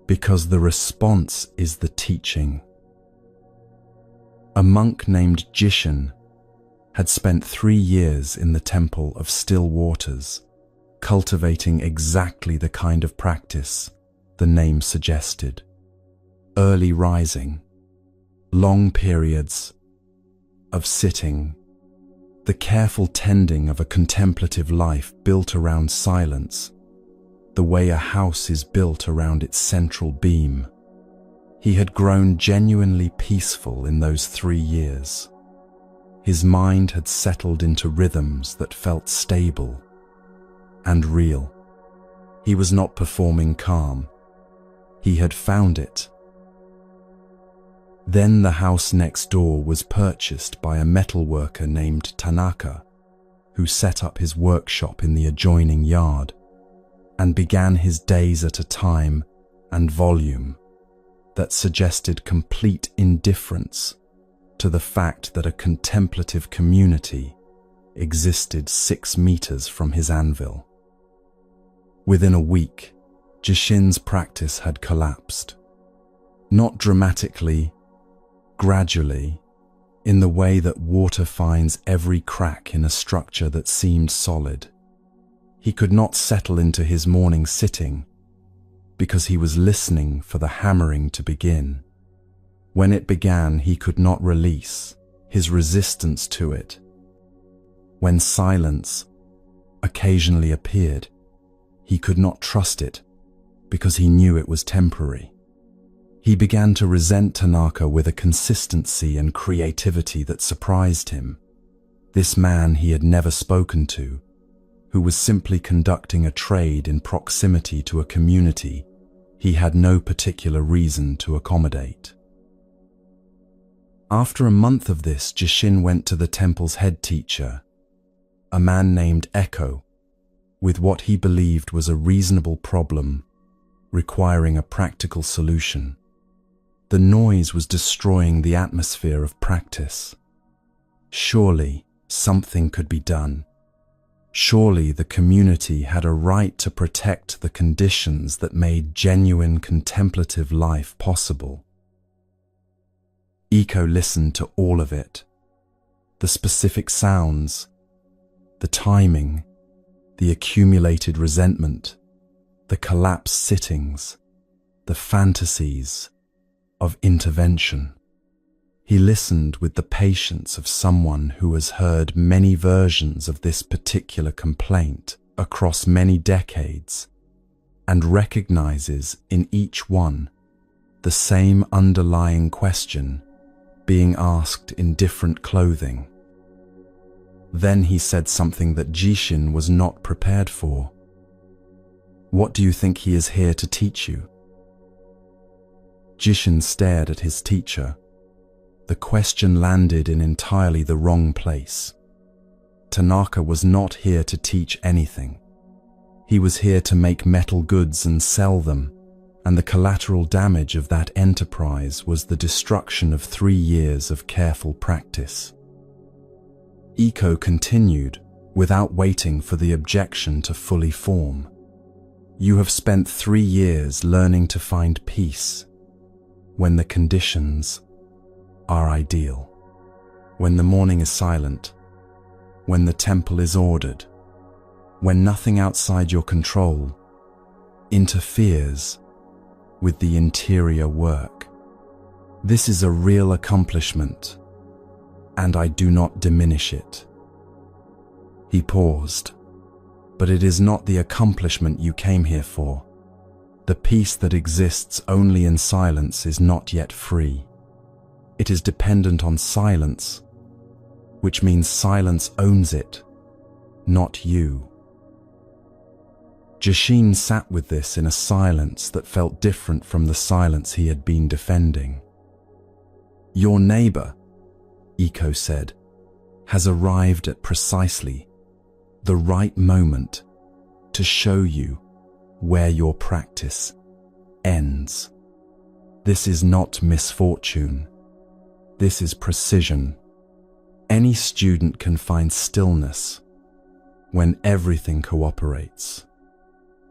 because the response is the teaching. A monk named Jishin had spent 3 years in the temple of still waters, cultivating exactly the kind of practice the name suggested. Early rising, long periods of sitting, the careful tending of a contemplative life built around silence, the way a house is built around its central beam. He had grown genuinely peaceful in those 3 years. His mind had settled into rhythms that felt stable and real. He was not performing calm. He had found it. Then the house next door was purchased by a metalworker named Tanaka, who set up his workshop in the adjoining yard and began his days at a time and volume that suggested complete indifference to the fact that a contemplative community existed 6 meters from his anvil. Within a week, Jishin's practice had collapsed. Not dramatically, gradually, in the way that water finds every crack in a structure that seemed solid. He could not settle into his morning sitting because he was listening for the hammering to begin. When it began, he could not release his resistance to it. When silence occasionally appeared, he could not trust it because he knew it was temporary. He began to resent Tanaka with a consistency and creativity that surprised him. This man he had never spoken to, who was simply conducting a trade in proximity to a community he had no particular reason to accommodate. After a month of this, Jishin went to the temple's head teacher, a man named Echo, with what he believed was a reasonable problem requiring a practical solution. The noise was destroying the atmosphere of practice. Surely something could be done. Surely the community had a right to protect the conditions that made genuine contemplative life possible. Iko listened to all of it. The specific sounds, the timing, the accumulated resentment, the collapsed sittings, the fantasies of intervention. He listened with the patience of someone who has heard many versions of this particular complaint across many decades and recognizes in each one the same underlying question being asked in different clothing. Then he said something that Jishin was not prepared for. What do you think he is here to teach you? Jishin stared at his teacher. The question landed in entirely the wrong place. Tanaka was not here to teach anything. He was here to make metal goods and sell them, and the collateral damage of that enterprise was the destruction of 3 years of careful practice. Iko continued, without waiting for the objection to fully form. You have spent 3 years learning to find peace when the conditions are ideal, when the morning is silent, when the temple is ordered, when nothing outside your control interferes with the interior work. This is a real accomplishment, and I do not diminish it. He paused. But it is not the accomplishment you came here for. The peace that exists only in silence is not yet free. It is dependent on silence, which means silence owns it, not you. Jishin sat with this in a silence that felt different from the silence he had been defending. Your neighbor, Iko said, has arrived at precisely the right moment to show you where your practice ends. This is not misfortune. This is precision. Any student can find stillness when everything cooperates.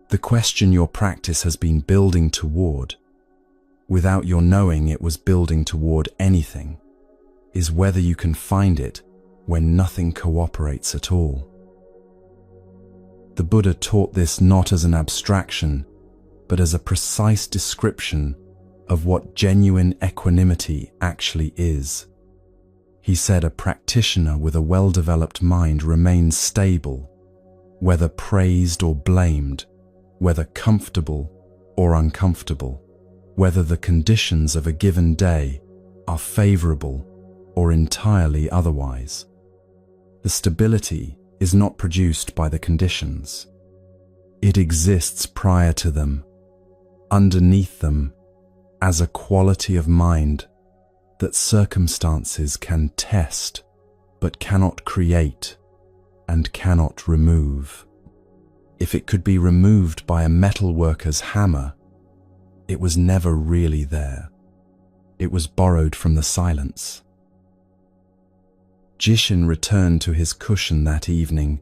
The question your practice has been building toward, without your knowing it was building toward anything, is whether you can find it when nothing cooperates at all. The Buddha taught this not as an abstraction, but as a precise description of what genuine equanimity actually is. He said a practitioner with a well-developed mind remains stable, whether praised or blamed, whether comfortable or uncomfortable, whether the conditions of a given day are favorable or entirely otherwise. The stability is not produced by the conditions. It exists prior to them, underneath them, as a quality of mind that circumstances can test but cannot create and cannot remove. If it could be removed by a metalworker's hammer, it was never really there. It was borrowed from the silence. Jishin returned to his cushion that evening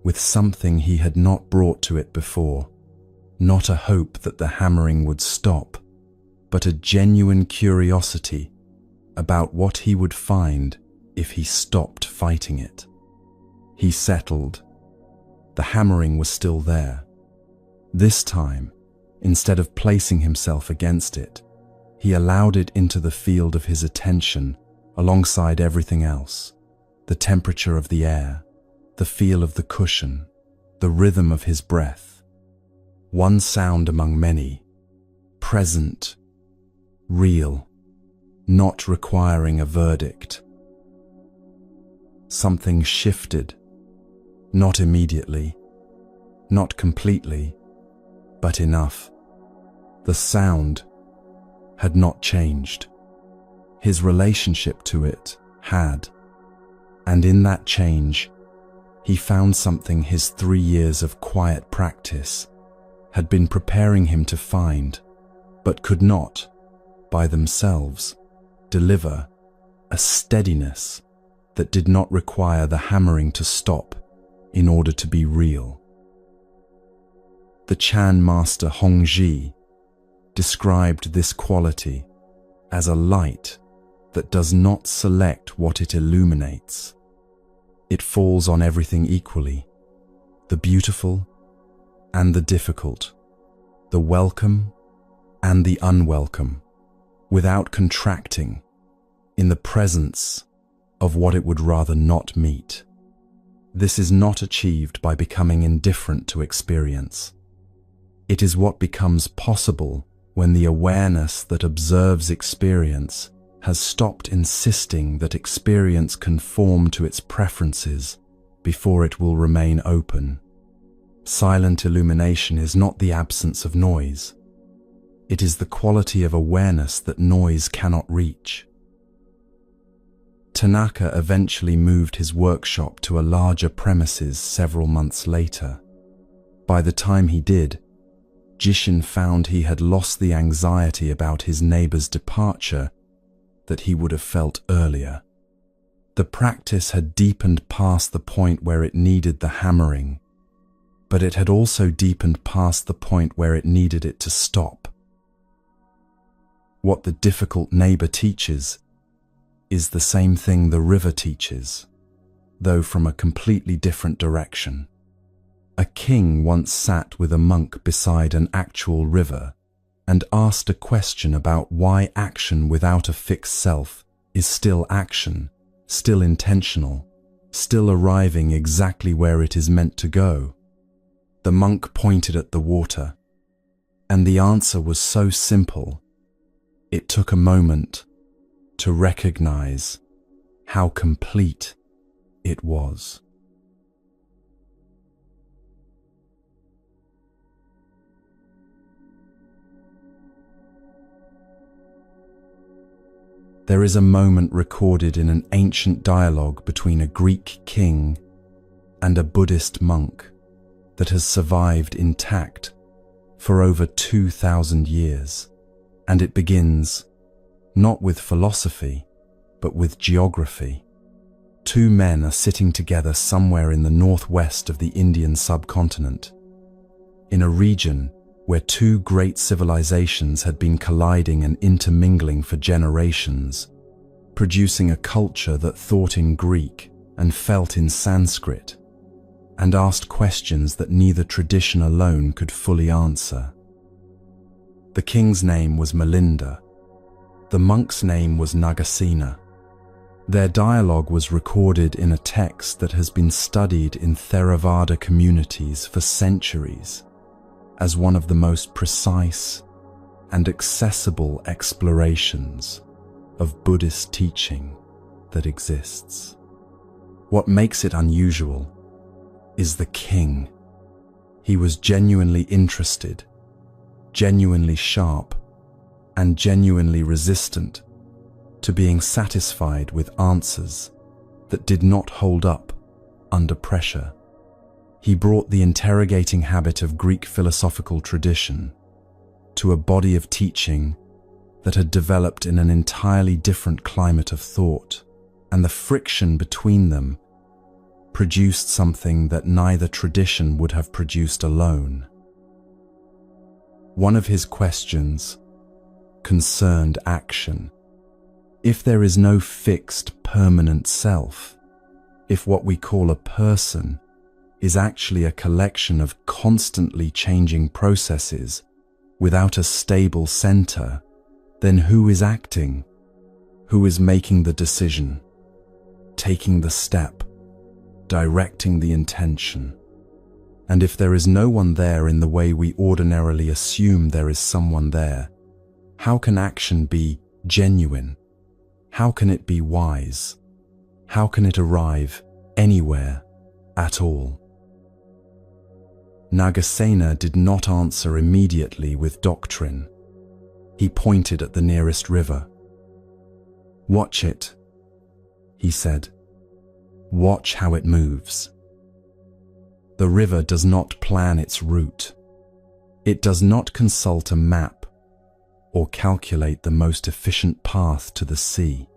with something he had not brought to it before, not a hope that the hammering would stop, but a genuine curiosity about what he would find if he stopped fighting it. He settled. The hammering was still there. This time, instead of placing himself against it, he allowed it into the field of his attention alongside everything else: the temperature of the air, the feel of the cushion, the rhythm of his breath. One sound among many, present, real, not requiring a verdict. Something shifted, not immediately, not completely, but enough. The sound had not changed. His relationship to it had, and in that change, he found something his 3 years of quiet practice had been preparing him to find, but could not, by themselves, deliver: a steadiness, that did not require the hammering to stop in order to be real. The Chan master Hongzhi described this quality as a light that does not select what it illuminates. It falls on everything equally, the beautiful and the difficult, the welcome and the unwelcome, without contracting in the presence of what it would rather not meet. This is not achieved by becoming indifferent to experience. It is what becomes possible when the awareness that observes experience has stopped insisting that experience conform to its preferences before it will remain open. Silent illumination is not the absence of noise. It is the quality of awareness that noise cannot reach. Tanaka eventually moved his workshop to a larger premises several months later. By the time he did, Jishin found he had lost the anxiety about his neighbor's departure that he would have felt earlier. The practice had deepened past the point where it needed the hammering, but it had also deepened past the point where it needed it to stop. What the difficult neighbor teaches is the same thing the river teaches, though from a completely different direction. A king once sat with a monk beside an actual river and asked a question about why action without a fixed self is still action, still intentional, still arriving exactly where it is meant to go. The monk pointed at the water, and the answer was so simple, it took a moment to recognize how complete it was. There is a moment recorded in an ancient dialogue between a Greek king and a Buddhist monk that has survived intact for over 2,000 years, and it begins not with philosophy, but with geography. Two men are sitting together somewhere in the northwest of the Indian subcontinent, in a region where two great civilizations had been colliding and intermingling for generations, producing a culture that thought in Greek and felt in Sanskrit, and asked questions that neither tradition alone could fully answer. The king's name was Milinda. The monk's name was Nagasena. Their dialogue was recorded in a text that has been studied in Theravada communities for centuries as one of the most precise and accessible explorations of Buddhist teaching that exists. What makes it unusual is the king. He was genuinely interested, genuinely sharp, and genuinely resistant to being satisfied with answers that did not hold up under pressure. He brought the interrogating habit of Greek philosophical tradition to a body of teaching that had developed in an entirely different climate of thought, and the friction between them produced something that neither tradition would have produced alone. One of his questions concerned action. If there is no fixed, permanent self, if what we call a person is actually a collection of constantly changing processes without a stable center, then who is acting? Who is making the decision, taking the step, directing the intention? And if there is no one there in the way we ordinarily assume there is someone there, how can action be genuine? How can it be wise? How can it arrive anywhere at all? Nagasena did not answer immediately with doctrine. He pointed at the nearest river. "Watch it," he said. "Watch how it moves." The river does not plan its route. It does not consult a map or calculate the most efficient path to the sea.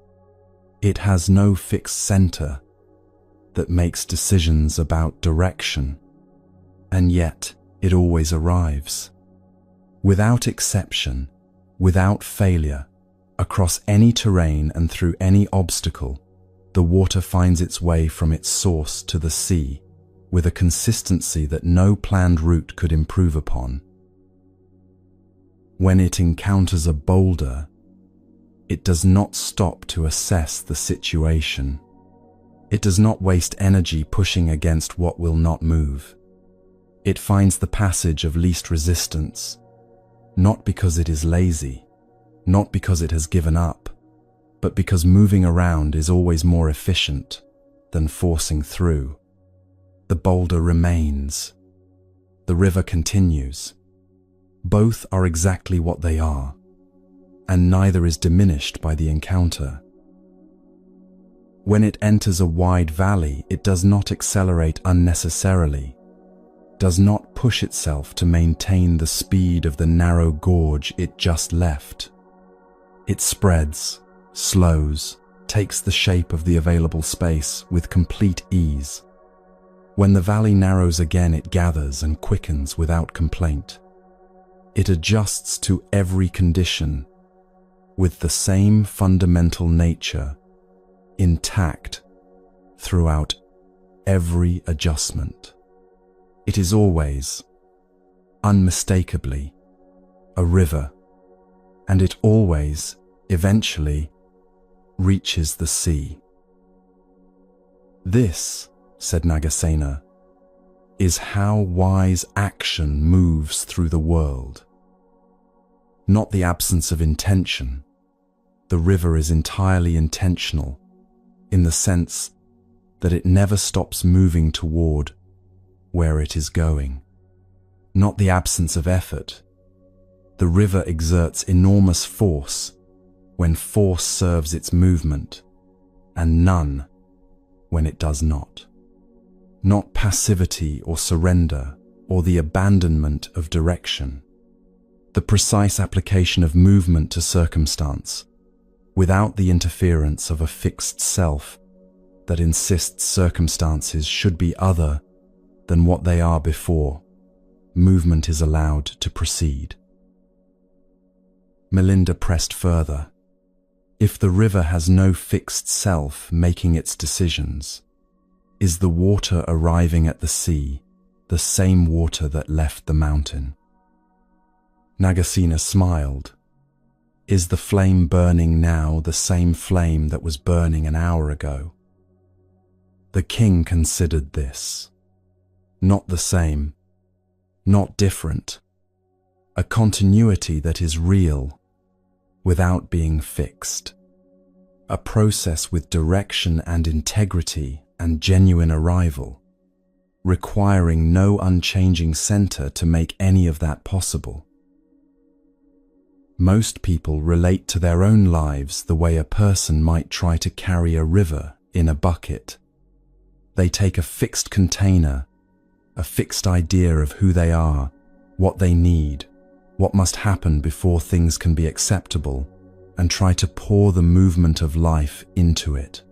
It has no fixed center that makes decisions about direction, and yet it always arrives. Without exception, without failure, across any terrain and through any obstacle, the water finds its way from its source to the sea with a consistency that no planned route could improve upon. When it encounters a boulder, it does not stop to assess the situation. It does not waste energy pushing against what will not move. It finds the passage of least resistance, not because it is lazy, not because it has given up, but because moving around is always more efficient than forcing through. The boulder remains. The river continues. Both are exactly what they are, and neither is diminished by the encounter. When it enters a wide valley, it does not accelerate unnecessarily, does not push itself to maintain the speed of the narrow gorge it just left. It spreads, slows, takes the shape of the available space with complete ease. When the valley narrows again, it gathers and quickens without complaint. It adjusts to every condition with the same fundamental nature, intact throughout every adjustment. It is always, unmistakably, a river, and it always, eventually, reaches the sea. This, said Nagasena, is how wise action moves through the world. Not the absence of intention. The river is entirely intentional, in the sense that it never stops moving toward where it is going. Not the absence of effort. The river exerts enormous force when force serves its movement, and none when it does not. Not passivity or surrender or the abandonment of direction. The precise application of movement to circumstance, without the interference of a fixed self that insists circumstances should be other than what they are before movement is allowed to proceed. Melinda pressed further. If the river has no fixed self making its decisions, is the water arriving at the sea the same water that left the mountain? Nagasena smiled. Is the flame burning now the same flame that was burning an hour ago? The king considered this. Not the same, not different, a continuity that is real without being fixed, a process with direction and integrity and genuine arrival, requiring no unchanging center to make any of that possible. Most people relate to their own lives the way a person might try to carry a river in a bucket. They take a fixed container, a fixed idea of who they are, what they need, what must happen before things can be acceptable, and try to pour the movement of life into it.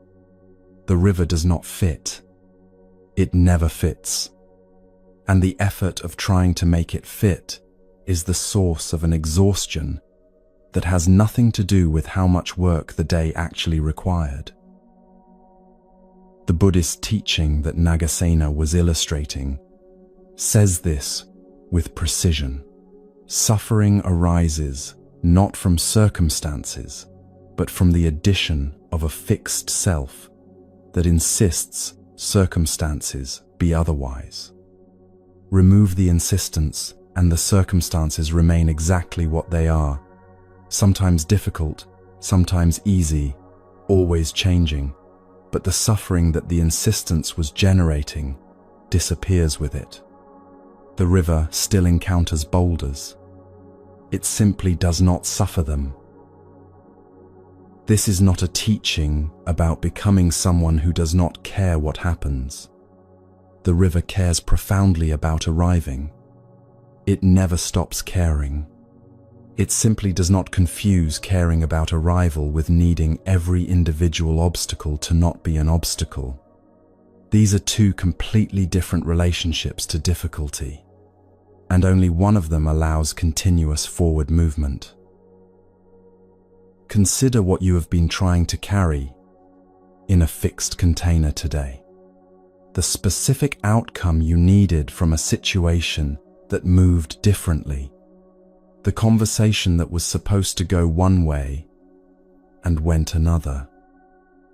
The river does not fit. It never fits. And the effort of trying to make it fit is the source of an exhaustion that has nothing to do with how much work the day actually required. The Buddhist teaching that Nagasena was illustrating says this with precision. Suffering arises not from circumstances, but from the addition of a fixed self that insists circumstances be otherwise. Remove the insistence and the circumstances remain exactly what they are, sometimes difficult, sometimes easy, always changing, but the suffering that the insistence was generating disappears with it. The river still encounters boulders. It simply does not suffer them. This is not a teaching about becoming someone who does not care what happens. The river cares profoundly about arriving. It never stops caring. It simply does not confuse caring about arrival with needing every individual obstacle to not be an obstacle. These are two completely different relationships to difficulty, and only one of them allows continuous forward movement. Consider what you have been trying to carry in a fixed container today. The specific outcome you needed from a situation that moved differently. The conversation that was supposed to go one way and went another.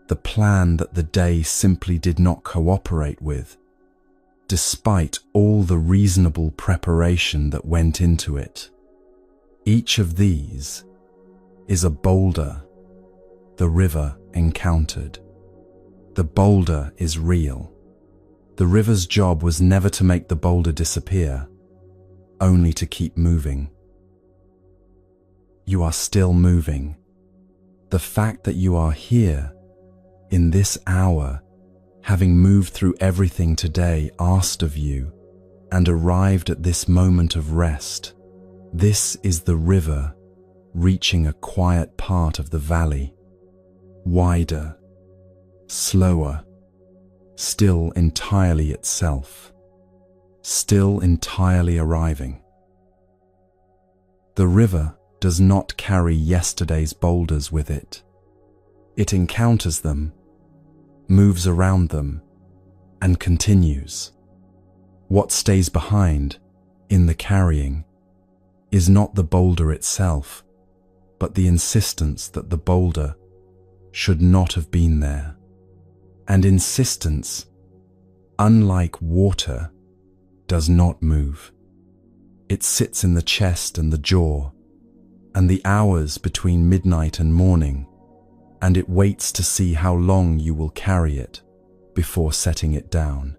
The plan that the day simply did not cooperate with, despite all the reasonable preparation that went into it. Each of these is a boulder the river encountered. The boulder is real. The river's job was never to make the boulder disappear, only to keep moving. You are still moving. The fact that you are here, in this hour, having moved through everything today asked of you, and arrived at this moment of rest, this is the river reaching a quiet part of the valley, wider, slower, still entirely itself, still entirely arriving. The river does not carry yesterday's boulders with it. It encounters them, moves around them, and continues. What stays behind, in the carrying, is not the boulder itself, but the insistence that the boulder should not have been there. And insistence, unlike water, does not move. It sits in the chest and the jaw, and the hours between midnight and morning, and it waits to see how long you will carry it before setting it down.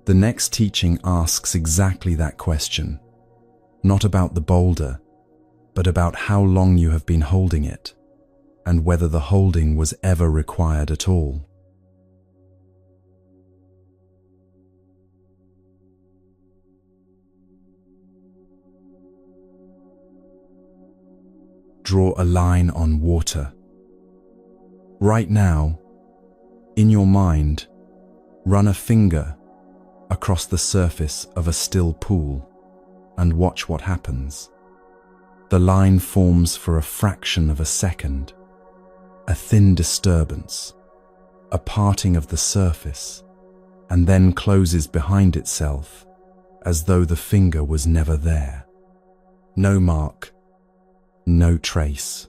The next teaching asks exactly that question, not about the boulder, but about how long you have been holding it, and whether the holding was ever required at all. Draw a line on water. Right now, in your mind, run a finger across the surface of a still pool and watch what happens. The line forms for a fraction of a second, a thin disturbance, a parting of the surface, and then closes behind itself as though the finger was never there. No mark, no trace.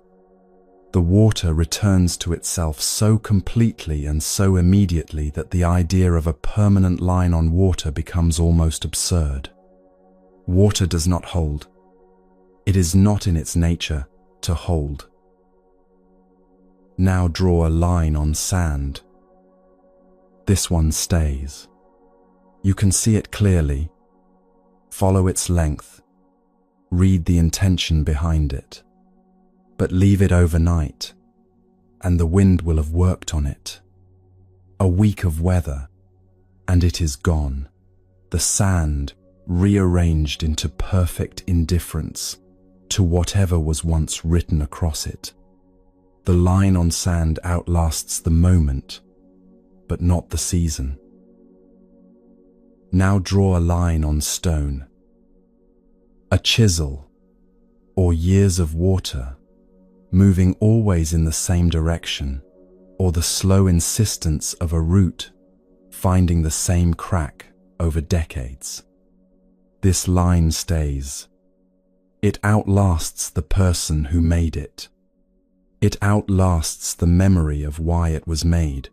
The water returns to itself so completely and so immediately that the idea of a permanent line on water becomes almost absurd. Water does not hold. It is not in its nature to hold. Now draw a line on sand. This one stays. You can see it clearly. Follow its length. Read the intention behind it. But leave it overnight, and the wind will have worked on it. A week of weather, and it is gone. The sand rearranged into perfect indifference to whatever was once written across it. The line on sand outlasts the moment, but not the season. Now draw a line on stone. A chisel, or years of water, moving always in the same direction, or the slow insistence of a root finding the same crack over decades. This line stays. It outlasts the person who made it. It outlasts the memory of why it was made.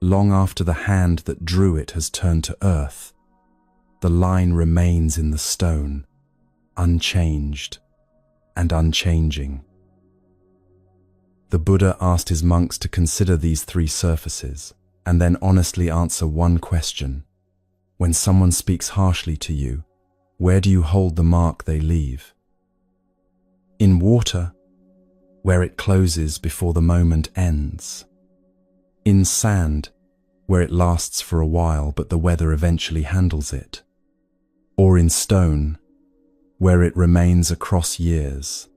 Long after the hand that drew it has turned to earth, the line remains in the stone, unchanged and unchanging. The Buddha asked his monks to consider these three surfaces and then honestly answer one question. When someone speaks harshly to you, where do you hold the mark they leave? In water, where it closes before the moment ends. In sand, where it lasts for a while but the weather eventually handles it. Or in stone, where it remains across years,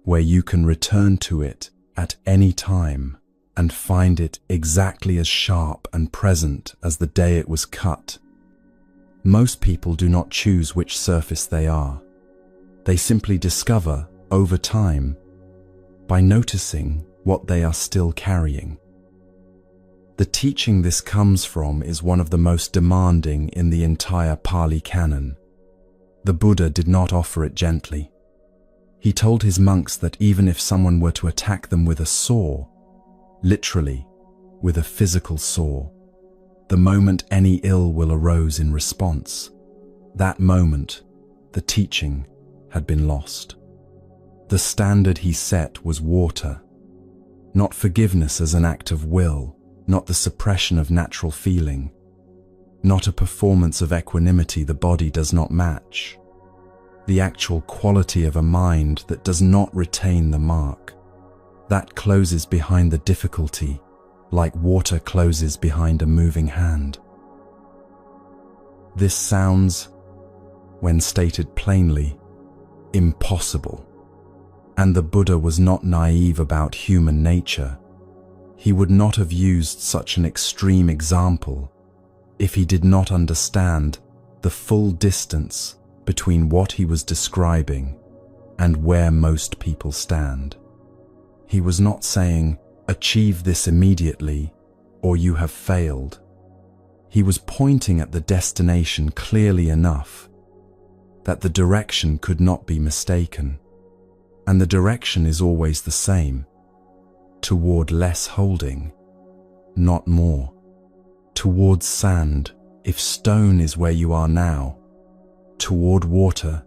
where you can return to it at any time and find it exactly as sharp and present as the day it was cut. Most people do not choose which surface they are. They simply discover, over time, by noticing what they are still carrying. The teaching this comes from is one of the most demanding in the entire Pali Canon. The Buddha did not offer it gently. He told his monks that even if someone were to attack them with a saw, literally, with a physical saw, the moment any ill will arose in response, that moment, the teaching had been lost. The standard he set was water, not forgiveness as an act of will, not the suppression of natural feeling, not a performance of equanimity the body does not match, the actual quality of a mind that does not retain the mark, that closes behind the difficulty like water closes behind a moving hand. This sounds, when stated plainly, impossible. And the Buddha was not naive about human nature. He would not have used such an extreme example if he did not understand the full distance between what he was describing and where most people stand. He was not saying, "Achieve this immediately, or you have failed." He was pointing at the destination clearly enough that the direction could not be mistaken. And the direction is always the same, toward less holding, not more, toward sand, if stone is where you are now, toward water,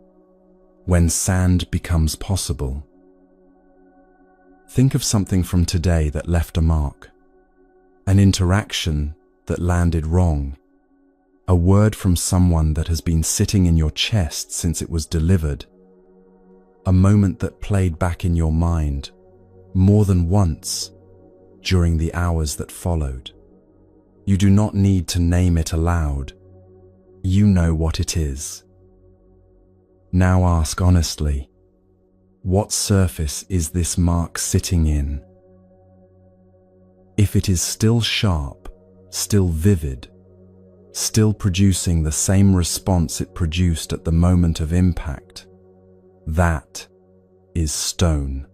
when sand becomes possible. Think of something from today that left a mark, an interaction that landed wrong, a word from someone that has been sitting in your chest since it was delivered, a moment that played back in your mind more than once during the hours that followed. You do not need to name it aloud. You know what it is. Now ask honestly, what surface is this mark sitting in? If it is still sharp, still vivid, still producing the same response it produced at the moment of impact, that is stone,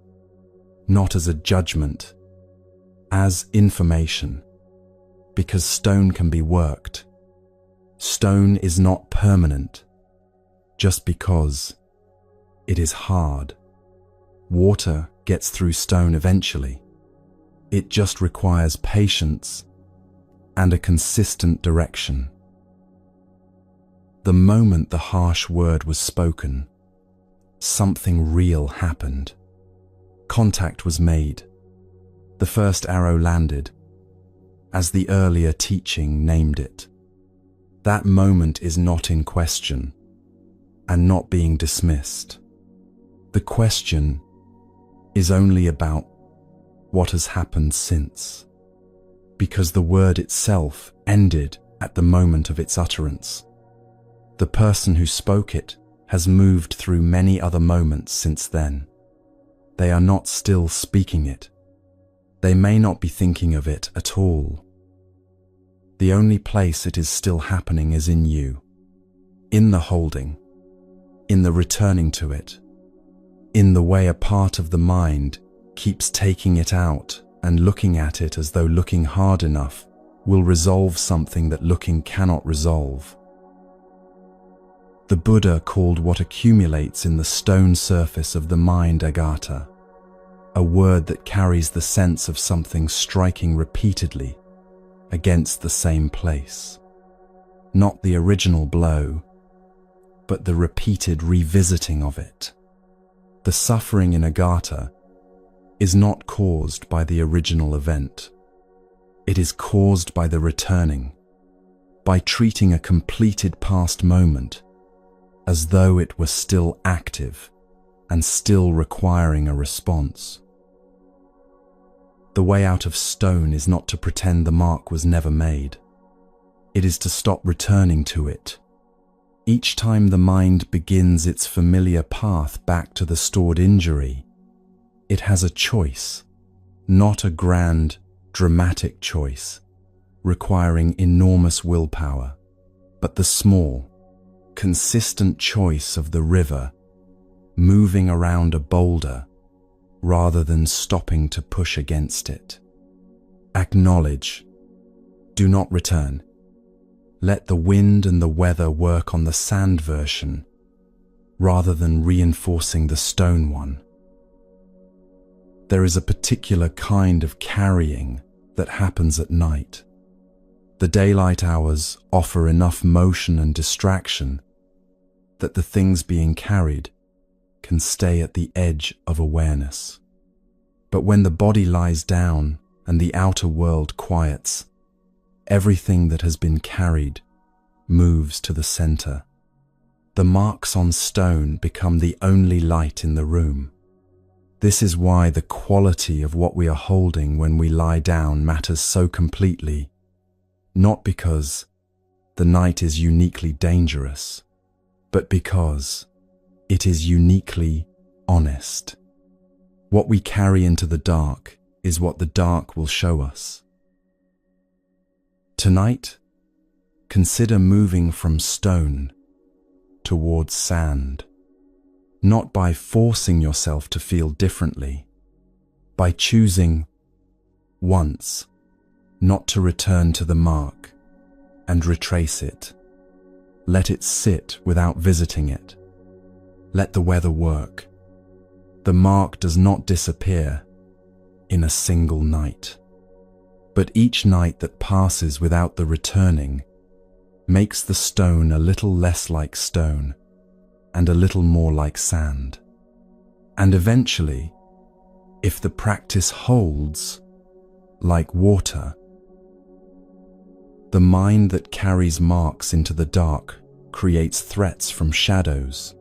not as a judgment, as information, because stone can be worked. Stone is not permanent, just because it is hard. Water gets through stone eventually. It just requires patience and a consistent direction. The moment the harsh word was spoken, something real happened. Contact was made. The first arrow landed, as the earlier teaching named it. That moment is not in question and not being dismissed. The question is only about what has happened since, because the word itself ended at the moment of its utterance. The person who spoke it has moved through many other moments since then. They are not still speaking it. They may not be thinking of it at all. The only place it is still happening is in you, in the holding, in the returning to it, in the way a part of the mind keeps taking it out and looking at it as though looking hard enough will resolve something that looking cannot resolve. The Buddha called what accumulates in the stone surface of the mind agata, a word that carries the sense of something striking repeatedly against the same place. Not the original blow, but the repeated revisiting of it. The suffering in agata is not caused by the original event. It is caused by the returning, by treating a completed past moment as though it were still active and still requiring a response. The way out of stone is not to pretend the mark was never made. It is to stop returning to it, Each time the mind begins its familiar path back to the stored injury, it has a choice, not a grand, dramatic choice, requiring enormous willpower, but the small, consistent choice of the river moving around a boulder rather than stopping to push against it. Acknowledge. Do not return. Let the wind and the weather work on the sand version rather than reinforcing the stone one. There is a particular kind of carrying that happens at night. The daylight hours offer enough motion and distraction that the things being carried can stay at the edge of awareness. But when the body lies down and the outer world quiets, everything that has been carried moves to the center. The marks on stone become the only light in the room. This is why the quality of what we are holding when we lie down matters so completely, not because the night is uniquely dangerous, but because it is uniquely honest. What we carry into the dark is what the dark will show us. Tonight, consider moving from stone towards sand, not by forcing yourself to feel differently, by choosing once not to return to the mark and retrace it. Let it sit without visiting it. Let the weather work. The mark does not disappear in a single night, but each night that passes without the returning makes the stone a little less like stone and a little more like sand. And eventually, if the practice holds, like water, the mind that carries marks into the dark creates threats from shadows.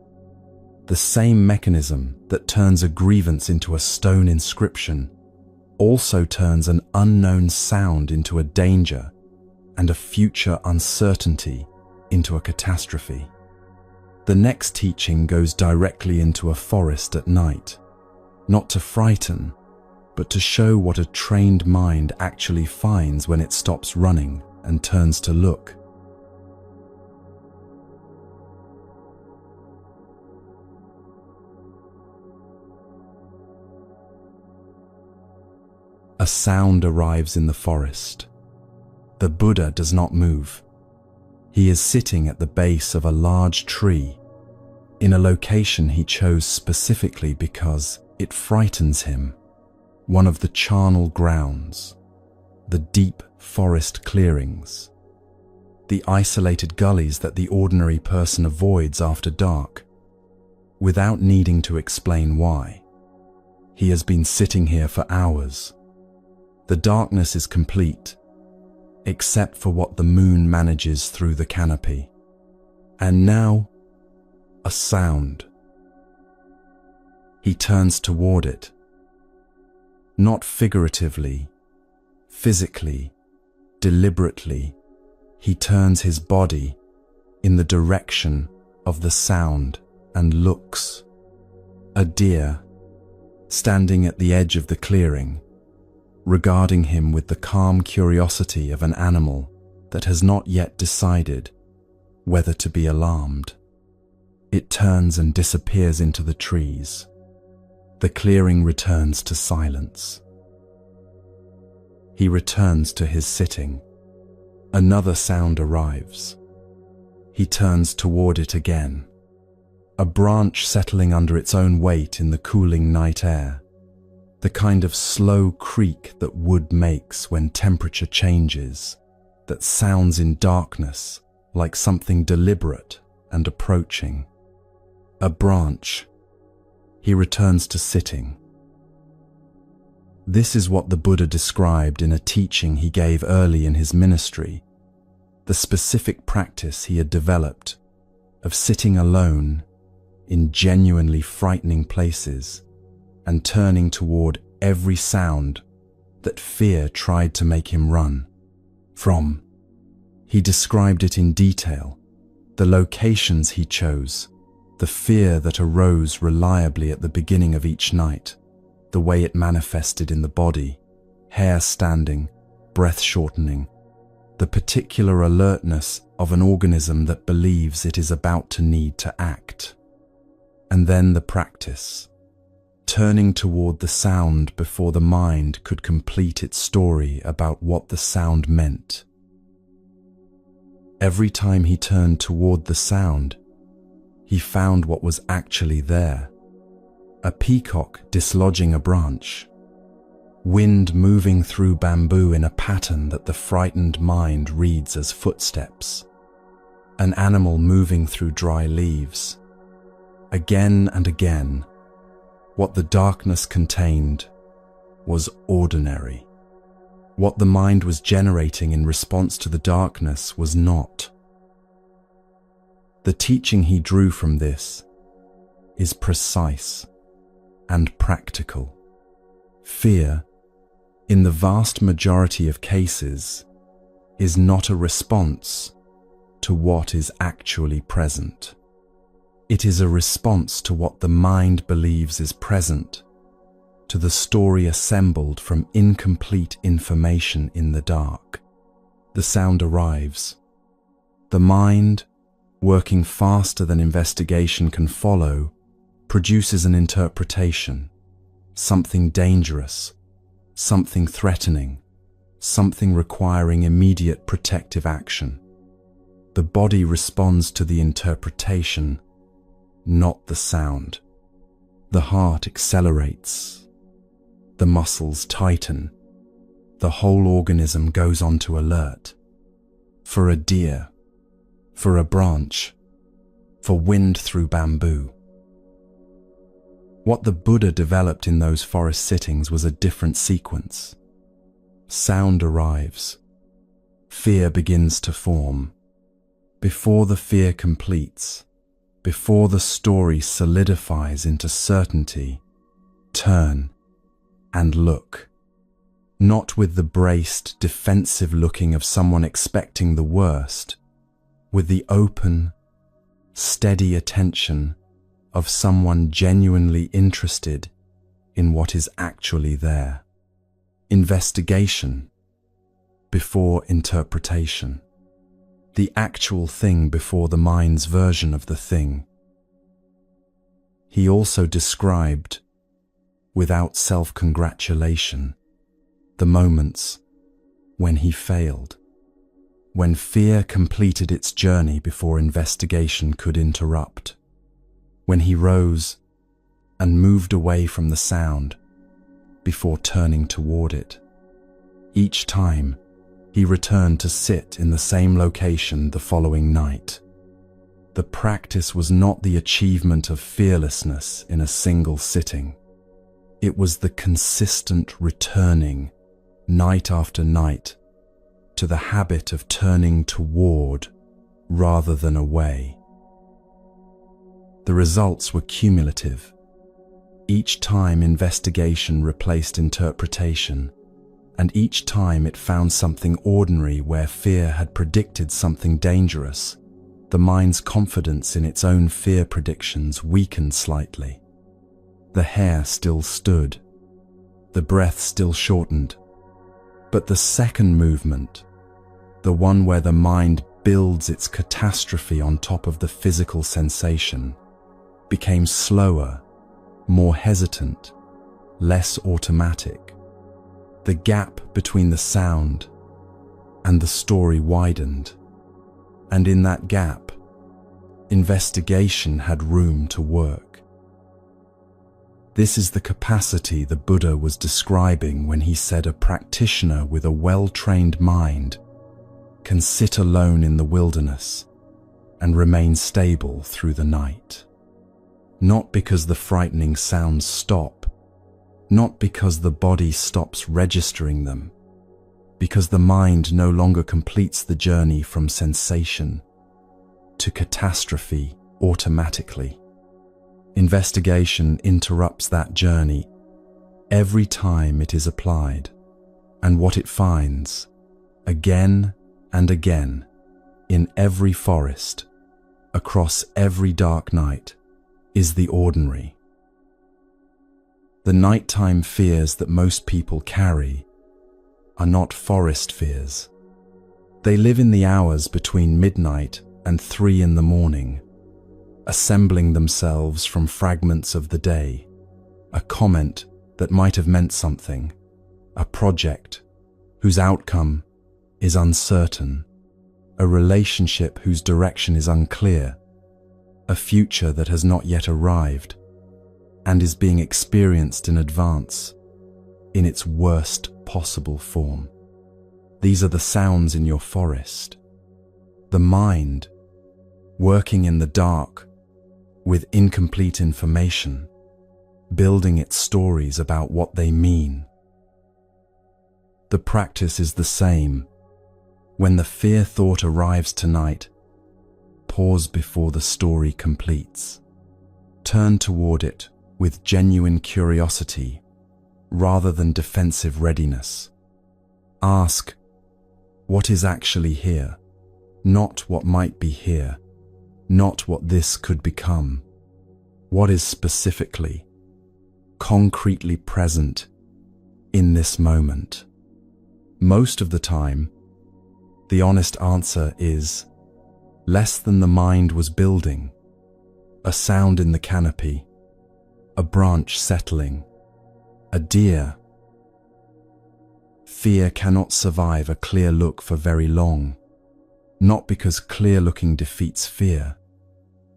The same mechanism that turns a grievance into a stone inscription also turns an unknown sound into a danger and a future uncertainty into a catastrophe. The next teaching goes directly into a forest at night, not to frighten, but to show what a trained mind actually finds when it stops running and turns to look. A sound arrives in the forest. The Buddha does not move. He is sitting at the base of a large tree, in a location he chose specifically because it frightens him, one of the charnel grounds, the deep forest clearings, the isolated gullies that the ordinary person avoids after dark, without needing to explain why. He has been sitting here for hours. The darkness is complete, except for what the moon manages through the canopy. And now, a sound. He turns toward it, not figuratively, physically, deliberately. He turns his body in the direction of the sound and looks. A deer, standing at the edge of the clearing, regarding him with the calm curiosity of an animal that has not yet decided whether to be alarmed. It turns and disappears into the trees. The clearing returns to silence. He returns to his sitting. Another sound arrives. He turns toward it again. A branch settling under its own weight in the cooling night air. The kind of slow creak that wood makes when temperature changes, that sounds in darkness like something deliberate and approaching. A branch. He returns to sitting. This is what the Buddha described in a teaching he gave early in his ministry, the specific practice he had developed of sitting alone in genuinely frightening places and turning toward every sound that fear tried to make him run from. He described it in detail, The locations he chose, the fear that arose reliably at the beginning of each night, the way it manifested in the body, hair standing, breath shortening, the particular alertness of an organism that believes it is about to need to act. And then the practice, turning toward the sound before the mind could complete its story about what the sound meant. Every time he turned toward the sound, he found what was actually there. A peacock dislodging a branch, wind moving through bamboo in a pattern that the frightened mind reads as footsteps, an animal moving through dry leaves. Again and again, what the darkness contained was ordinary. What the mind was generating in response to the darkness was not. The teaching he drew from this is precise and practical. Fear, in the vast majority of cases, is not a response to what is actually present. It is a response to what the mind believes is present, to the story assembled from incomplete information in the dark. The sound arrives. The mind, working faster than investigation can follow, produces an interpretation, something dangerous, something threatening, something requiring immediate protective action. The body responds to the interpretation, not the sound. The heart accelerates. The muscles tighten. The whole organism goes onto alert. For a deer, for a branch, for wind through bamboo. What the Buddha developed in those forest sittings was a different sequence. Sound arrives. Fear begins to form. Before the fear completes, before the story solidifies into certainty, turn and look. Not with the braced, defensive looking of someone expecting the worst, with the open, steady attention of someone genuinely interested in what is actually there. Investigation before interpretation. The actual thing before the mind's version of the thing. He also described, without self-congratulation, the moments when he failed, when fear completed its journey before investigation could interrupt, when he rose and moved away from the sound before turning toward it. Each time, he returned to sit in the same location the following night. The practice was not the achievement of fearlessness in a single sitting. It was the consistent returning, night after night, to the habit of turning toward rather than away. The results were cumulative. Each time investigation replaced interpretation, and each time it found something ordinary where fear had predicted something dangerous, the mind's confidence in its own fear predictions weakened slightly. The hair still stood, the breath still shortened, but the second movement, the one where the mind builds its catastrophe on top of the physical sensation, became slower, more hesitant, less automatic. The gap between the sound and the story widened, and in that gap, investigation had room to work. This is the capacity the Buddha was describing when he said a practitioner with a well-trained mind can sit alone in the wilderness and remain stable through the night. Not because the frightening sounds stop, not because the body stops registering them, because the mind no longer completes the journey from sensation to catastrophe automatically. Investigation interrupts that journey every time it is applied, and what it finds, again and again, in every forest, across every dark night is the ordinary. The nighttime fears that most people carry are not forest fears. They live in the hours between midnight and 3 in the morning, assembling themselves from fragments of the day, a comment that might have meant something, a project whose outcome is uncertain, a relationship whose direction is unclear, a future that has not yet arrived and is being experienced in advance, in its worst possible form. These are the sounds in your forest. The mind, working in the dark with incomplete information, building its stories about what they mean. The practice is the same. When the fear thought arrives tonight, pause before the story completes. Turn toward it with genuine curiosity rather than defensive readiness. Ask, what is actually here? Not what might be here, not what this could become. What is specifically, concretely present in this moment? Most of the time, the honest answer is less than the mind was building, a sound in the canopy, a branch settling, a deer. Fear cannot survive a clear look for very long, not because clear looking defeats fear,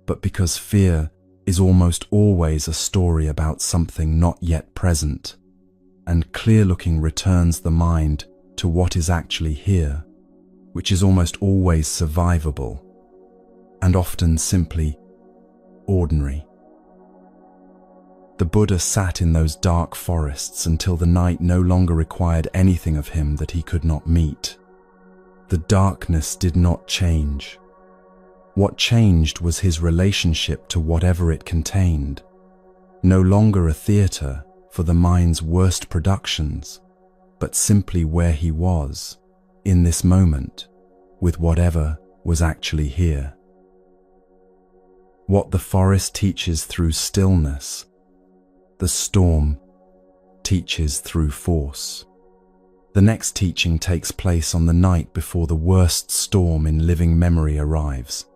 but because fear is almost always a story about something not yet present, and clear looking returns the mind to what is actually here, which is almost always survivable, and often simply ordinary. The Buddha sat in those dark forests until the night no longer required anything of him that he could not meet. The darkness did not change. What changed was his relationship to whatever it contained, no longer a theater for the mind's worst productions, but simply where he was, in this moment, with whatever was actually here. What the forest teaches through stillness, the storm teaches through force. The next teaching takes place on the night before the worst storm in living memory arrives,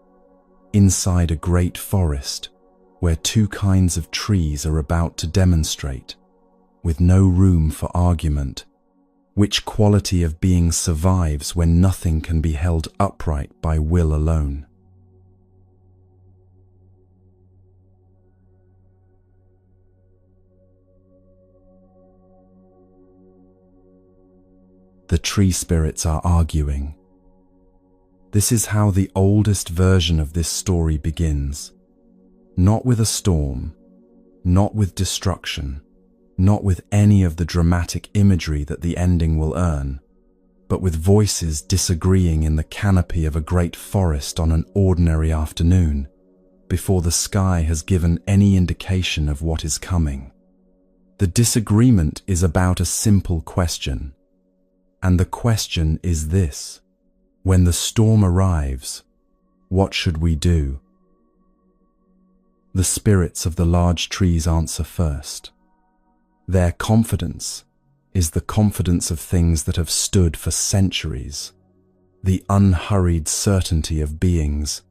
inside a great forest where 2 kinds of trees are about to demonstrate, with no room for argument, which quality of being survives when nothing can be held upright by will alone. The tree spirits are arguing. This is how the oldest version of this story begins. Not with a storm, not with destruction, not with any of the dramatic imagery that the ending will earn, but with voices disagreeing in the canopy of a great forest on an ordinary afternoon, before the sky has given any indication of what is coming. The disagreement is about a simple question, and the question is this: when the storm arrives, what should we do? The spirits of the large trees answer first. Their confidence is the confidence of things that have stood for centuries, the unhurried certainty of beings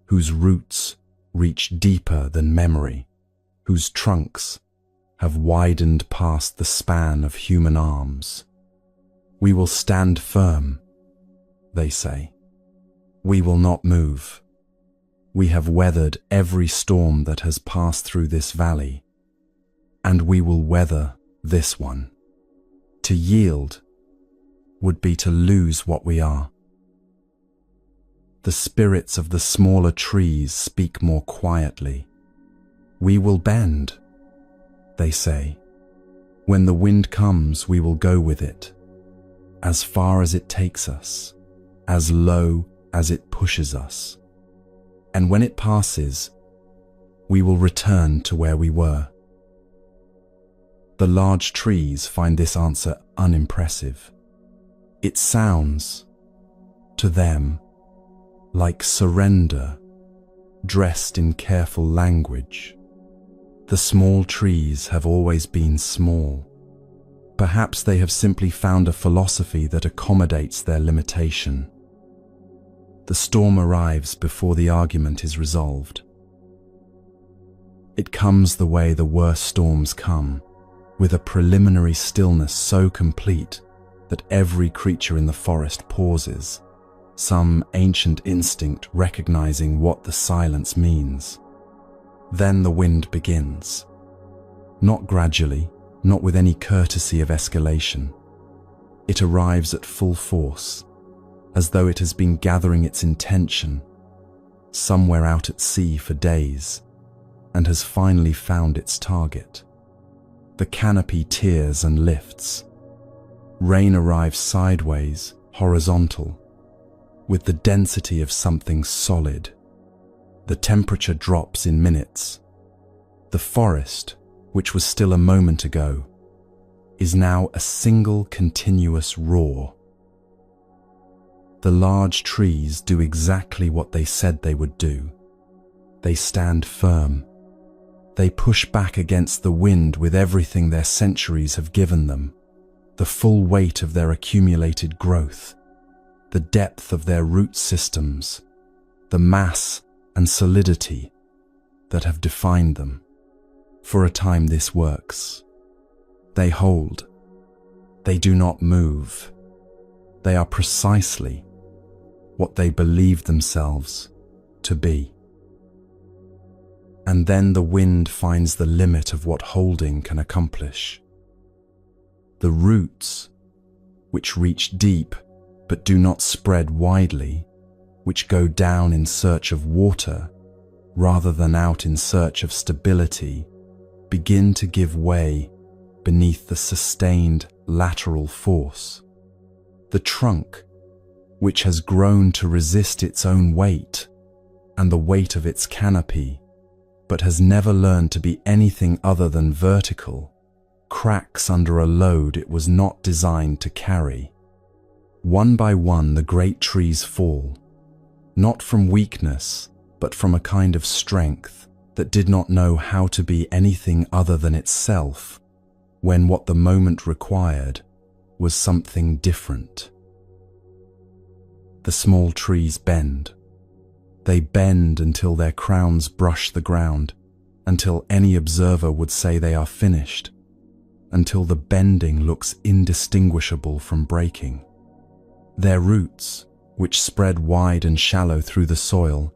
whose roots reach deeper than memory, whose trunks have widened past the span of human arms. We will stand firm, they say. We will not move. We have weathered every storm that has passed through this valley, and we will weather this one. To yield would be to lose what we are. The spirits of the smaller trees speak more quietly. We will bend, they say. When the wind comes, we will go with it, as far as it takes us, as low as it pushes us. And when it passes, we will return to where we were. The large trees find this answer unimpressive. It sounds, to them, like surrender dressed in careful language. The small trees have always been small. Perhaps they have simply found a philosophy that accommodates their limitation. The storm arrives before the argument is resolved. It comes the way the worst storms come, with a preliminary stillness so complete that every creature in the forest pauses, some ancient instinct recognizing what the silence means. Then the wind begins. Not gradually, not with any courtesy of escalation. It arrives at full force, as though it has been gathering its intention somewhere out at sea for days, and has finally found its target. The canopy tears and lifts. Rain arrives sideways, horizontal, with the density of something solid. The temperature drops in minutes. The forest, which was still a moment ago, is now a single continuous roar. The large trees do exactly what they said they would do. They stand firm. They push back against the wind with everything their centuries have given them, the full weight of their accumulated growth, the depth of their root systems, the mass and solidity that have defined them. For a time this works. They hold. They do not move. They are precisely what they believe themselves to be. And then the wind finds the limit of what holding can accomplish. The roots, which reach deep but do not spread widely, which go down in search of water rather than out in search of stability, begin to give way beneath the sustained lateral force. The trunk, which has grown to resist its own weight and the weight of its canopy, but has never learned to be anything other than vertical, cracks under a load it was not designed to carry. One by one the great trees fall, not from weakness, but from a kind of strength that did not know how to be anything other than itself, when what the moment required was something different. The small trees bend. They bend until their crowns brush the ground, until any observer would say they are finished, until the bending looks indistinguishable from breaking. Their roots, which spread wide and shallow through the soil,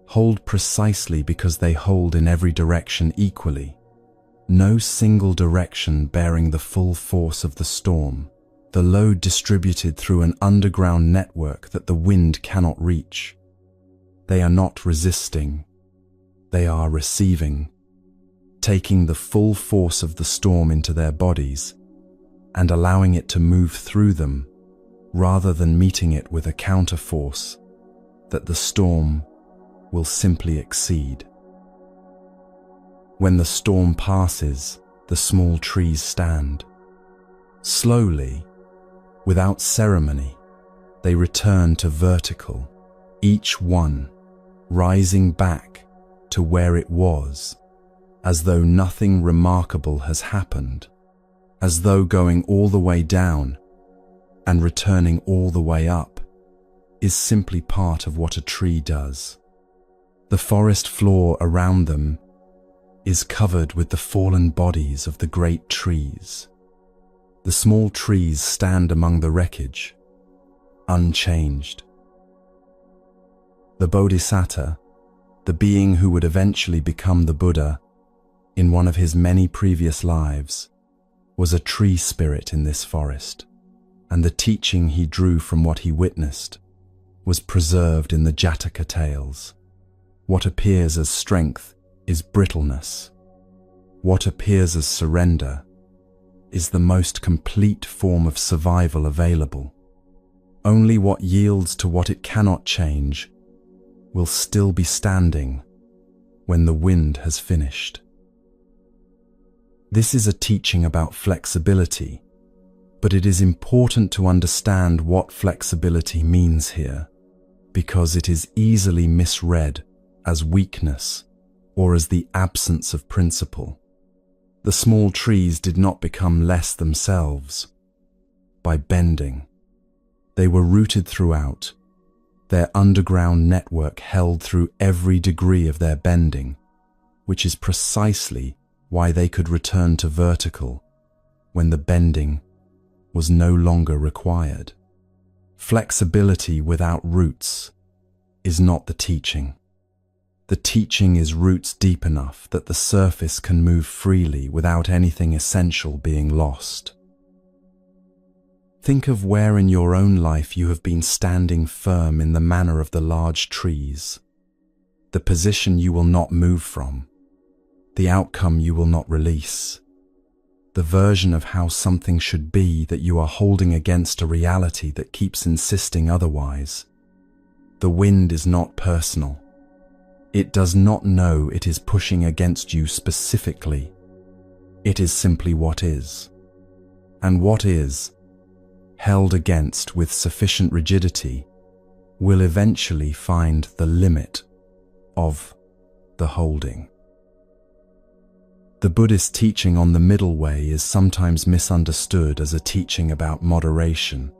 hold precisely because they hold in every direction equally, no single direction bearing the full force of the storm, the load distributed through an underground network that the wind cannot reach. They are not resisting, they are receiving, taking the full force of the storm into their bodies and allowing it to move through them rather than meeting it with a counterforce that the storm will simply exceed. When the storm passes, the small trees stand. Slowly, without ceremony, they return to vertical, each one rising back to where it was, as though nothing remarkable has happened, as though going all the way down and returning all the way up is simply part of what a tree does. The forest floor around them is covered with the fallen bodies of the great trees. The small trees stand among the wreckage, unchanged. The Bodhisattva, the being who would eventually become the Buddha in one of his many previous lives, was a tree spirit in this forest, and the teaching he drew from what he witnessed was preserved in the Jataka tales. What appears as strength is brittleness. What appears as surrender is the most complete form of survival available. Only what yields to what it cannot change will still be standing when the wind has finished. This is a teaching about flexibility, but it is important to understand what flexibility means here, because it is easily misread as weakness, or as the absence of principle. The small trees did not become less themselves by bending. They were rooted throughout, their underground network held through every degree of their bending, which is precisely why they could return to vertical when the bending was no longer required. Flexibility without roots is not the teaching. The teaching is roots deep enough that the surface can move freely without anything essential being lost. Think of where in your own life you have been standing firm in the manner of the large trees, the position you will not move from, the outcome you will not release, the version of how something should be that you are holding against a reality that keeps insisting otherwise. The wind is not personal. It does not know it is pushing against you specifically. It is simply what is. And what is, held against with sufficient rigidity, will eventually find the limit of the holding. The Buddhist teaching on the middle way is sometimes misunderstood as a teaching about moderation,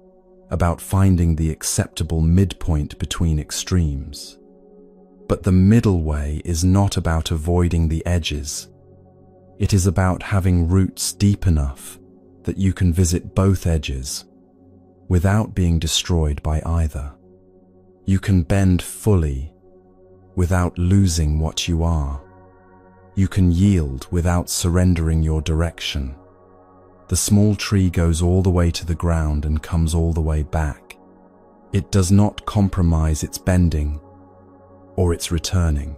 about finding the acceptable midpoint between extremes. But the middle way is not about avoiding the edges. It is about having roots deep enough that you can visit both edges without being destroyed by either. You can bend fully without losing what you are. You can yield without surrendering your direction. The small tree goes all the way to the ground and comes all the way back. It does not compromise its bending or its returning.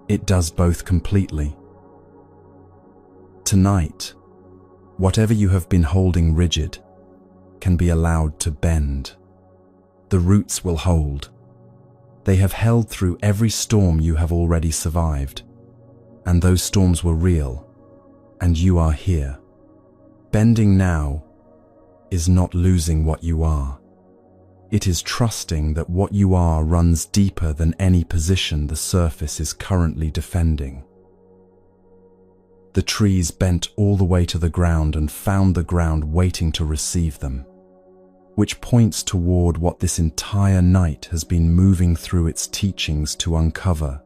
It does both completely. Tonight, whatever you have been holding rigid can be allowed to bend. The roots will hold. They have held through every storm you have already survived, and those storms were real, and you are here. Bending now is not losing what you are. It is trusting that what you are runs deeper than any position the surface is currently defending. The trees bent all the way to the ground and found the ground waiting to receive them, which points toward what this entire night has been moving through its teachings to uncover,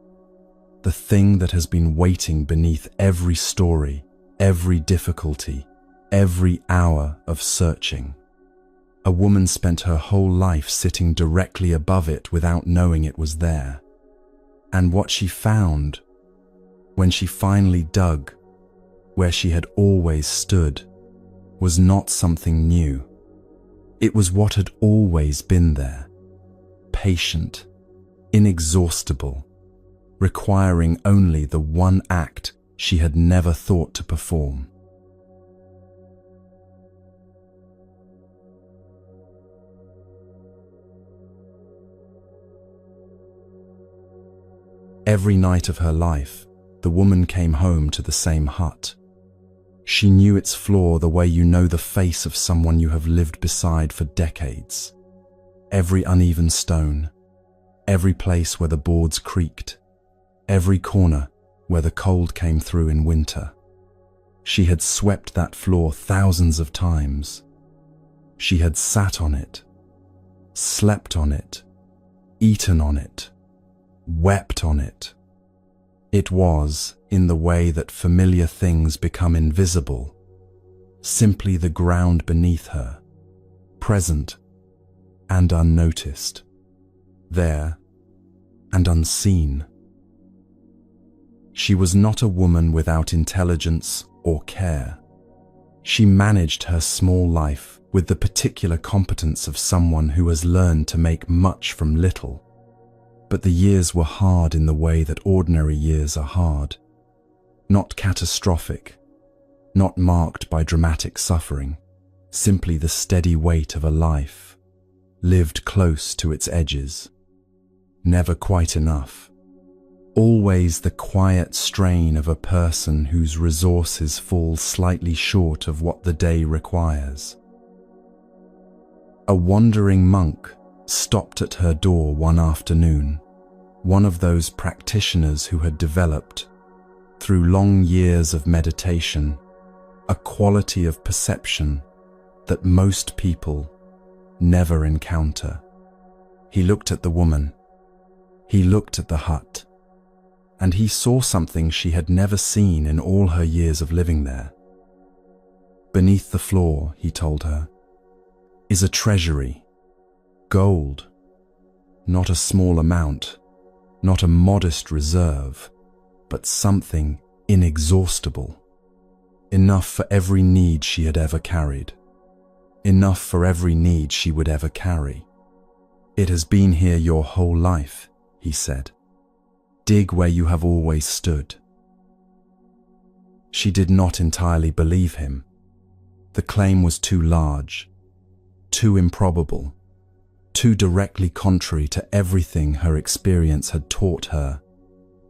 the thing that has been waiting beneath every story, every difficulty, every hour of searching. A woman spent her whole life sitting directly above it without knowing it was there. And what she found, when she finally dug where she had always stood, was not something new. It was what had always been there, patient, inexhaustible, requiring only the one act she had never thought to perform. Every night of her life, the woman came home to the same hut. She knew its floor the way you know the face of someone you have lived beside for decades. Every uneven stone, every place where the boards creaked, every corner where the cold came through in winter. She had swept that floor thousands of times. She had sat on it, slept on it, eaten on it, wept on it. It was, in the way that familiar things become invisible, simply the ground beneath her, present and unnoticed, there and unseen. She was not a woman without intelligence or care. She managed her small life with the particular competence of someone who has learned to make much from little. But the years were hard in the way that ordinary years are hard. Not catastrophic, not marked by dramatic suffering, simply the steady weight of a life, lived close to its edges. Never quite enough. Always the quiet strain of a person whose resources fall slightly short of what the day requires. A wandering monk stopped at her door one afternoon. one of those practitioners who had developed, through long years of meditation, a quality of perception that most people never encounter. He looked at the woman. He looked at the hut. And he saw something she had never seen in all her years of living there. Beneath the floor, he told her, is a treasury, gold, not a small amount, not a modest reserve, but something inexhaustible, enough for every need she had ever carried, enough for every need she would ever carry. It has been here your whole life, he said. Dig where you have always stood. She did not entirely believe him. The claim was too large, too improbable, too directly contrary to everything her experience had taught her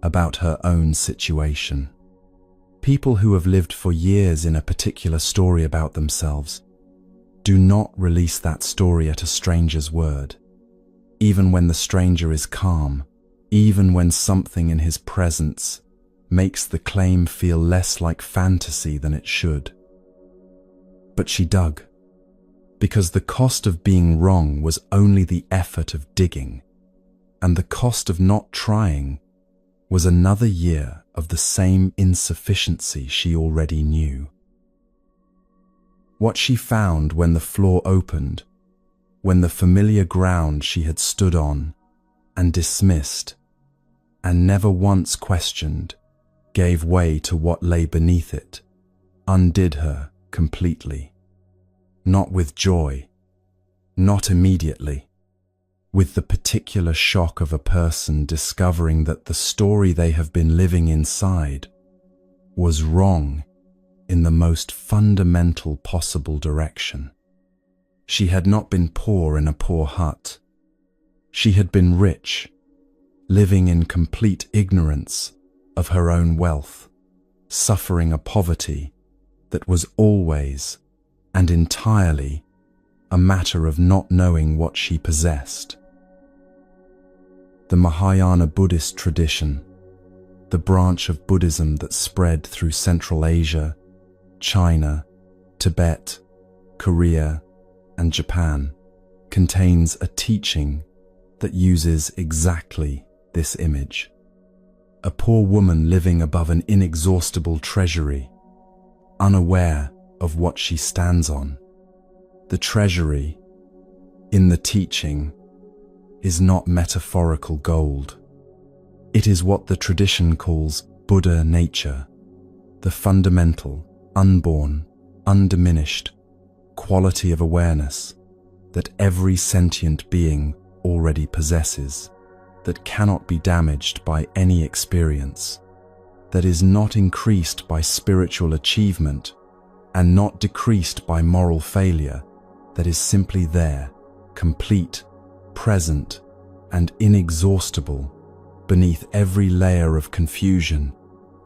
about her own situation. People who have lived for years in a particular story about themselves do not release that story at a stranger's word, even when the stranger is calm, even when something in his presence makes the claim feel less like fantasy than it should. But she dug, because the cost of being wrong was only the effort of digging, and the cost of not trying was another year of the same insufficiency she already knew. What she found when the floor opened, when the familiar ground she had stood on and dismissed and never once questioned gave way to what lay beneath it, undid her completely. Not with joy, not immediately, with the particular shock of a person discovering that the story they have been living inside was wrong in the most fundamental possible direction. She had not been poor in a poor hut. She had been rich, living in complete ignorance of her own wealth, suffering a poverty that was always and entirely a matter of not knowing what she possessed. The Mahayana Buddhist tradition, the branch of Buddhism that spread through Central Asia, China, Tibet, Korea, and Japan, contains a teaching that uses exactly this image. A poor woman living above an inexhaustible treasury, unaware of what she stands on. The treasury, in the teaching, is not metaphorical gold. It is what the tradition calls Buddha nature, the fundamental, unborn, undiminished quality of awareness that every sentient being already possesses, that cannot be damaged by any experience, that is not increased by spiritual achievement and not decreased by moral failure, that is simply there, complete, present, and inexhaustible beneath every layer of confusion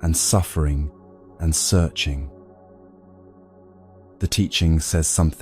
and suffering and searching. The teaching says something